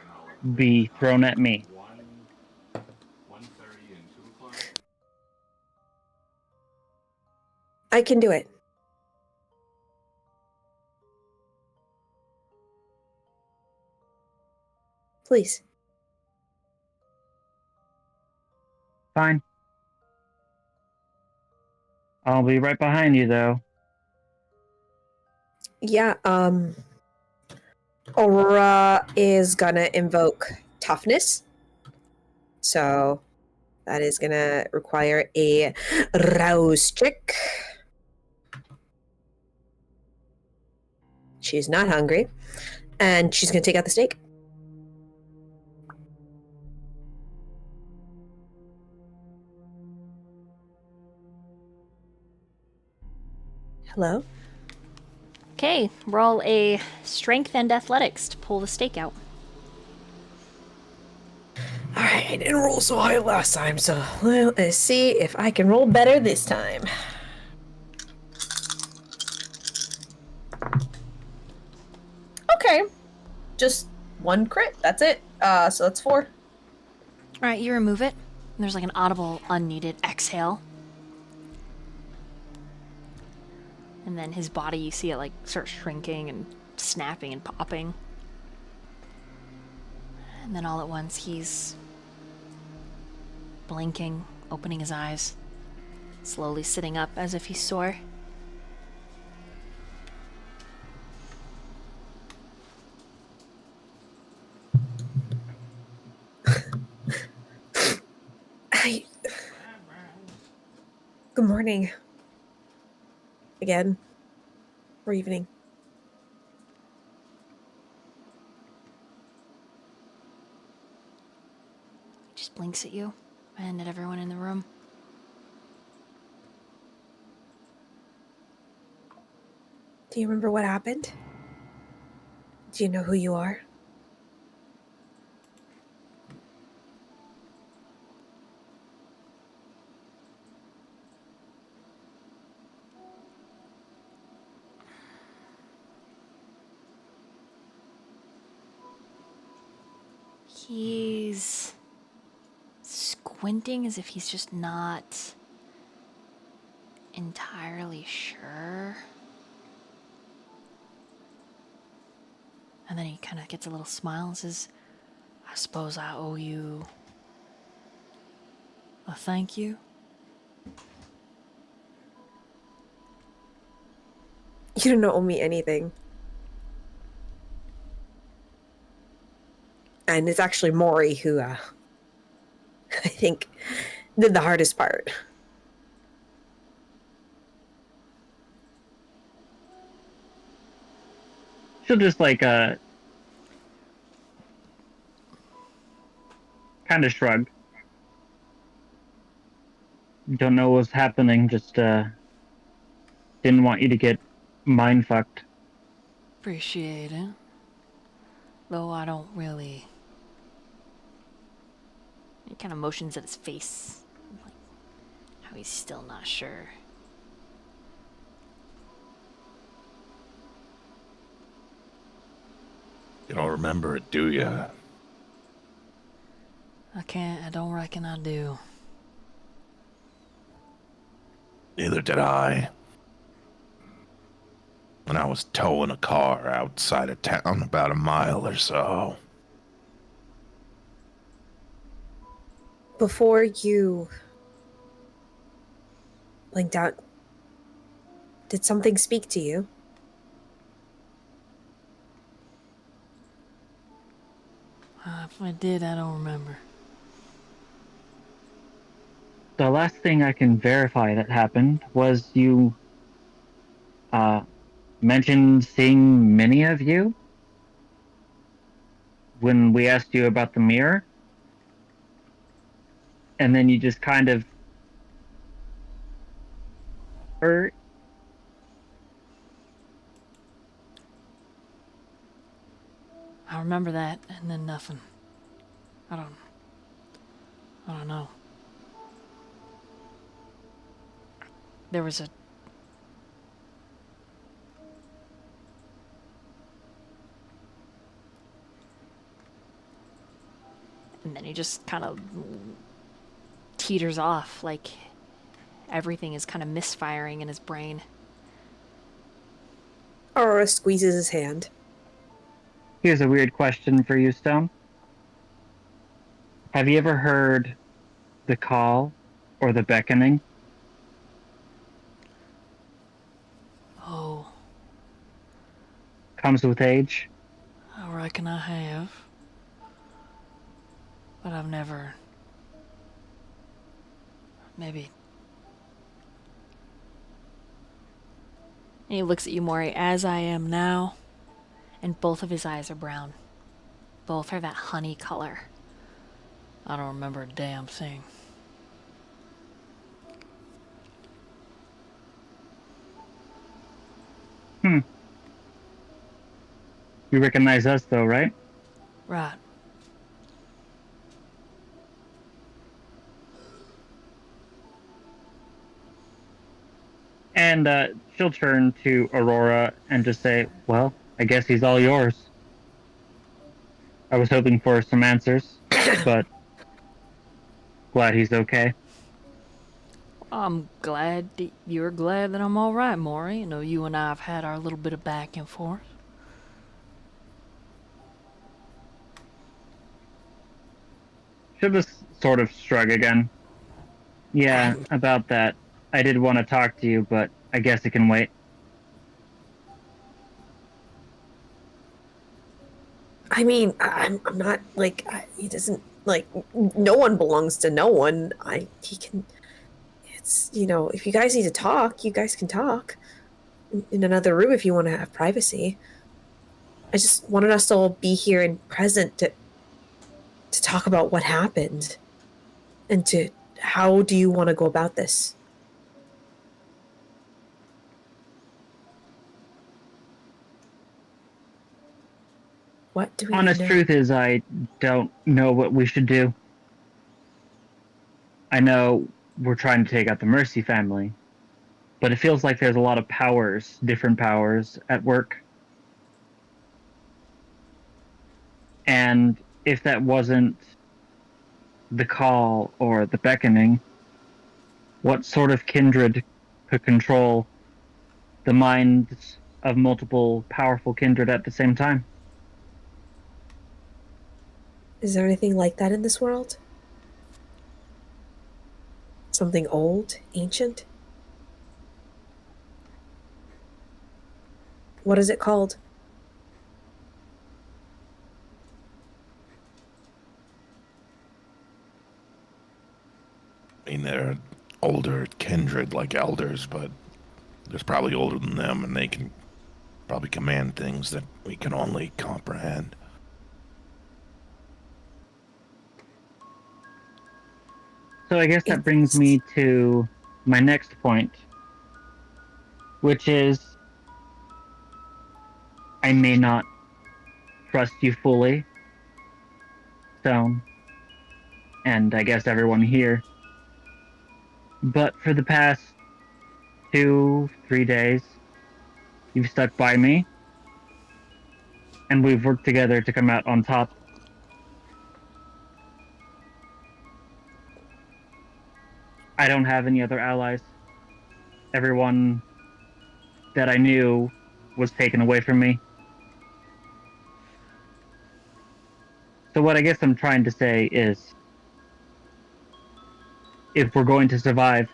be thrown at me. I can do it. Please. Fine. I'll be right behind you, though. Yeah, Aurora is gonna invoke toughness. So that is gonna require a rouse check. She's not hungry. And she's gonna take out the steak. Hello? Okay, roll a strength and athletics to pull the stake out. Alright, I didn't roll so high last time, so let's see if I can roll better this time. Okay. Just one crit, that's it. So that's 4. Alright, you remove it. And there's like an audible, unneeded exhale. And then his body, you see it like start shrinking and snapping and popping. And then all at once he's blinking, opening his eyes, slowly sitting up as if he's sore. Good morning. Again. Or evening. He just blinks at you and at everyone in the room. Do you remember what happened? Do you know who you are? He's squinting as if he's just not entirely sure. And then he kind of gets a little smile and says, I suppose I owe you a thank you. You don't owe me anything. And it's actually Mori who, I think, did the hardest part. She'll just kind of shrug. Don't know what's happening, just didn't want you to get mind fucked. Appreciate it. Though I don't really. He kind of motions at his face, like how he's still not sure. You don't remember it, do you? I don't reckon I do. Neither did I. When I was towing a car outside of town about a mile or so. Before you blinked out, did something speak to you? If I did, I don't remember. The last thing I can verify that happened was you mentioned seeing many of you when we asked you about the mirror. And then you just kind of hurt. I remember that, and then nothing. I don't know. There was a... And then he just kind of teeters off, like everything is kind of misfiring in his brain. Aurora squeezes his hand. Here's a weird question for you, Stone. Have you ever heard the call or the beckoning? Oh, Comes with age? I reckon I have. But I've never... Maybe... And he looks at you, Mori, as I am now, and both of his eyes are brown. Both are that honey color. I don't remember a damn thing. You recognize us, though, right? Right. And she'll turn to Aurora and just say, well, I guess he's all yours. I was hoping for some answers, but glad he's okay. I'm glad that you're glad that I'm alright, Mori. You know, you and I have had our little bit of back and forth. She'll just sort of shrug again. Yeah, about that. I did want to talk to you, but I guess it can wait. I mean, I'm not like he doesn't like. No one belongs to no one. He can. It's if you guys need to talk, you guys can talk in another room if you want to have privacy. I just wanted us to all be here and present to talk about what happened, and to how do you want to go about this. What do we Honest know? truth is, I don't know what we should do. I know we're trying to take out the Mercy family, but it feels like there's a lot of powers, different powers, at work. And if that wasn't the call or the beckoning, what sort of kindred could control the minds of multiple powerful kindred at the same time? Is there anything like that in this world? Something old, ancient? What is it called? I mean, they're older kindred like elders, but there's probably older than them, and they can probably command things that we can only comprehend. So I guess that brings me to my next point, which is I may not trust you fully, Stone, and I guess everyone here. But for the past 2-3 days, you've stuck by me, and we've worked together to come out on top. I don't have any other allies. Everyone that I knew was taken away from me. So what I guess I'm trying to say is, if we're going to survive,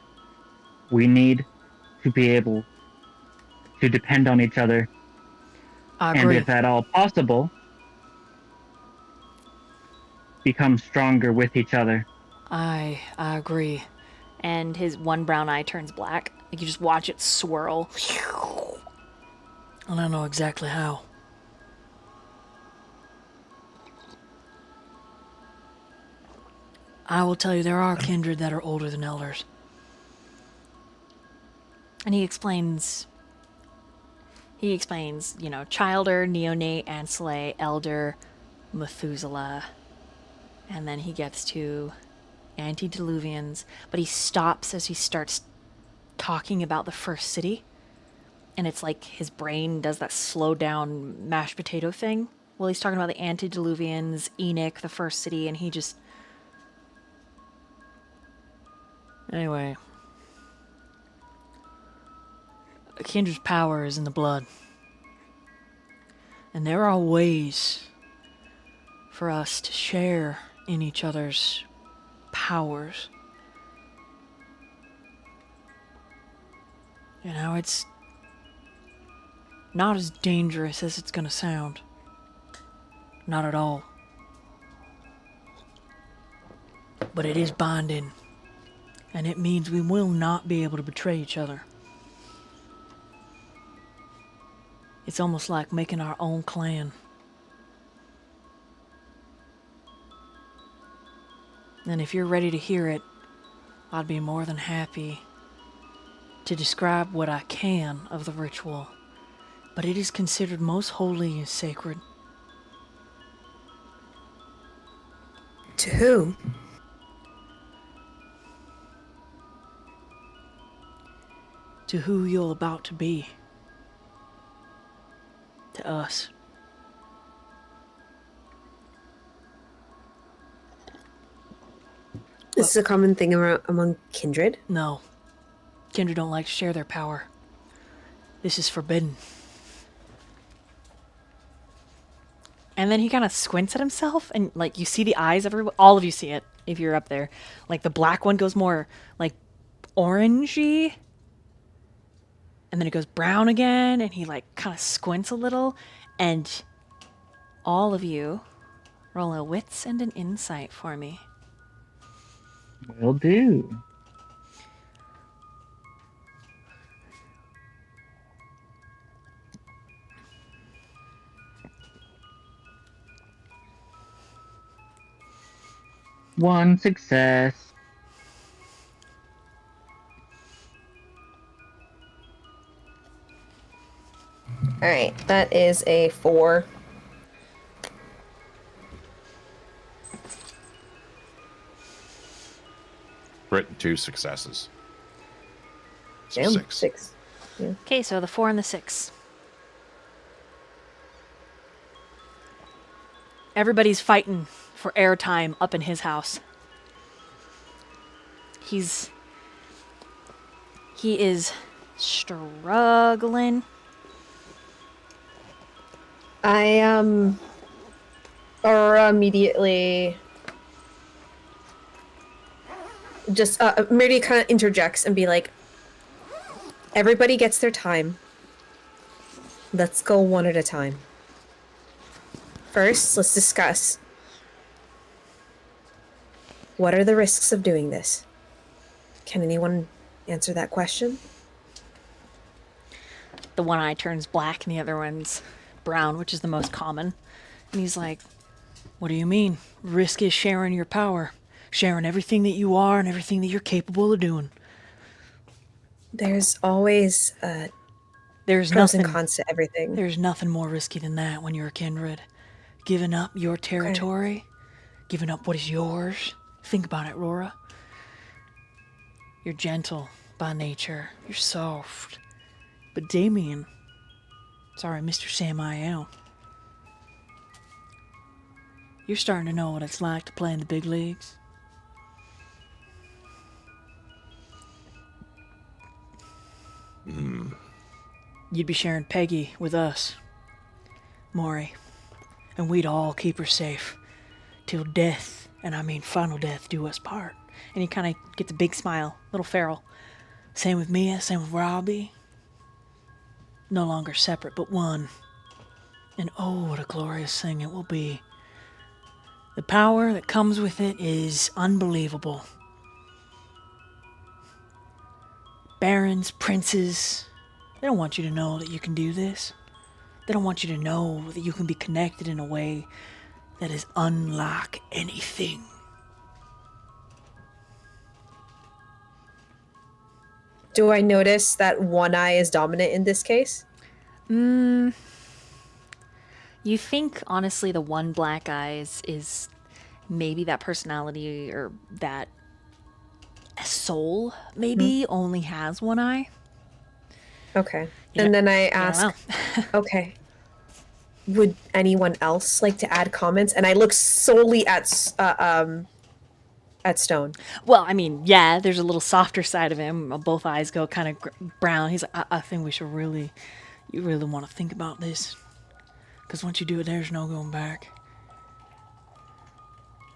we need to be able to depend on each other. I And agree. if at all possible, become stronger with each other. I agree. And his one brown eye turns black. Like you just watch it swirl. I don't know exactly how. I will tell you, there are kindred that are older than elders. And he explains, you know, childer, neonate, ancillate, elder, Methuselah. And then he gets to antediluvians. But he stops as he starts talking about the first city. And it's like his brain does that slow down mashed potato thing. Well, he's talking about the antediluvians, Enoch, the first city, and he just... Anyway. A kindred's power is in the blood. And there are ways for us to share in each other's powers. You know, it's not as dangerous as it's gonna sound. Not at all. But it is binding. And it means we will not be able to betray each other. It's almost like making our own clan. And if you're ready to hear it, I'd be more than happy to describe what I can of the ritual. But it is considered most holy and sacred. To who? To who you're about to be. To us. This is a common thing among kindred. No. Kindred don't like to share their power. This is forbidden. And then he kind of squints at himself, and like you see the eyes everywhere. All of you see it if you're up there. Like the black one goes more like orangey, and then it goes brown again, and he like kind of squints a little. And all of you roll a wits and an insight for me. Will do. One success. All right, that is a 4. Crit, 2 successes. So Damn, 6. 6. Okay, so the 4 and the 6. Everybody's fighting for airtime up in his house. He is struggling. Aurora immediately just Miri kind of interjects and be like, everybody gets their time. Let's go one at a time. First, let's discuss what are the risks of doing this. Can anyone answer that question? The one eye turns black and the other one's brown, which is the most common. And he's like, What do you mean? Risk is sharing your power. sharing everything that you are and everything that you're capable of doing. There's always There's pros and nothing. cons to everything. There's nothing more risky than that when you're a kindred. Giving up your territory, giving up what is yours. Think about it, Aurora. You're gentle by nature. You're soft. But Damien, Mr. Samiel, you're starting to know what it's like to play in the big leagues. You'd be sharing Peggy with us, Mori, and we'd all keep her safe till death, and I mean final death, do us part. And he kind of gets a big smile, little feral. Same with Mia, same with Robbie. No longer separate, but one. And oh, what a glorious thing it will be. The power that comes with it is unbelievable. Barons, princes, they don't want you to know that you can do this. They don't want you to know that you can be connected in a way that is unlike anything. Do I notice that one eye is dominant in this case? You think, honestly, the one black eyes is maybe that personality or that soul maybe only has one eye? Okay. You And don't- then I you don't ask, know. okay, would anyone else like to add comments? And I look solely at Stone. Well, I mean, yeah, there's a little softer side of him. Both eyes go kind of brown. He's like, I think we should you really want to think about this. Because once you do it, there's no going back.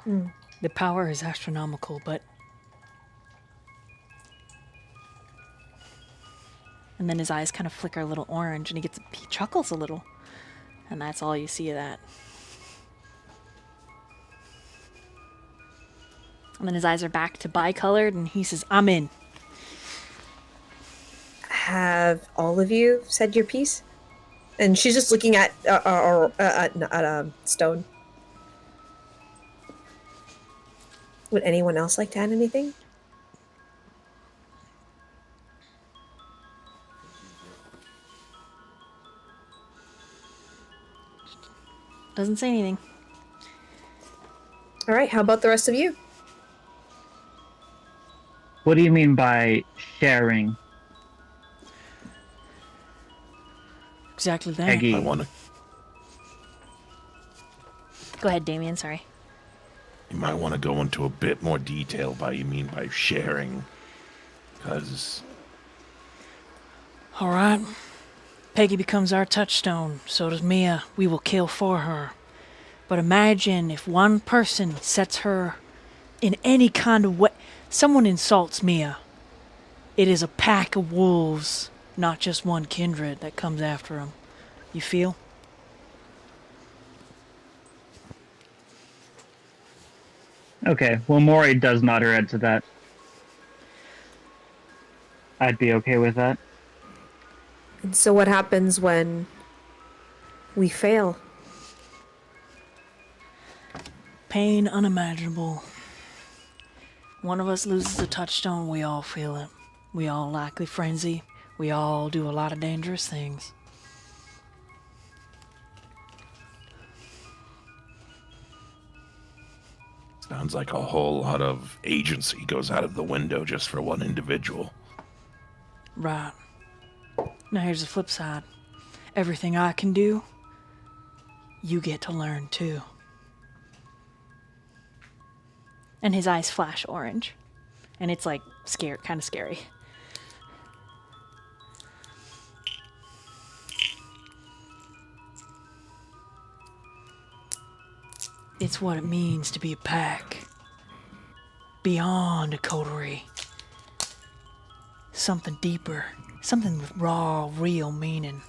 The power is astronomical, but... And then his eyes kind of flicker a little orange, and he chuckles a little. And that's all you see of that. And then his eyes are back to bicolored, and he says, I'm in. Have all of you said your piece? And she's just looking at Stone. Would anyone else like to add anything? Doesn't say anything. All right, how about the rest of you? What do you mean by sharing? Exactly that. Peggy. I want to. Go ahead, Damien, sorry. You might want to go into a bit more detail by you mean by sharing, because All right. Peggy becomes our touchstone. So does Mia. We will kill for her. But imagine if one person sets her in any kind of way. Someone insults Mia. It is a pack of wolves, not just one kindred that comes after him. You feel? Okay, well, Mori does nod her head to that. I'd be okay with that. And so what happens when we fail? Pain unimaginable. One of us loses a touchstone, we all feel it. We all likely frenzy. We all do a lot of dangerous things. sounds like a whole lot of agency goes out of the window just for one individual. Right. Now here's the flip side. Everything I can do, you get to learn too. And his eyes flash orange. And it's like kind of scary. It's what it means to be a pack. Beyond a coterie. Something deeper. Something with raw, real meaning.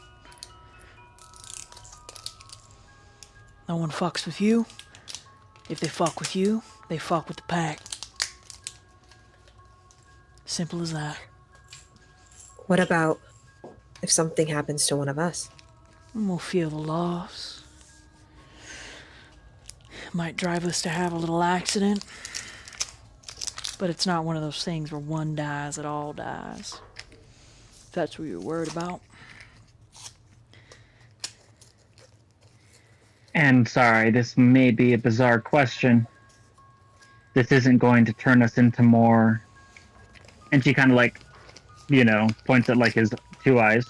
No one fucks with you. If they fuck with you, they fuck with the pack. Simple as that. What about if something happens to one of us? And we'll feel the loss. Might drive us to have a little accident. But it's not one of those things where one dies, it all dies. If that's what you're worried about. And sorry, this may be a bizarre question. This isn't going to turn us into more. And she kind of like, points at like his two eyes.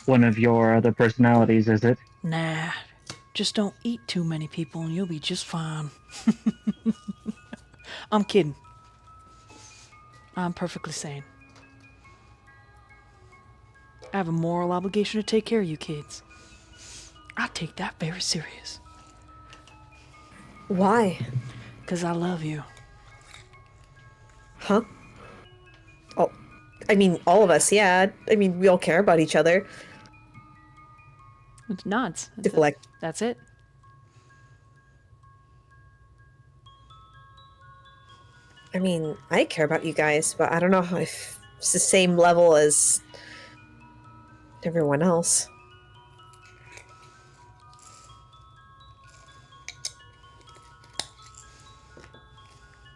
One of your other personalities, is it? Nah, just don't eat too many people and you'll be just fine. I'm kidding. I'm perfectly sane. I have a moral obligation to take care of you kids. I take that very serious. Why? 'Cause I love you. Huh? Oh, I mean, all of us, yeah. I mean, we all care about each other. It's nods. Deflect. That's it. I mean, I care about you guys, but I don't know if it's the same level as everyone else.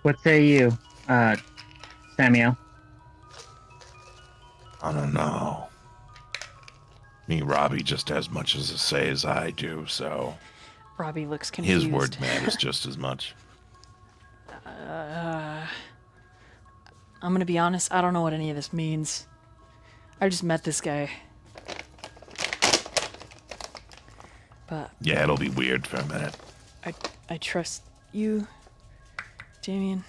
What say you, Samiel? I don't know. Me, Robbie, just as much as a say as I do, so Robbie looks confused. his word matters just as much. I'm gonna be honest, I don't know what any of this means. I just met this guy. But Yeah, it'll be weird for a minute. I trust you, Damien.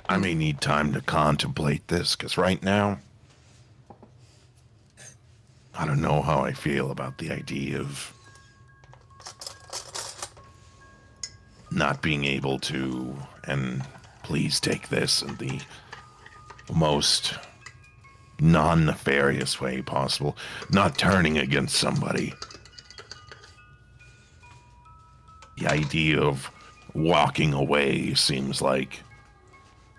I may need time to contemplate this, because right now, I don't know how I feel about the idea of not being able to, and please take this in the most non-nefarious way possible, not turning against somebody. The idea of walking away seems like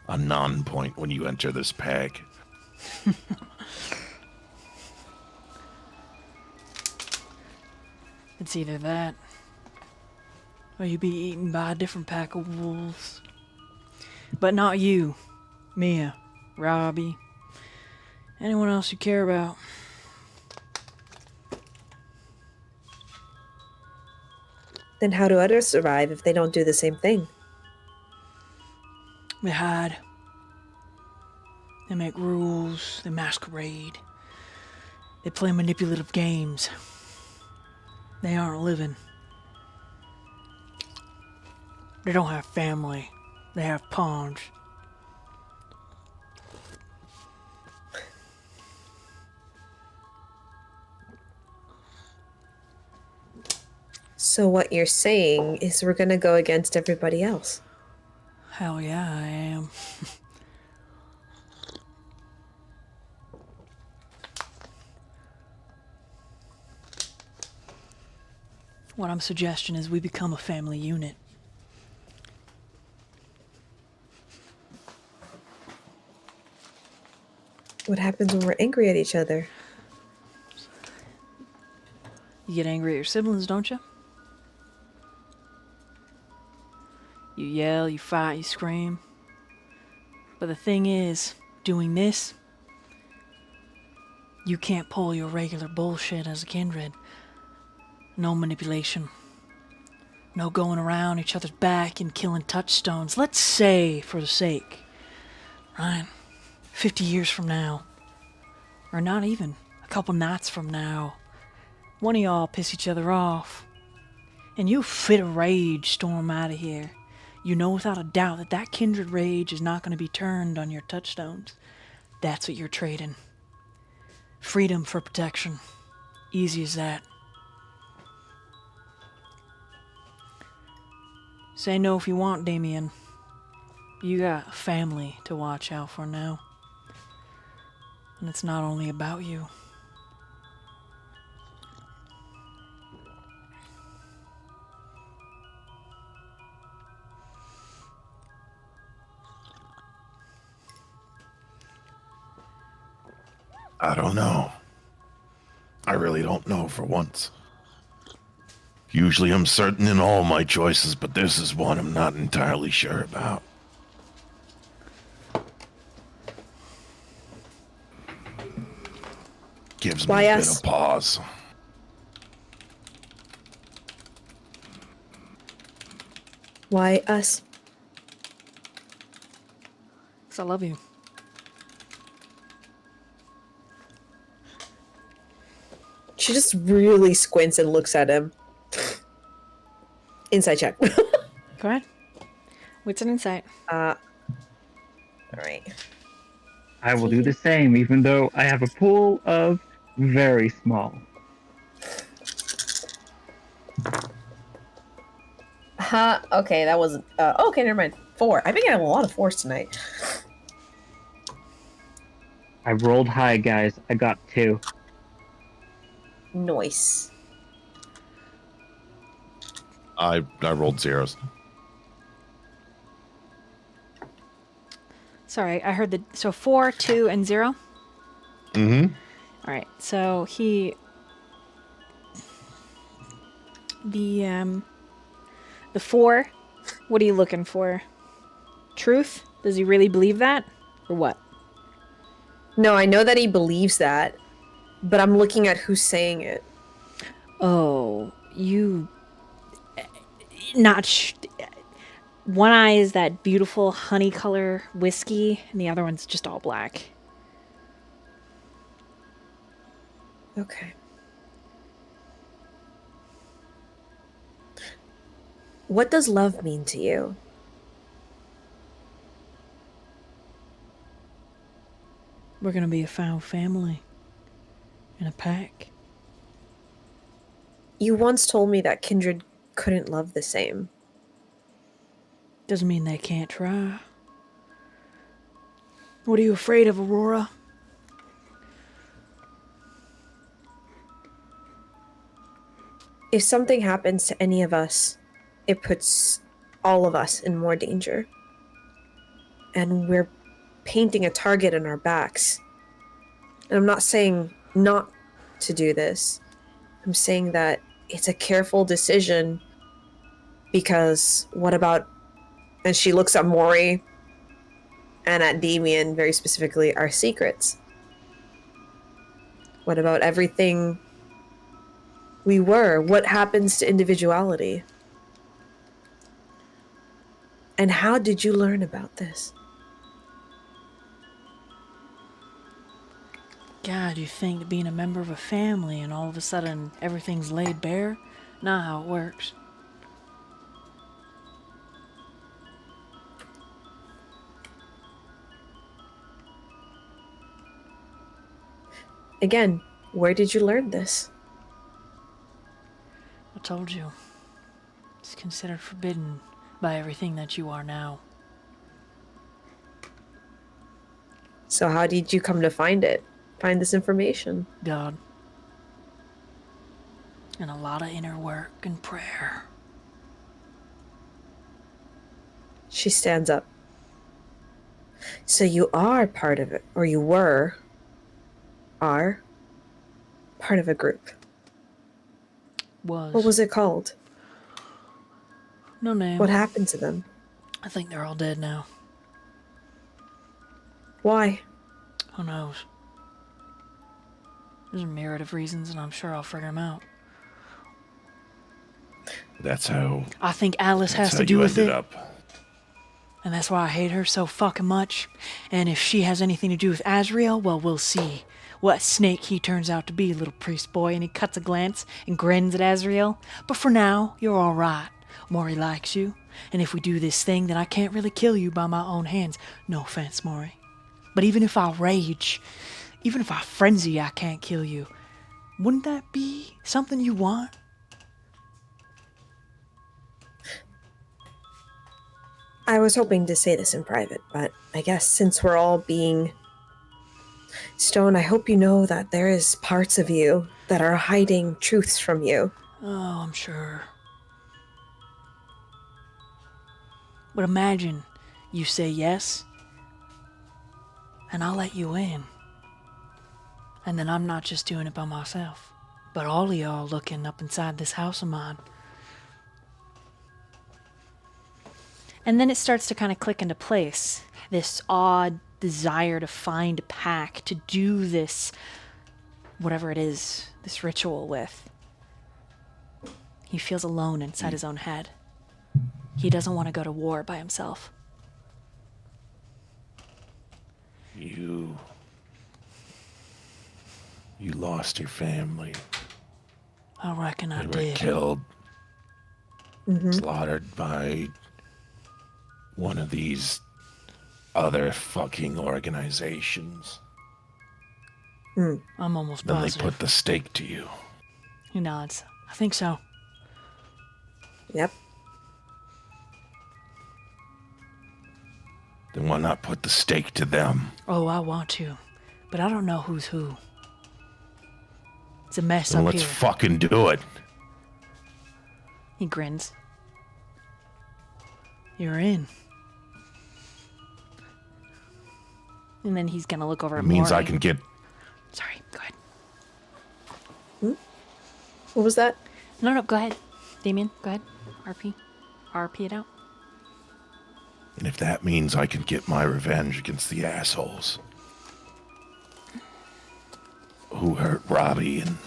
a non-point when you enter this pack. It's either that, or you be eaten by a different pack of wolves. But not you, Mia, Robbie, anyone else you care about. Then how do others survive if they don't do the same thing? They hide. They make rules. They masquerade. They play manipulative games. They aren't living. They don't have family. They have pawns. So what you're saying is we're gonna go against everybody else. Hell yeah, I am. What I'm suggesting is we become a family unit. What happens when we're angry at each other? You get angry at your siblings, don't you? You yell, you fight, you scream. But the thing is, doing this, you can't pull your regular bullshit as a kindred. No manipulation. No going around each other's back and killing touchstones. Let's say, for the sake, right? 50 years from now, or not even, a couple nights from now, one of y'all piss each other off, and you fit of rage storm out of here. You know without a doubt that that kindred rage is not going to be turned on your touchstones. That's what you're trading. Freedom for protection. Easy as that. Say no if you want, Damien. You got a family to watch out for now. And it's not only about you. I don't know. I really don't know for once. Usually I'm certain in all my choices, but this is one I'm not entirely sure about. Gives me Why a bit us? of pause. Why us? 'Cause I love you. She just really squints and looks at him. Inside check. Go ahead. What's an insight? All right. I will do the same, even though I have a pool of very small. Okay, that wasn't. Okay, never mind. 4. I've been getting a lot of 4s tonight. I rolled high, guys. I got 2. Nice. I rolled 0s. Sorry, I heard so 4, 2, and 0? Mm-hmm. All right, so the 4, what are you looking for? Truth? Does he really believe that? Or what? No, I know that he believes that, but I'm looking at who's saying it. Oh, one eye is that beautiful honey color whiskey, and the other one's just all black. Okay. What does love mean to you? We're gonna be a found family. In a pack. You once told me that Kindred couldn't love the same. Doesn't mean they can't try. What are you afraid of, Aurora? If something happens to any of us, it puts all of us in more danger. And we're painting a target on our backs. And I'm not saying not to do this. I'm saying that it's a careful decision because what about... And she looks at Mori and at Damien very specifically, our secrets. What about everything we were? What happens to individuality? And how did you learn about this? God, you think being a member of a family and all of a sudden everything's laid bare? Not how it works. Again, where did you learn this? I told you. It's considered forbidden by everything that you are now. So how did you come to find it? Find this information? God. And a lot of inner work and prayer. She stands up. So you are part of it, or you are part of a group. Was. What was it called? No name. What happened to them? I think they're all dead now. Why? Who knows? There's a myriad of reasons, and I'm sure I'll figure them out. That's how. I think Alice That's has how to do you with ended it. up. And that's why I hate her so fucking much. And if she has anything to do with Azriel, well, we'll see. What snake he turns out to be, little priest boy. And he cuts a glance and grins at Azriel. But for now, you're alright. Mori likes you. And if we do this thing, then I can't really kill you by my own hands. No offense, Mori. But even if I rage, even if I frenzy, I can't kill you. Wouldn't that be something you want? I was hoping to say this in private, but I guess since we're all being... Stone, I hope you know that there is parts of you that are hiding truths from you. Oh, I'm sure. But imagine you say yes, and I'll let you in. And then I'm not just doing it by myself, but all of y'all looking up inside this house of mine, And then it starts to kind of click into place. This odd desire to find a pack to do this, whatever it is, this ritual with. He feels alone inside his own head. He doesn't want to go to war by himself. You lost your family. I reckon I They were did. killed, slaughtered by one of these other fucking organizations. I'm almost Then they positive. put the stake to you. He nods. I think so. Yep. Then why not put the stake to them? Oh, I want to. But I don't know who's who. It's a mess Then up let's here. fucking do it. He grins. You're in. And then he's gonna look over It at means Mori. I can get. Sorry, go ahead. What was that? No, go ahead. Damien, go ahead. RP it out. And if that means I can get my revenge against the assholes who hurt Robbie and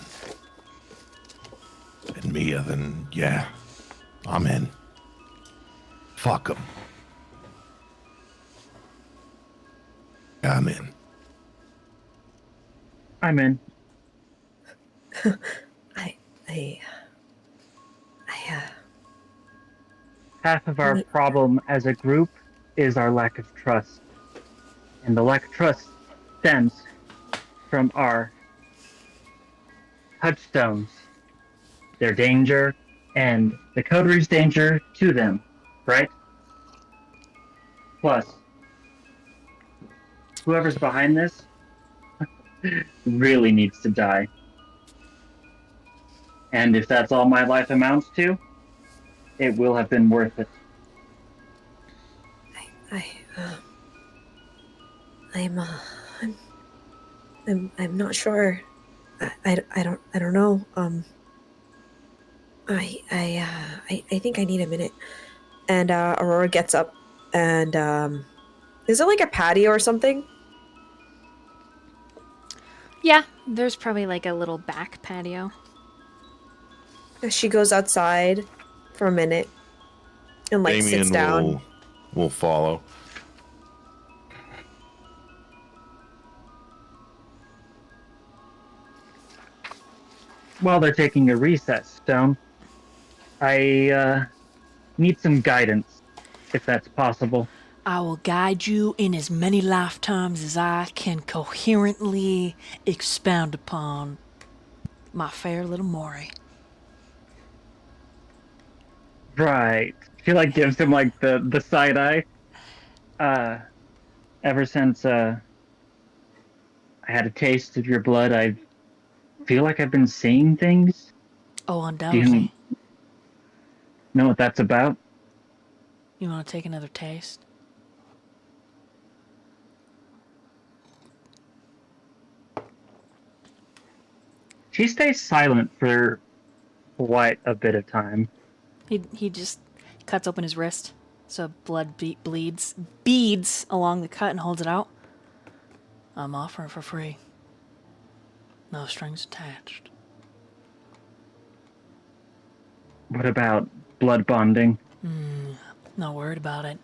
Mia, then yeah, I'm in. Fuck them. I'm in. I'm in. Half of our problem as a group is our lack of trust. And the lack of trust stems from our touchstones, their danger, and the coteries' danger to them, right? Plus, whoever's behind this really needs to die. And if that's all my life amounts to, it will have been worth it. I'm not sure. I don't know. I think I need a minute. And Aurora gets up and is it like a patio or something? Yeah, there's probably like a little back patio. She goes outside for a minute and like sits down. will follow. While they're taking a recess, Stone, I need some guidance, if that's possible. I will guide you in as many lifetimes as I can coherently expound upon my fair little Mori. Right. She like gives him like the side eye. Ever since I had a taste of your blood, I feel like I've been seeing things. Oh, Do undoubtedly. you know what that's about? You want to take another taste? She stays silent for quite a bit of time. He just cuts open his wrist so blood beads along the cut and holds it out. I'm offering for free. No strings attached. What about blood bonding? Not worried about it.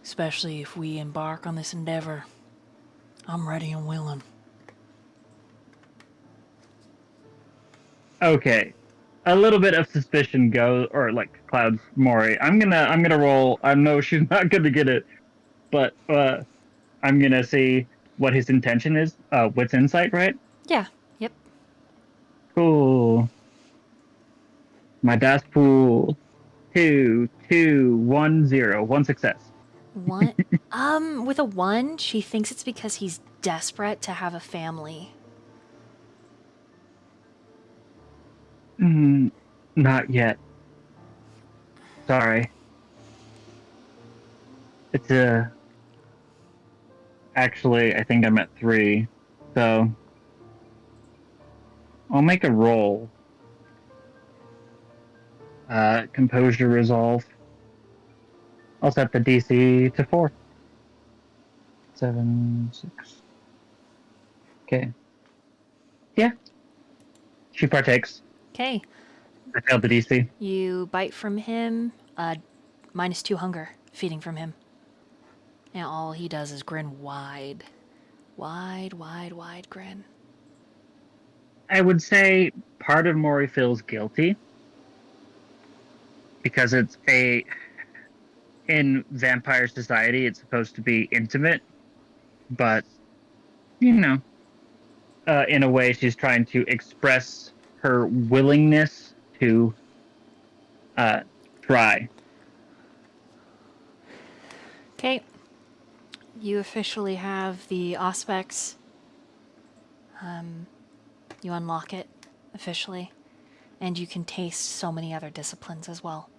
Especially if we embark on this endeavor. I'm ready and willing. Okay. A little bit of suspicion goes, or like clouds Mori. I'm gonna roll. I know she's not gonna get it, but I'm gonna see what his intention is. What's insight, right? Yeah. Yep. Cool. My dice pool. 2, 2, 1, 0. 1 success. One. With a 1, she thinks it's because he's desperate to have a family. Not yet. Sorry. It's actually, I think I'm at 3. So I'll make a roll. Composure resolve. I'll set the DC to 4. 7, 6. Okay. Yeah. She partakes. Okay. I failed the DC. You bite from him, -2 hunger, feeding from him. And all he does is grin wide. Wide, wide, wide grin. I would say part of Mori feels guilty because it's in vampire society, it's supposed to be intimate, but in a way, she's trying to express her willingness to try. Okay. You officially have the Auspex. You unlock it officially. And you can taste so many other disciplines as well.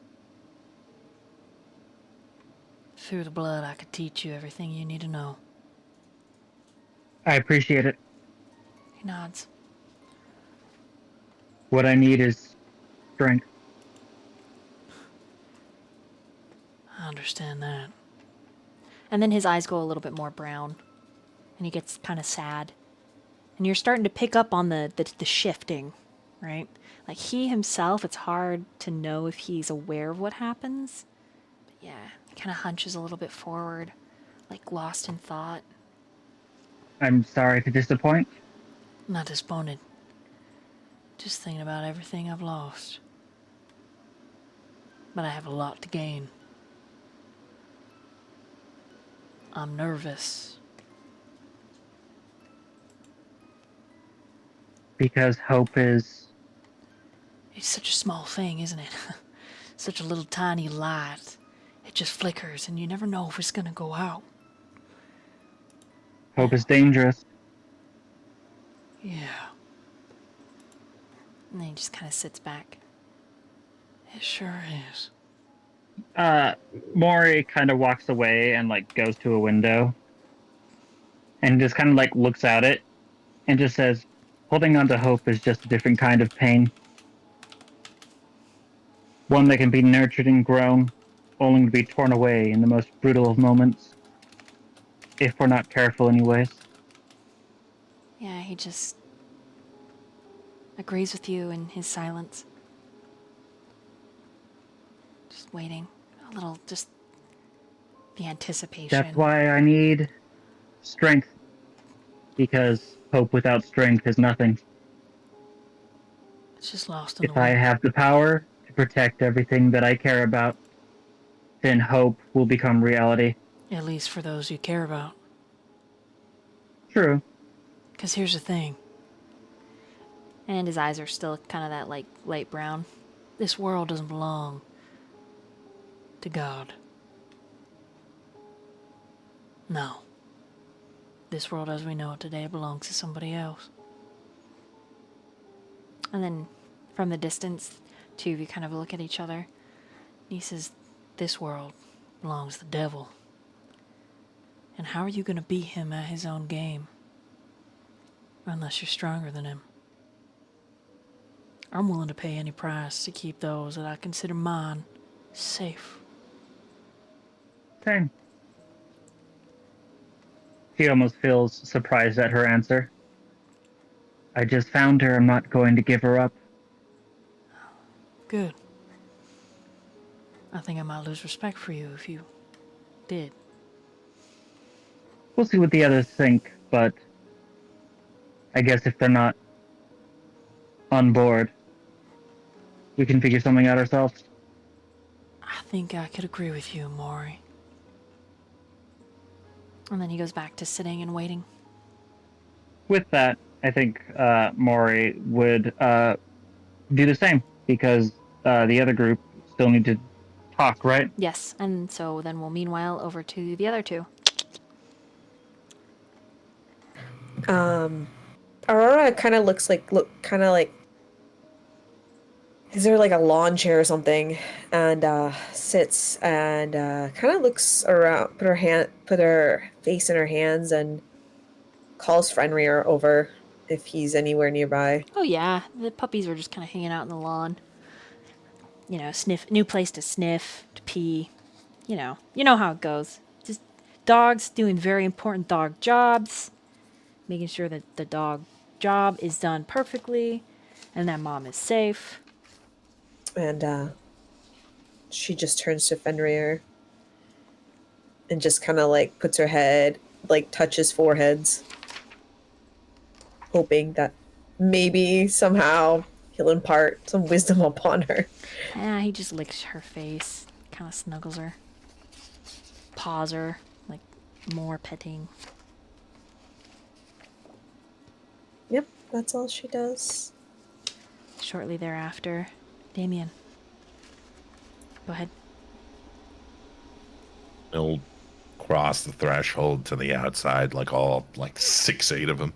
Through the blood, I could teach you everything you need to know. I appreciate it. He nods. What I need is strength. I understand that. And then his eyes go a little bit more brown. And he gets kind of sad. And you're starting to pick up on the shifting, right? Like he himself, it's hard to know if he's aware of what happens. But yeah, he kind of hunches a little bit forward, like lost in thought. I'm sorry to disappoint. I'm not disappointed. Just thinking about everything I've lost. But I have a lot to gain. I'm nervous. Because hope is... It's such a small thing, isn't it? Such a little tiny light. It just flickers and you never know if it's gonna go out. Hope is dangerous. Yeah. And then he just kind of sits back. It sure is. Mori kind of walks away and goes to a window and just kind of looks at it and just says, holding on to hope is just a different kind of pain. One that can be nurtured and grown, only to be torn away in the most brutal of moments. If we're not careful anyways. Yeah, he just agrees with you in his silence. Just waiting. A little, just the anticipation. That's why I need strength. Because hope without strength is nothing. It's just lost in If the I wind. have the power to protect everything that I care about, then hope will become reality. At least for those you care about. True. Because here's the thing. And his eyes are still kind of that light brown. This world doesn't belong to God. No. This world as we know it today belongs to somebody else. And then from the distance, two of you kind of look at each other. And he says, this world belongs to the devil. And how are you going to beat him at his own game? Unless you're stronger than him. I'm willing to pay any price to keep those that I consider mine safe. Same. She almost feels surprised at her answer. I just found her. I'm not going to give her up. Good. I think I might lose respect for you if you did. We'll see what the others think, but I guess if they're not on board, we can figure something out ourselves. I think I could agree with you, Mori. And then he goes back to sitting and waiting. With that, I think Mori would do the same, because the other group still need to talk, right? Yes, and so then we'll meanwhile over to the other two. Aurora kind of looks like is there a lawn chair or something, and sits and kind of looks around, put her face in her hands, and calls Fenrir over if he's anywhere nearby. Oh yeah, the puppies were just kind of hanging out in the lawn. You know, new place to sniff, to pee. you know how it goes. Just dogs doing very important dog jobs, making sure that the dog job is done perfectly, and that mom is safe. And she just turns to Fenrir and just kind of like puts her head, like touches foreheads, hoping that maybe somehow he'll impart some wisdom upon her. He just licks her face, kind of snuggles her, paws her, like more petting. Yep, that's all she does. Shortly thereafter, Damien. Go ahead. He'll cross the threshold to the outside, like 6, 8 of them.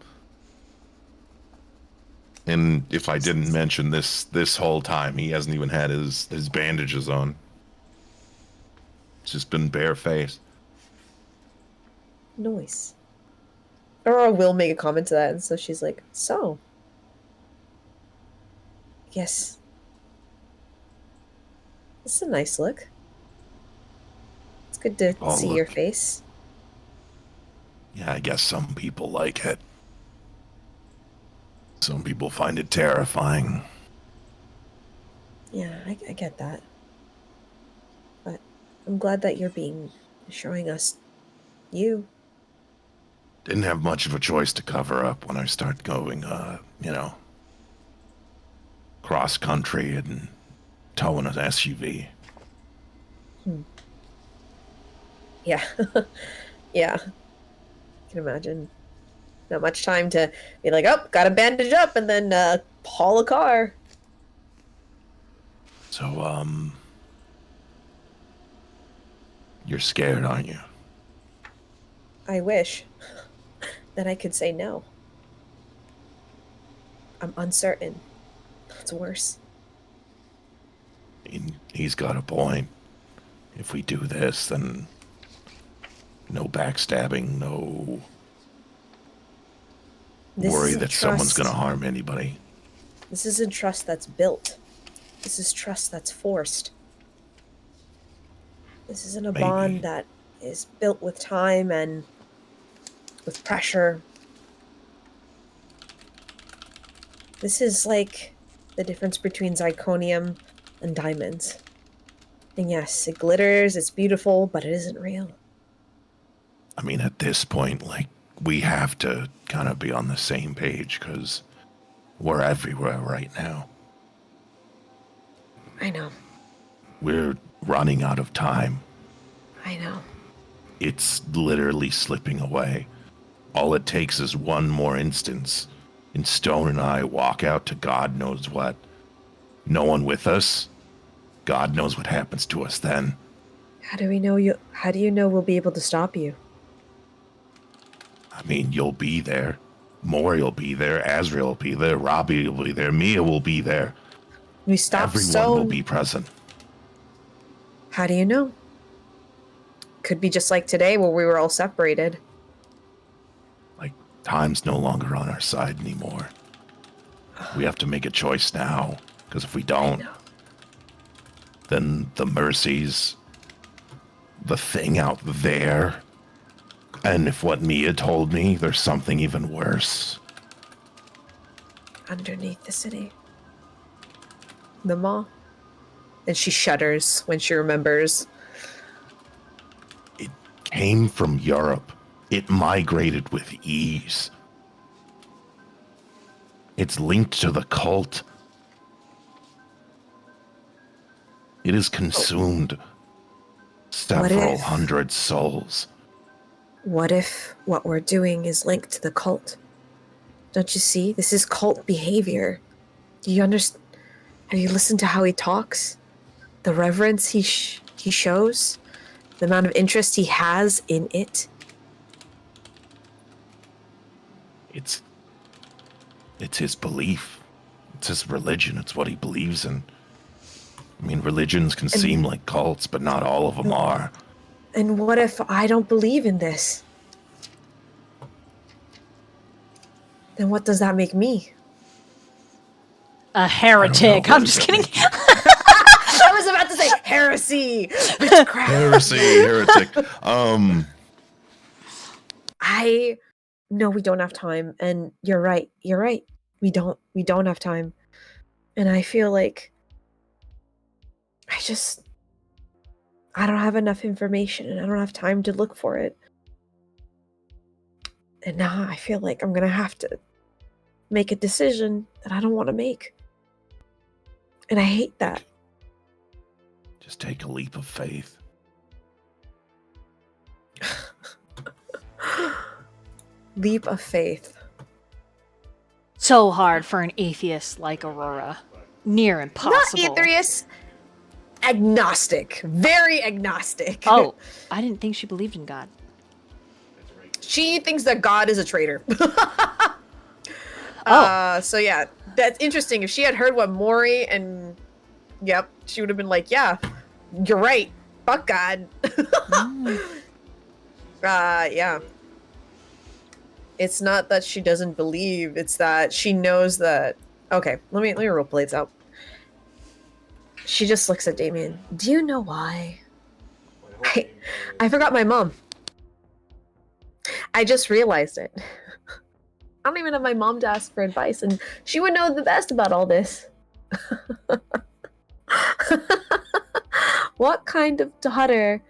And if I didn't mention this whole time, he hasn't even had his bandages on. It's just been barefaced. Nice. Aurora will make a comment to that, and so she's like, so. Yes. This is a nice look. It's good to see your face. Yeah, I guess some people like it. Some people find it terrifying. Yeah, I get that. But I'm glad that you're showing us you. Didn't have much of a choice to cover up when I start going, cross country and towing an SUV. Yeah. Yeah. I can imagine. Not much time to be like, oh, gotta bandage up and then haul a car. So, you're scared, aren't you? I wish that I could say no. I'm uncertain. It's worse. He's got a point. If we do this, then no backstabbing, no worry that someone's going to harm anybody. This isn't trust that's built. This is trust that's forced. This isn't a bond that is built with time and with pressure. This is like the difference between zirconium and diamonds. And yes, it glitters, it's beautiful, but it isn't real. I mean, at this point, we have to kind of be on the same page, because we're everywhere right now. I know. We're running out of time. I know. It's literally slipping away. All it takes is one more instance, and Stone and I walk out to God knows what. No one with us. God knows what happens to us then. How do you know we'll be able to stop you? I mean, you'll be there. Mori will be there. Azriel will be there. Robbie will be there. Mia will be there. We stop Everyone Stone. will be present. How do you know? Could be just like today where we were all separated. Time's no longer on our side anymore. We have to make a choice now, because if we don't, then the mercies, the thing out there, and if what Mia told me, there's something even worse. Underneath the city. The maw. And she shudders when she remembers. It came from Europe. It migrated with ease. It's linked to the cult. It has consumed several hundred souls. What if what we're doing is linked to the cult? Don't you see? This is cult behavior. Do you understand? Have you listened to how he talks? The reverence he shows? The amount of interest he has in it? It's his belief. It's his religion. It's what he believes in. I mean, religions can seem like cults, but not all of them are. And what if I don't believe in this? Then what does that make me? A heretic. I'm just kidding. I was about to say Heresy! Witchcraft! Heresy, heretic. No, we don't have time. And you're right. We don't have time. And I feel like I don't have enough information and I don't have time to look for it. And now I feel like I'm gonna have to make a decision that I don't want to make. And I hate that. Just take a leap of faith. Leap of faith. So hard for an atheist like Aurora. Near impossible. Not atheist. Agnostic. Very agnostic. Oh, I didn't think she believed in God. She thinks that God is a traitor. Oh. So yeah, that's interesting. If she had heard what Mori and yep, she would have been like, yeah, you're right. Fuck God. Yeah. It's not that she doesn't believe, it's that she knows that okay, let me role play this out. She just looks at Damien. Do you know why? I forgot my mom. I just realized it. I don't even have my mom to ask for advice, and she would know the best about all this. What kind of daughter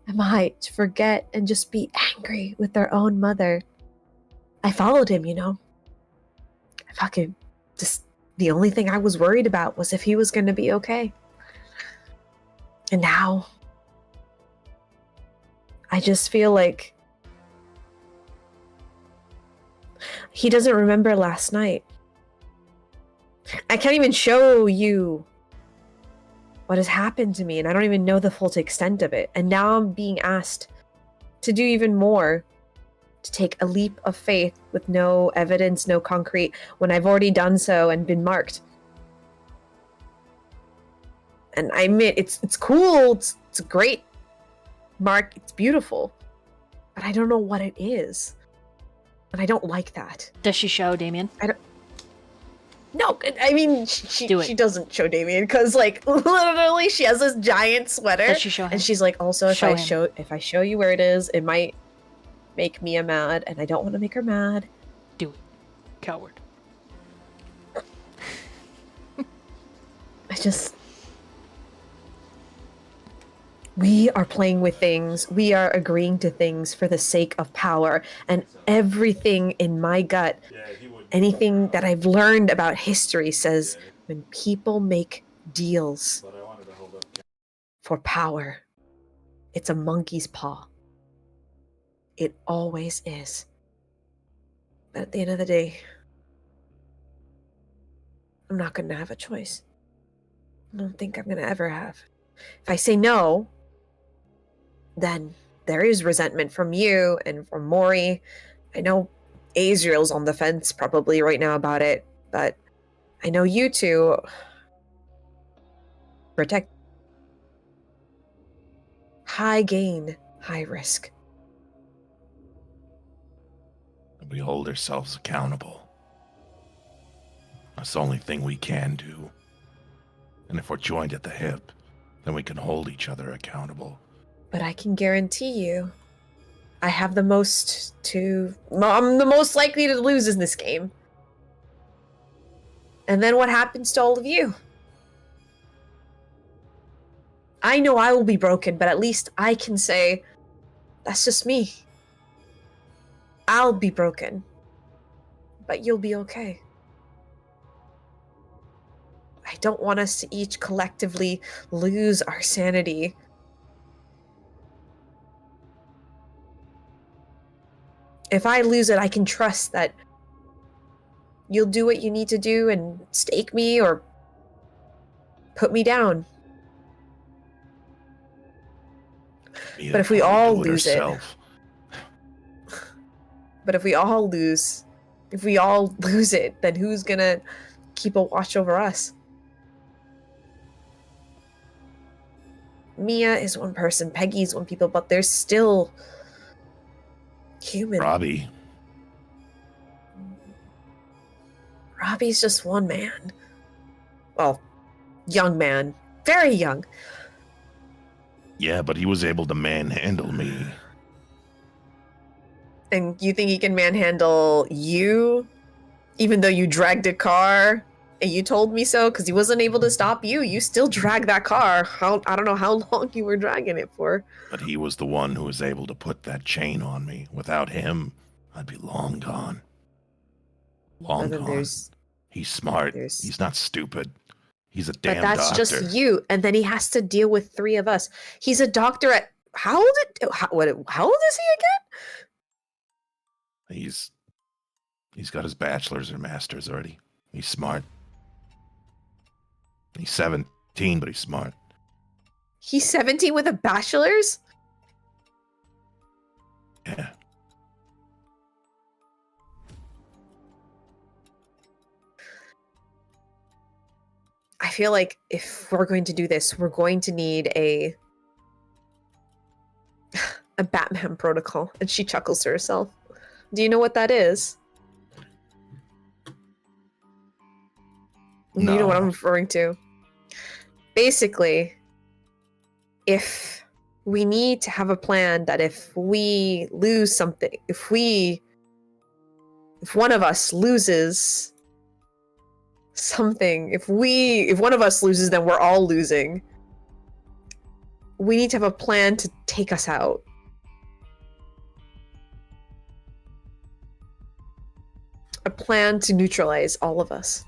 am I to forget and just be angry with their own mother? I followed him, you know. I fucking just the only thing I was worried about was if he was going to be okay. And now I just feel like he doesn't remember last night. I can't even show you what has happened to me, and I don't even know the full extent of it. And now I'm being asked to do even more, to take a leap of faith with no evidence, no concrete, when I've already done so and been marked. And I admit, it's cool, it's a great mark, it's beautiful, but I don't know what it is. And I don't like that. Does she show Damien? No, I mean, she doesn't show Damien because, like, literally, she has this giant sweater. Does she show him? And she's like, also, if Show I show you where it is, it might make Mia mad, and I don't want to make her mad. Do it. Coward. We are playing with things. We are agreeing to things for the sake of power. And everything in my gut, anything that I've learned about history says when people make deals for power, it's a monkey's paw. It always is. But at the end of the day, I'm not going to have a choice. I don't think I'm going to ever have. If I say no, then there is resentment from you and from Mori. I know Azriel's on the fence probably right now about it, but I know you two protect. High gain, high risk. We hold ourselves accountable. That's the only thing we can do. And if we're joined at the hip, then we can hold each other accountable. But I can guarantee you, I have I'm the most likely to lose in this game. And then what happens to all of you? I know I will be broken, but at least I can say, that's just me. I'll be broken, but you'll be okay. I don't want us to each collectively lose our sanity. If I lose it, I can trust that you'll do what you need to do and stake me or put me down. But if we all lose it, then who's gonna keep a watch over us? Mia is one person, Peggy's one people, but there's still human. Robbie's just one man. Well, young man. Very young. Yeah, but he was able to manhandle me. And you think he can manhandle you, even though you dragged a car and you told me so? Because he wasn't able to stop you. You still dragged that car. I don't know how long you were dragging it for. But he was the one who was able to put that chain on me. Without him, I'd be long gone. Long And then gone. He's smart. He's not stupid. He's a damn But that's doctor. just you. And then he has to deal with 3 of us. He's a doctor at how old is he again? He's got his bachelor's or master's already. He's smart. He's 17, but he's smart. He's 17 with a bachelor's? Yeah. I feel like if we're going to do this, we're going to need a Batman protocol. And she chuckles to herself. Do you know what that is? No. You know what I'm referring to. Basically, if we need to have a plan that if we lose something, if one of us loses something, if one of us loses, then we're all losing. We need to have a plan to take us out. A plan to neutralize all of us.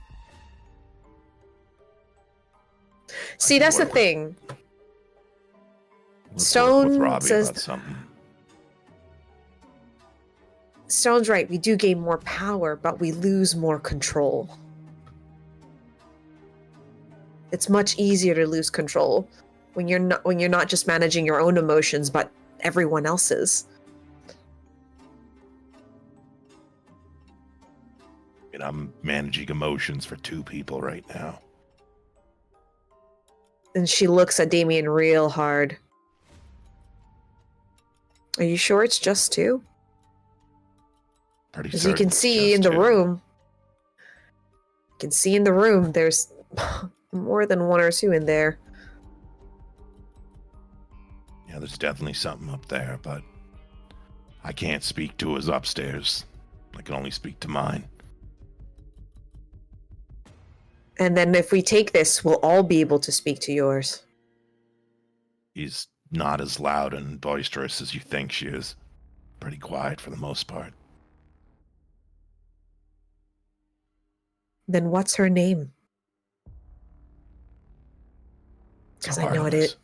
See, that's the thing. Let's Stone work with Robbie says about something. Stone's right. We do gain more power, but we lose more control. It's much easier to lose control when you're not just managing your own emotions, but everyone else's. And I'm managing emotions for 2 people right now. And she looks at Damien real hard. Are you sure it's just 2? Pretty As you certain can it's see in just the 2. room. You can see in the room there's more than 1 or 2 in there. Yeah, there's definitely something up there, but I can't speak to his upstairs. I can only speak to mine. And then if we take this, we'll all be able to speak to yours. He's not as loud and boisterous as you think she is. Pretty quiet for the most part. Then what's her name? Because I know it is.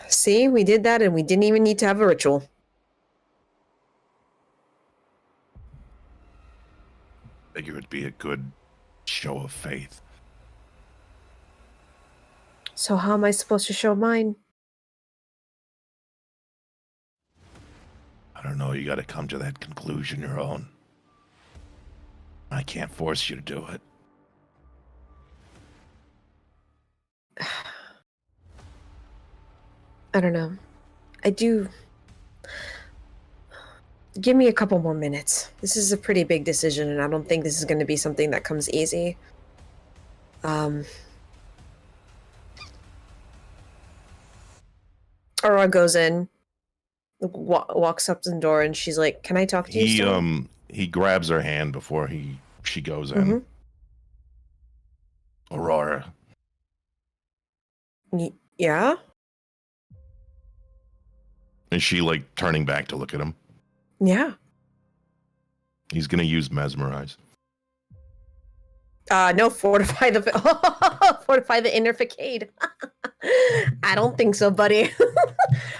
See, we did that and we didn't even need to have a ritual. Figure it'd be a good show of faith. So how am I supposed to show mine? I don't know, you gotta come to that conclusion your own. I can't force you to do it. I don't know. I do... Give me a couple more minutes. This is a pretty big decision, and I don't think this is going to be something that comes easy. Aurora goes in, walks up to the door, and she's like, "Can I talk to you still?" He grabs her hand before she goes in. Aurora. Yeah? Is she like turning back to look at him? Yeah. He's gonna use mesmerize. No, fortify the inner facade. I don't think so, buddy.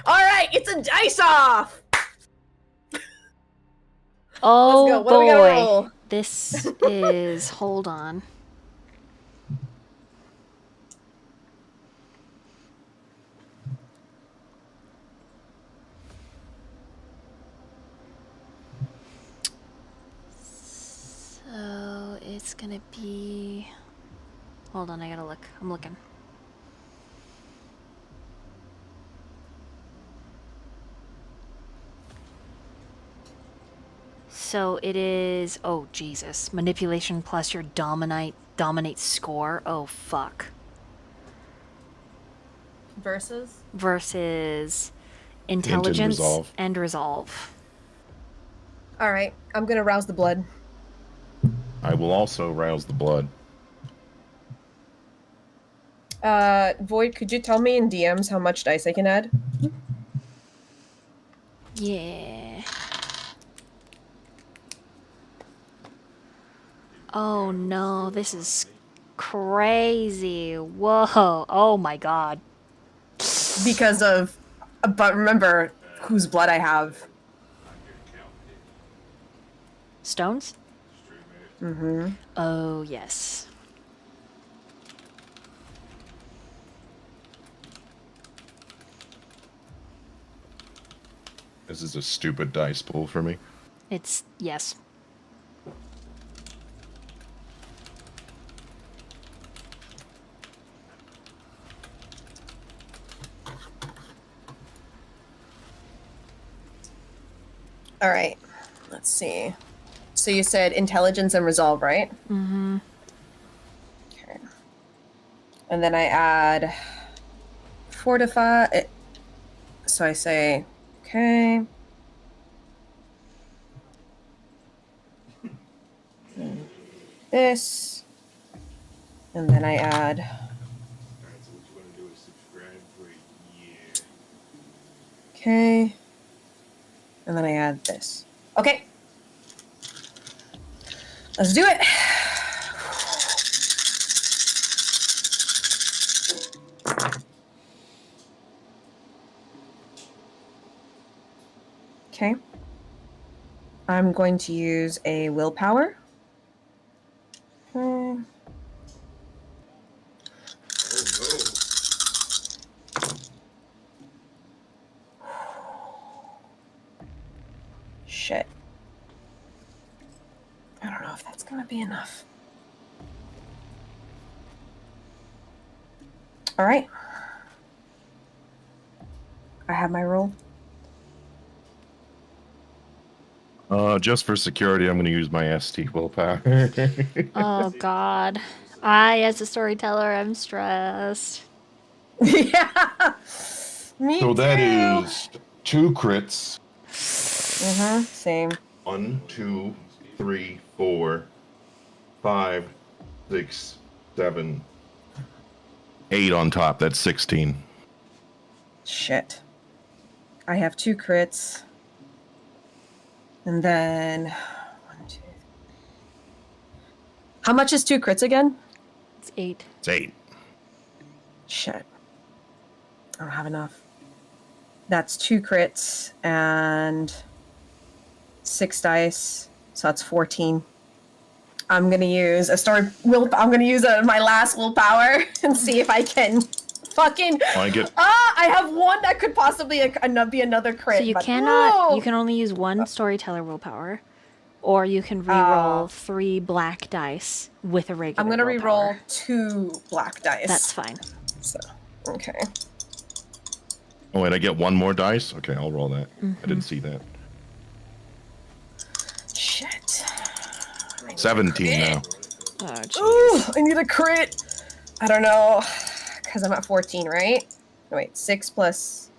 All right, it's a dice off. Oh Let's go. What do we gotta boy. roll? This is hold on. So it's gonna be, hold on, I gotta look. I'm looking. So it is, oh Jesus, manipulation plus your dominate score. Oh fuck. Versus? Versus intelligence resolve. and resolve. All right, I'm gonna rouse the blood. I will also rouse the blood. Void, could you tell me in DMs how much dice I can add? Yeah. Oh no, this is crazy. Whoa. Oh my god. Because of, but remember whose blood I have. Stones? Mm-hmm. Oh, yes. This is a stupid dice pool for me. It's, yes. All right, let's see. So you said intelligence and resolve, right? Mm-hmm. Okay. And then I add fortify. So I say, okay. This. And then I add. Okay. And then I add this. Okay. Let's do it. Okay. I'm going to use a willpower. Okay. Shit. I don't know if that's gonna be enough. All right. I have my roll. Just for security, I'm going to use my ST willpower. Oh, God. I, as a storyteller, I'm stressed. Yeah. Me So too. that is 2 crits. Mm-hmm. Same. 1, 2, 3, 4, 5, 6, 7, 8 on top. That's 16. Shit. I have 2 crits. And then 1, 2. How much is 2 crits again? It's 8. It's 8. Shit. I don't have enough. That's 2 crits and 6 dice. So that's 14. I'm gonna use I'm gonna use my last willpower and see if I can fucking. I get. I have one that could possibly be another crit. So you but cannot, no! you can only use one storyteller willpower, or you can re-roll 3 black dice with a regular I'm gonna willpower. re-roll 2 black dice. That's fine. So, okay. Oh, wait, I get 1 more dice? Okay, I'll roll that. I didn't see that. Shit. 17 now. Oh, jeez. Ooh, I need a crit. I don't know, because I'm at 14, right? No, wait, 6 plus.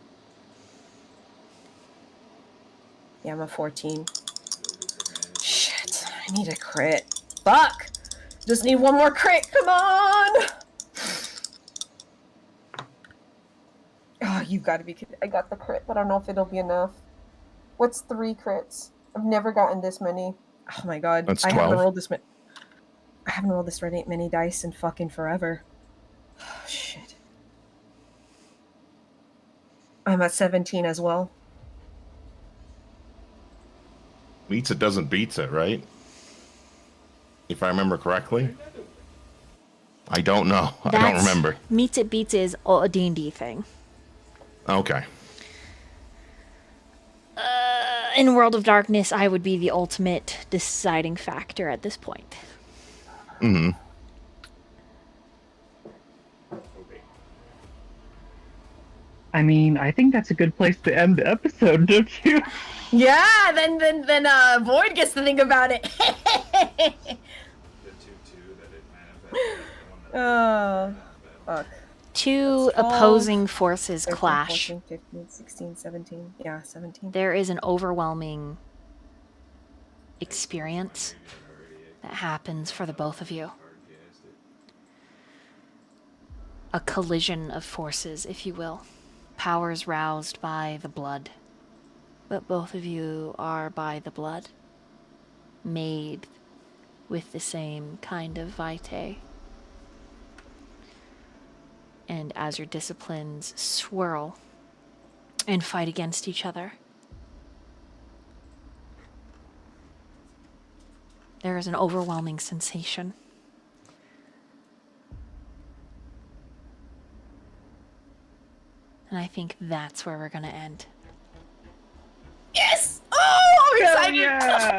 Yeah, I'm at 14. Shit, I need a crit. Fuck! Just need 1 more crit. Come on! Oh, you've got to be kidding. I got the crit, but I don't know if it'll be enough. What's 3 crits? I've never gotten this many. Oh my god. That's I haven't 12. rolled this many dice in fucking forever. Oh, shit. I'm at 17 as well. Meets it doesn't beats it, right? If I remember correctly. I don't know. I don't remember. Meets it beats is a D&D thing. Okay. In World of Darkness, I would be the ultimate deciding factor at this point. Mm-hmm. I mean, I think that's a good place to end the episode, don't you? Yeah, then Void gets to think about it. Oh, fuck. Two 12, opposing forces 13, clash. 14, 15, 16, 17. Yeah, 17. There is an overwhelming experience that happens for the both of you. A collision of forces, if you will. Powers roused by the blood. But both of you are by the blood. Made with the same kind of vitae. And as your disciplines swirl and fight against each other, there is an overwhelming sensation. And I think that's where we're going to end. Yes! Oh, I'm excited! Yeah!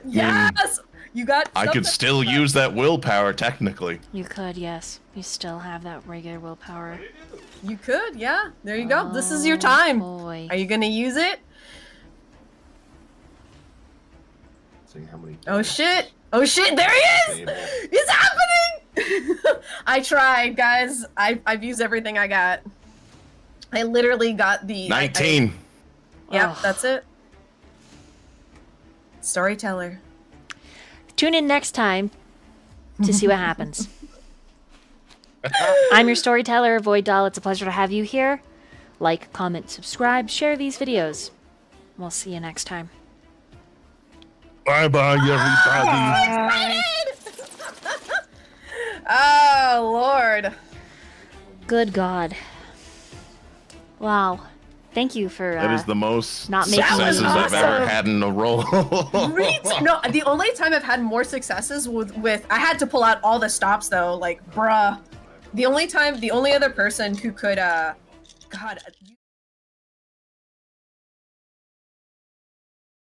Yes! You got I could something. still use that willpower, technically. You could, yes. You still have that regular willpower. You could, yeah. There you go. This is your time. Boy. Are you gonna use it? Seeing how many Oh shit! Oh shit! There he is! It's happening! I tried, guys. I've used everything I got. I literally got the 19. Yep, Ugh. that's it. Storyteller. Tune in next time to see what happens. I'm your storyteller, Void Doll. It's a pleasure to have you here. Like, comment, subscribe, share these videos. We'll see you next time. Bye-bye, everybody. Oh Lord. Good God. Wow. Thank you for That is the most not making successes me I've ever awesome. had in a roll. No, the only time I've had more successes with I had to pull out all the stops though, like bruh. The only other person who could God